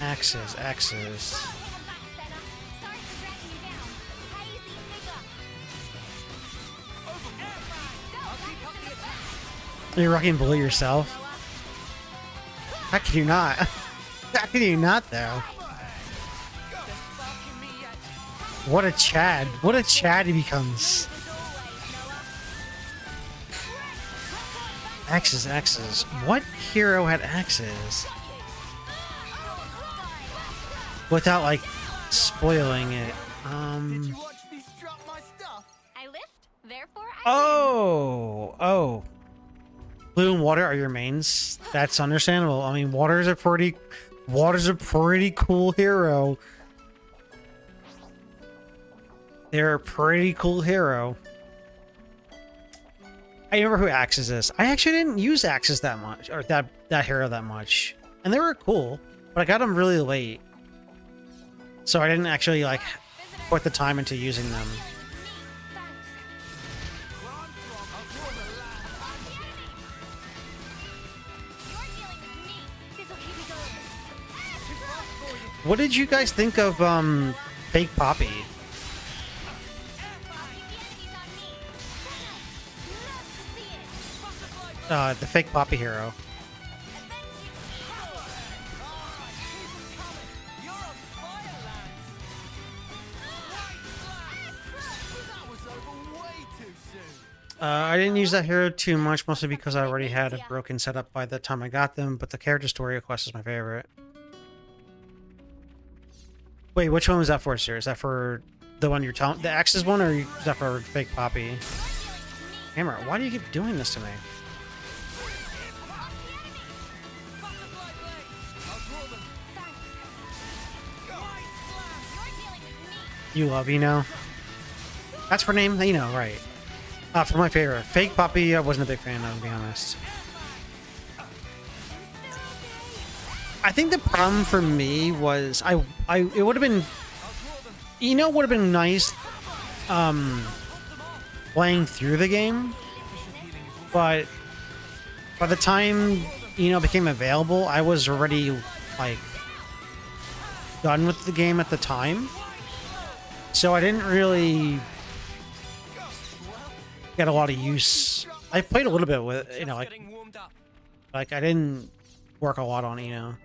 Axes. You're rocking blue yourself? How can you not? How can you not, though? What a Chad. What a Chad he becomes. Axes. What hero had axes? Without, like, spoiling it.
I lift, therefore I
Oh. Blue and water are your mains. That's understandable. I mean, water's a pretty cool hero. They're a pretty cool hero. I remember who Axes is. I actually didn't use Axes that much, or that hero that much, and they were cool, but I got them really late, so I didn't actually like put the time into using them. What did you guys think of Fake Poppy? The Fake Poppy hero. I didn't use that hero too much, mostly because I already had a broken setup by the time I got them, but the character story quest is my favorite. Wait, which one was that for, sir? Is that for the one you're telling, the Axes one, or is that for Fake Poppy? Hammer, why do you keep doing this to me? You love Eno? That's her name? Eno, right. For my favorite. Fake Poppy, I wasn't a big fan of, to be honest. I think the problem for me was it would have been, Eno would have been nice playing through the game, but by the time Eno became available, I was already like done with the game at the time, so I didn't really get a lot of use. I played a little bit with, you know, like I didn't work a lot on Eno.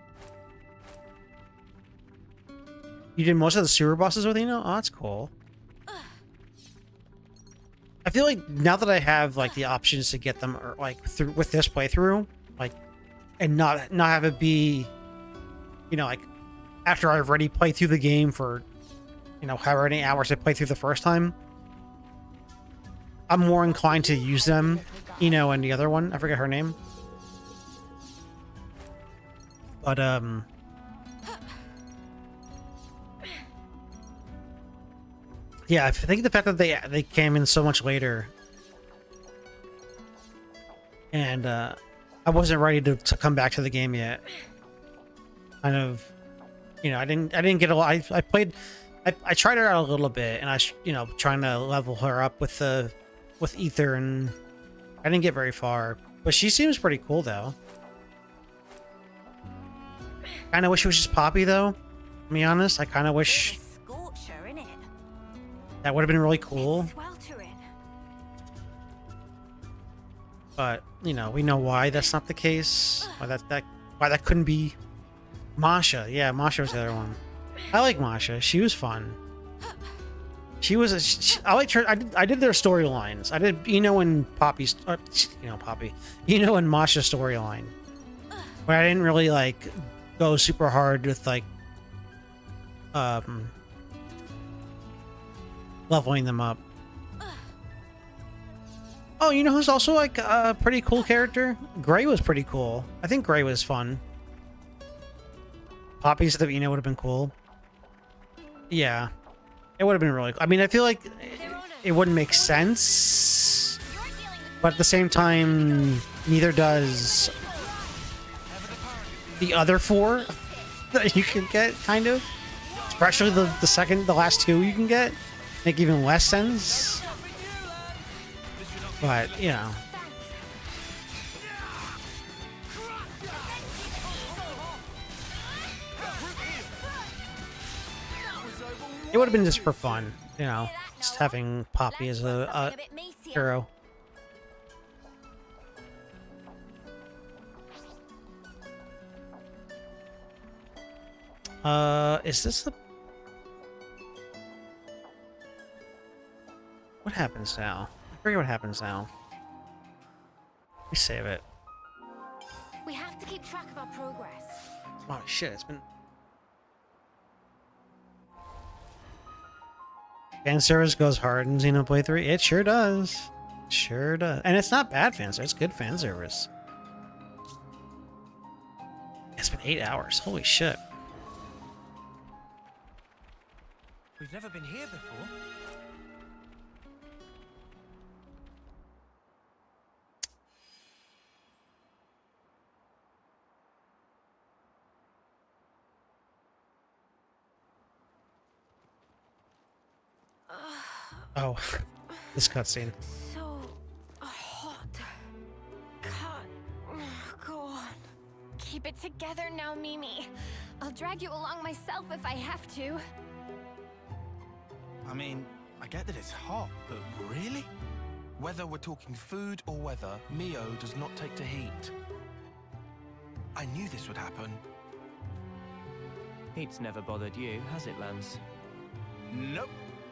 You did most of the sewer bosses with Eno? Oh, that's cool. I feel like now that I have like the options to get them, or like through with this playthrough, like, and not have it be, you know, like after I've already played through the game for, you know, however many hours I played through the first time, I'm more inclined to use them, Eno and the other one. I forget her name. But yeah, I think the fact that they came in so much later and I wasn't ready to come back to the game yet. Kind of, you know, I didn't get a lot. I played, I tried her out a little bit, and you know, trying to level her up with Ether, and I didn't get very far. But she seems pretty cool though. Kind of wish it was just Poppy though. To be honest, I kind of wish that would have been really cool. But you know, we know why that's not the case. Why that couldn't be Masha. Yeah, Masha was the other one. I like Masha. She was fun. She was. I liked her. I did their storylines. I did. You know, in Poppy's. Poppy. You know, in Masha's storyline, where I didn't really like go super hard with like leveling them up. Oh, you know who's also like a pretty cool character? Gray was pretty cool. I think Gray was fun. Poppy's would have been cool. Yeah, it would have been really cool. I mean, I feel like it wouldn't make sense, but at the same time, neither does the other 4 that you can get, kind of. Especially the last 2 you can get, make even less sense. But, you know. It would have been just for fun, you know, just having Poppy as a hero. Is this the... What happens now? I forget what happens now. Let me save it.
We have to keep track of our progress.
Oh shit, it's been... Fan service goes hard in Xenoblade 3. It sure does. Sure does. And it's not bad fan service. It's good fan service. It's been 8 hours. Holy shit.
We've never been here before.
Oh, this cutscene.
So hot. Can't go on.
Keep it together now, Mimi. I'll drag you along myself if I have to.
I mean, I get that it's hot, but really?
Whether we're talking food or weather, Mio does not take to heat. I knew this would happen.
Heat's never bothered you, has it, Lance?
Nope.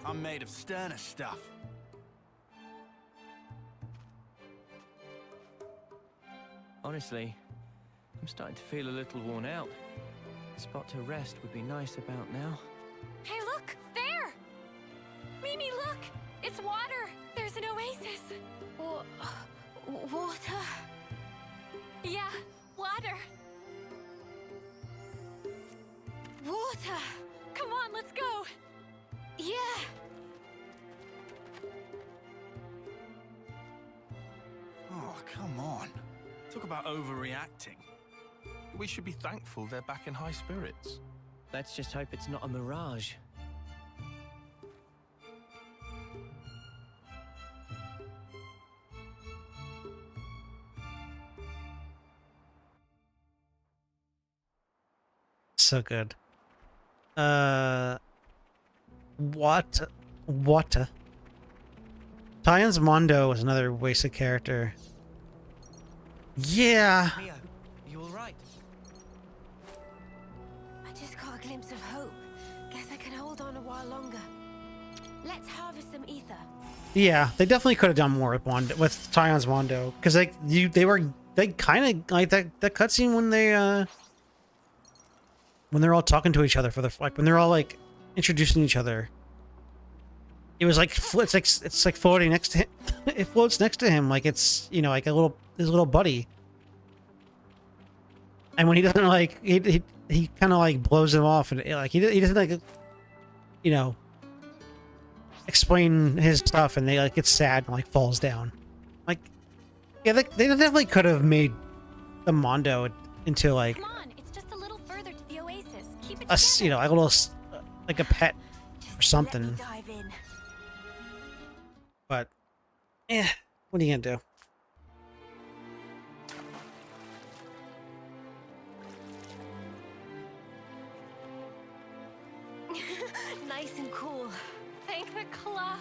I'm made of sterner stuff.
Honestly, I'm starting to feel a little worn out. A spot to rest would be nice about now.
Hey, look! There! Mimi, look! It's water! There's an oasis!
Water?
Yeah, water!
Water!
Come on, let's go!
Yeah!
Oh, come on. Talk about overreacting.
We should be thankful they're back in high spirits.
Let's just hope it's not a mirage.
So good. What? Tyan's Mondo was another wasted character. Yeah.
Mio, you all right?
I just got a glimpse of hope. Guess I can hold on a while longer. Let's harvest some ether.
Yeah, they definitely could have done more with Tyan's Mondo, because they kind of like that cutscene when they're all talking to each other when they're all like introducing each other. It was like it's like floating next to him. It floats next to him like it's, you know, like his little buddy. And when he doesn't like he kind of like blows him off, and like he doesn't like, you know, explain his stuff, and they like get sad and like falls down. Like, Yeah, they definitely could have made the Mondo into like
Come on, it's just a little further to the oasis. Keep it
a
together.
you know, like a little like a pet or
Let me
something.
dive in.
But what are you gonna do?
Nice and cool.
Thank the clock.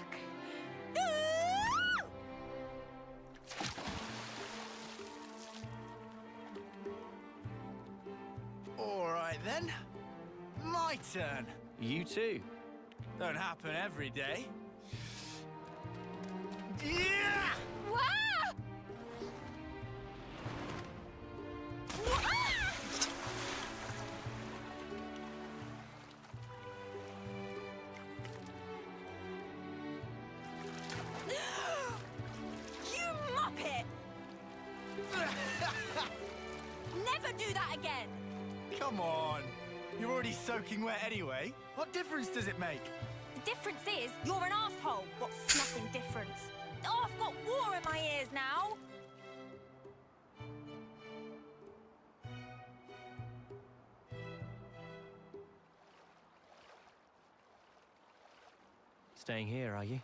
All right then. My turn.
You too.
Don't happen every day. Yeah!
Wow!
You muppet! Never do that again!
Come on. You're already soaking wet anyway. What difference does it make?
The difference is, you're an asshole. What's nothing difference? Oh, I've got water in my ears now!
Staying here, are you?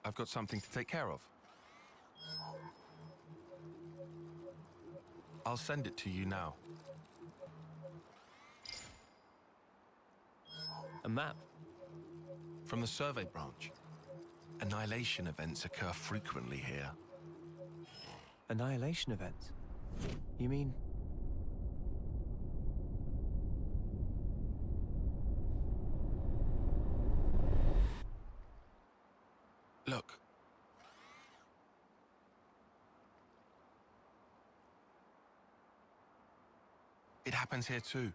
I've got something to take care of. I'll send it to you now.
A map.
From the survey branch. Annihilation events occur frequently here.
Annihilation events? You mean...
Look. It happens here too.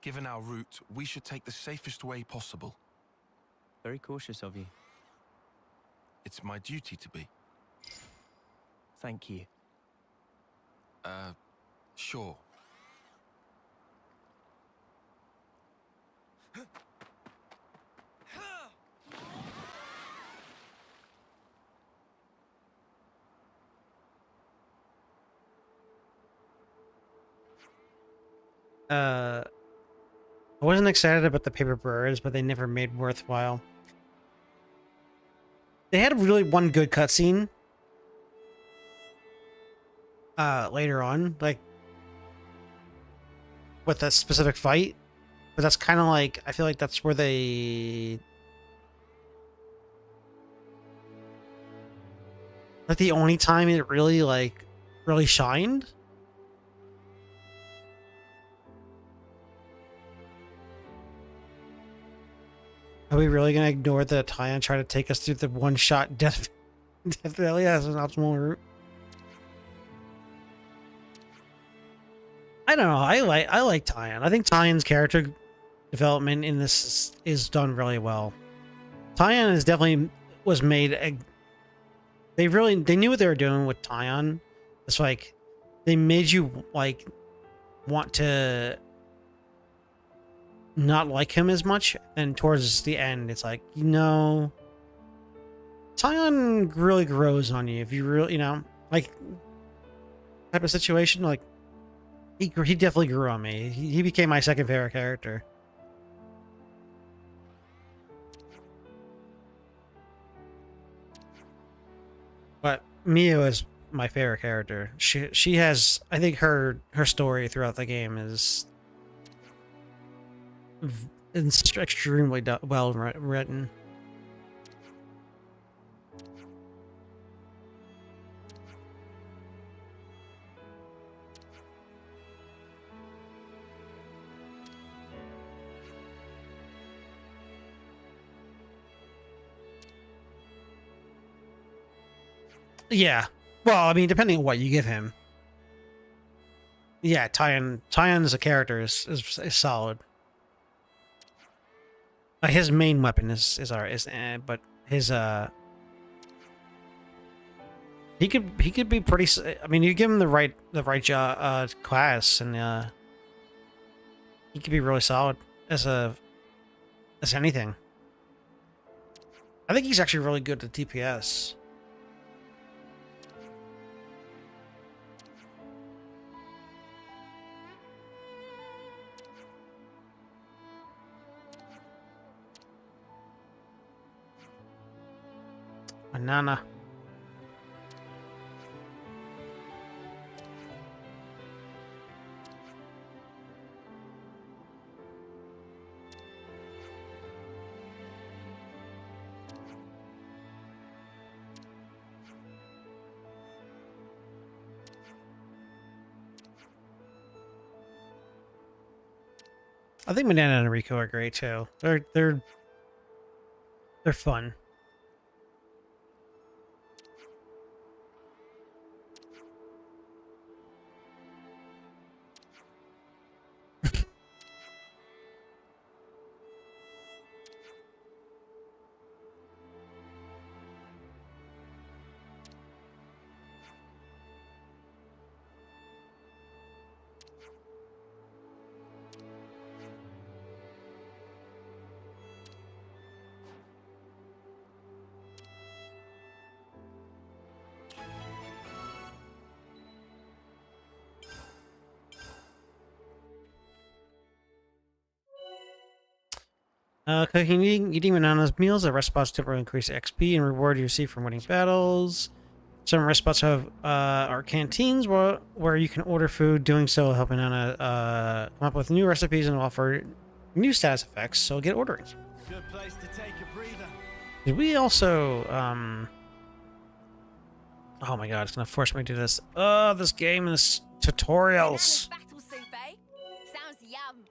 Given our route, we should take the safest way possible.
Very cautious of you.
It's my duty to be.
Thank you.
Sure.
I wasn't excited about the paper birds, but they never made worthwhile. They had really one good cutscene. Later on, like with a specific fight, but that's kind of like I feel like that's where they like the only time it really really shined. Are we really gonna ignore the tie and try to take us through the one-shot death valley as an optimal route? I don't know. I like Tyan. I think Tyan's character development in this is done really well. Tyan is definitely was made. They knew what they were doing with Tyan. It's like they made you like want to not like him as much, and towards the end, it's like, you know, Tyan really grows on you if you really, you know, like type of situation. Like he definitely grew on me. He became my second favorite character. But Mio is my favorite character. She has, I think her story throughout the game is extremely well written. Yeah. Well, I mean, depending on what you give him. Yeah, Tyan as a character is solid. His main weapon is but his he could be pretty. I mean, you give him the right class, and he could be really solid as anything. I think he's actually really good at DPS. Banana. I think Banana and Rico are great too. They're fun. Cooking, eating bananas meals at rest spots temporarily increase XP and reward you receive from winning battles. Some rest spots have are canteens where you can order food. Doing so will help Banana come up with new recipes and offer new status effects. So get ordering.
Good place to take a breather.
Did we also oh my god, it's gonna force me to do this. This game and this tutorials.
Battle soup, eh? Sounds yum.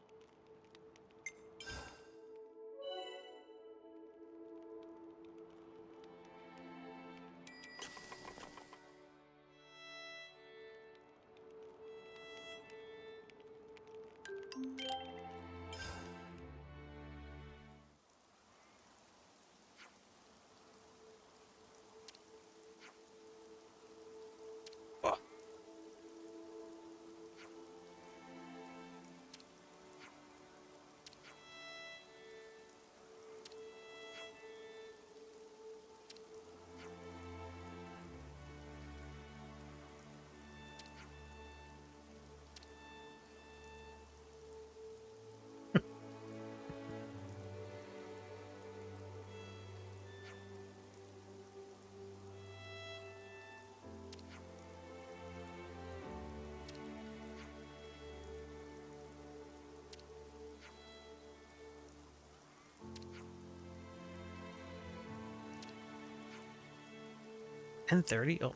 $10:30. Oh.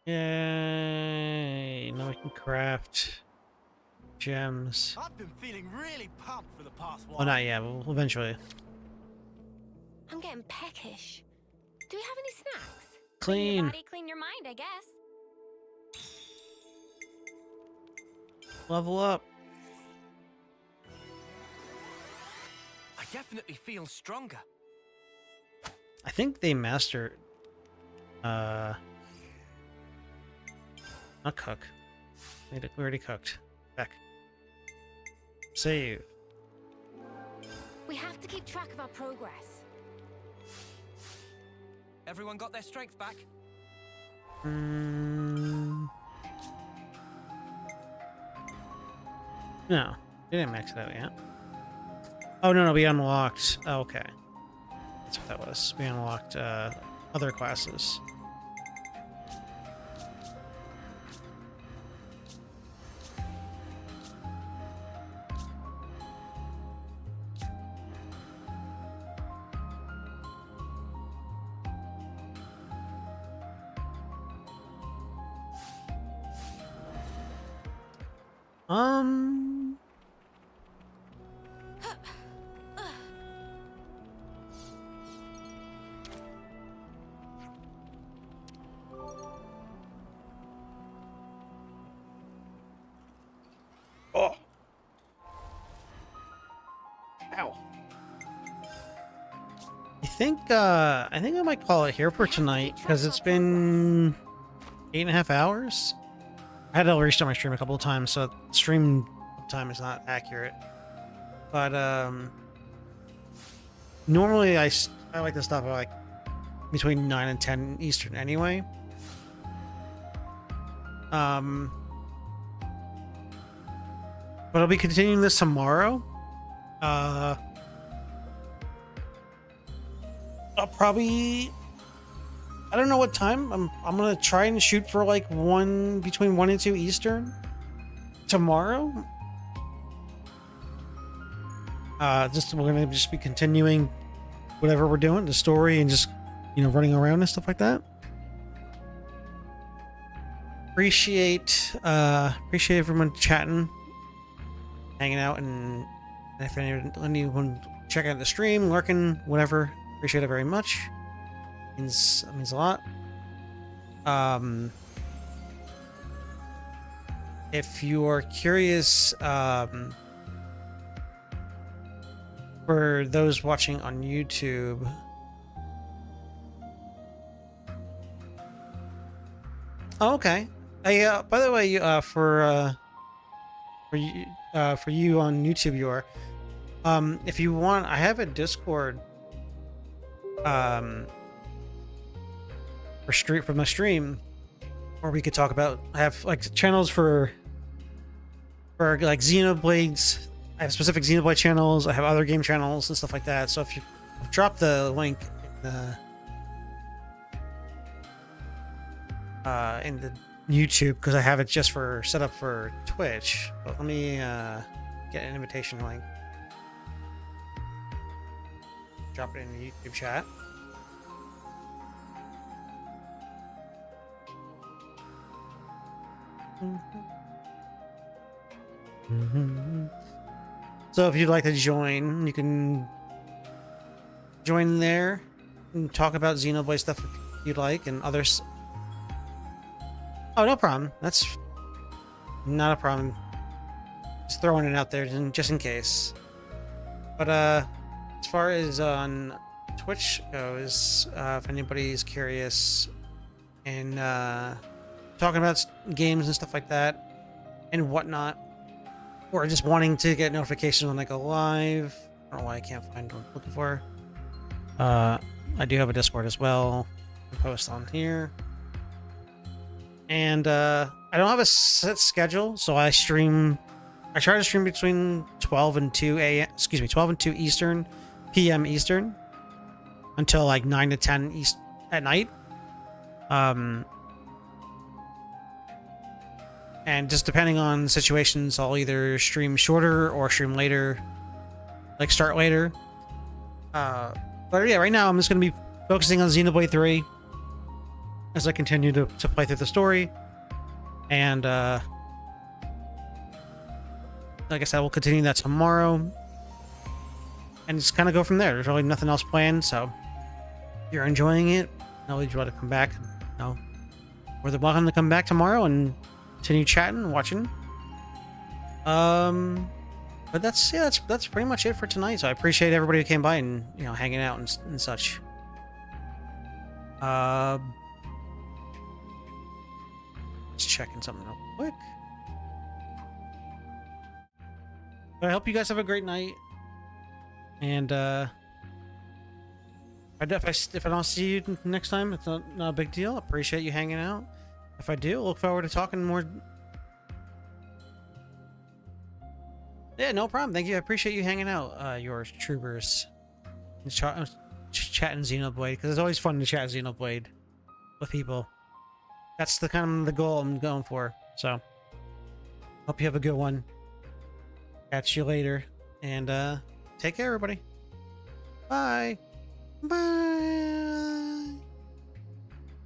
Yay! Now we can craft gems.
I've been feeling really pumped for the past while.
Well, not yet. We'll eventually.
I'm getting peckish. Do we have any snacks?
Clean your
Clean.
body, clean your mind, I guess.
Level up.
I definitely feel stronger.
I think they mastered. Not cook. We already cooked. Back. Save.
We have to keep track of our progress.
Everyone got their strength back?
No. They didn't max it out yet. Oh, no, we unlocked. Oh, okay. That's what that was. We unlocked, other classes. Um, oh. Ow. I think I might call it here for tonight because it's been 8.5 hours. I had to restart my stream a couple of times, so stream time is not accurate. But normally I like to stop at like between 9 and 10 Eastern anyway. But I'll be continuing this tomorrow. I'll probably, I don't know what time. I'm gonna try and shoot for like between 1 and 2 Eastern tomorrow. We're gonna just be continuing whatever we're doing, the story, and just, you know, running around and stuff like that. Appreciate everyone chatting, hanging out, and if anyone checking out the stream, lurking, whatever, appreciate it very much. Means a lot. If you are curious, for those watching on YouTube, oh, okay. By the way, for you on YouTube, if you want, I have a Discord for my stream, or we could talk about, I have like channels for like Xenoblades. I have specific Xenoblade channels. I have other game channels and stuff like that. So if you drop the link in the YouTube, because I have it just set up for Twitch. But let me get an invitation link. Drop it in the YouTube chat. So if you'd like to join, you can join there and talk about Xenoblade stuff if you'd like, and others. Oh, no problem. That's not a problem. Just throwing it out there just in case. But as far as on Twitch goes, if anybody's curious and talking about games and stuff like that and whatnot, or just wanting to get notifications when I go live. I don't know why I can't find what I'm looking for. I do have a Discord as well. I post on here. And I don't have a set schedule, so I try to stream between 12 and 2 Eastern, PM Eastern, until like 9 to 10 at night. And just depending on situations, I'll either stream shorter or stream later, like start later. But yeah, right now I'm just going to be focusing on Xenoblade 3 as I continue to play through the story. And like I said, we'll continue that tomorrow. And just kind of go from there. There's really nothing else planned, so if you're enjoying it, I'll leave you to come back. No, we're welcome to come back tomorrow and continue chatting and watching. But that's pretty much it for tonight. So I appreciate everybody who came by and, you know, hanging out and such. Just checking something real quick. But I hope you guys have a great night. And if I don't see you next time, it's not a big deal. I appreciate you hanging out. If I do, look forward to talking more. Yeah, no problem. Thank you. I appreciate you hanging out, yours troopers. chatting Xenoblade, because it's always fun to chat Xenoblade with people. That's the kind of the goal I'm going for. So, hope you have a good one. Catch you later, and take care, everybody. Bye. Bye.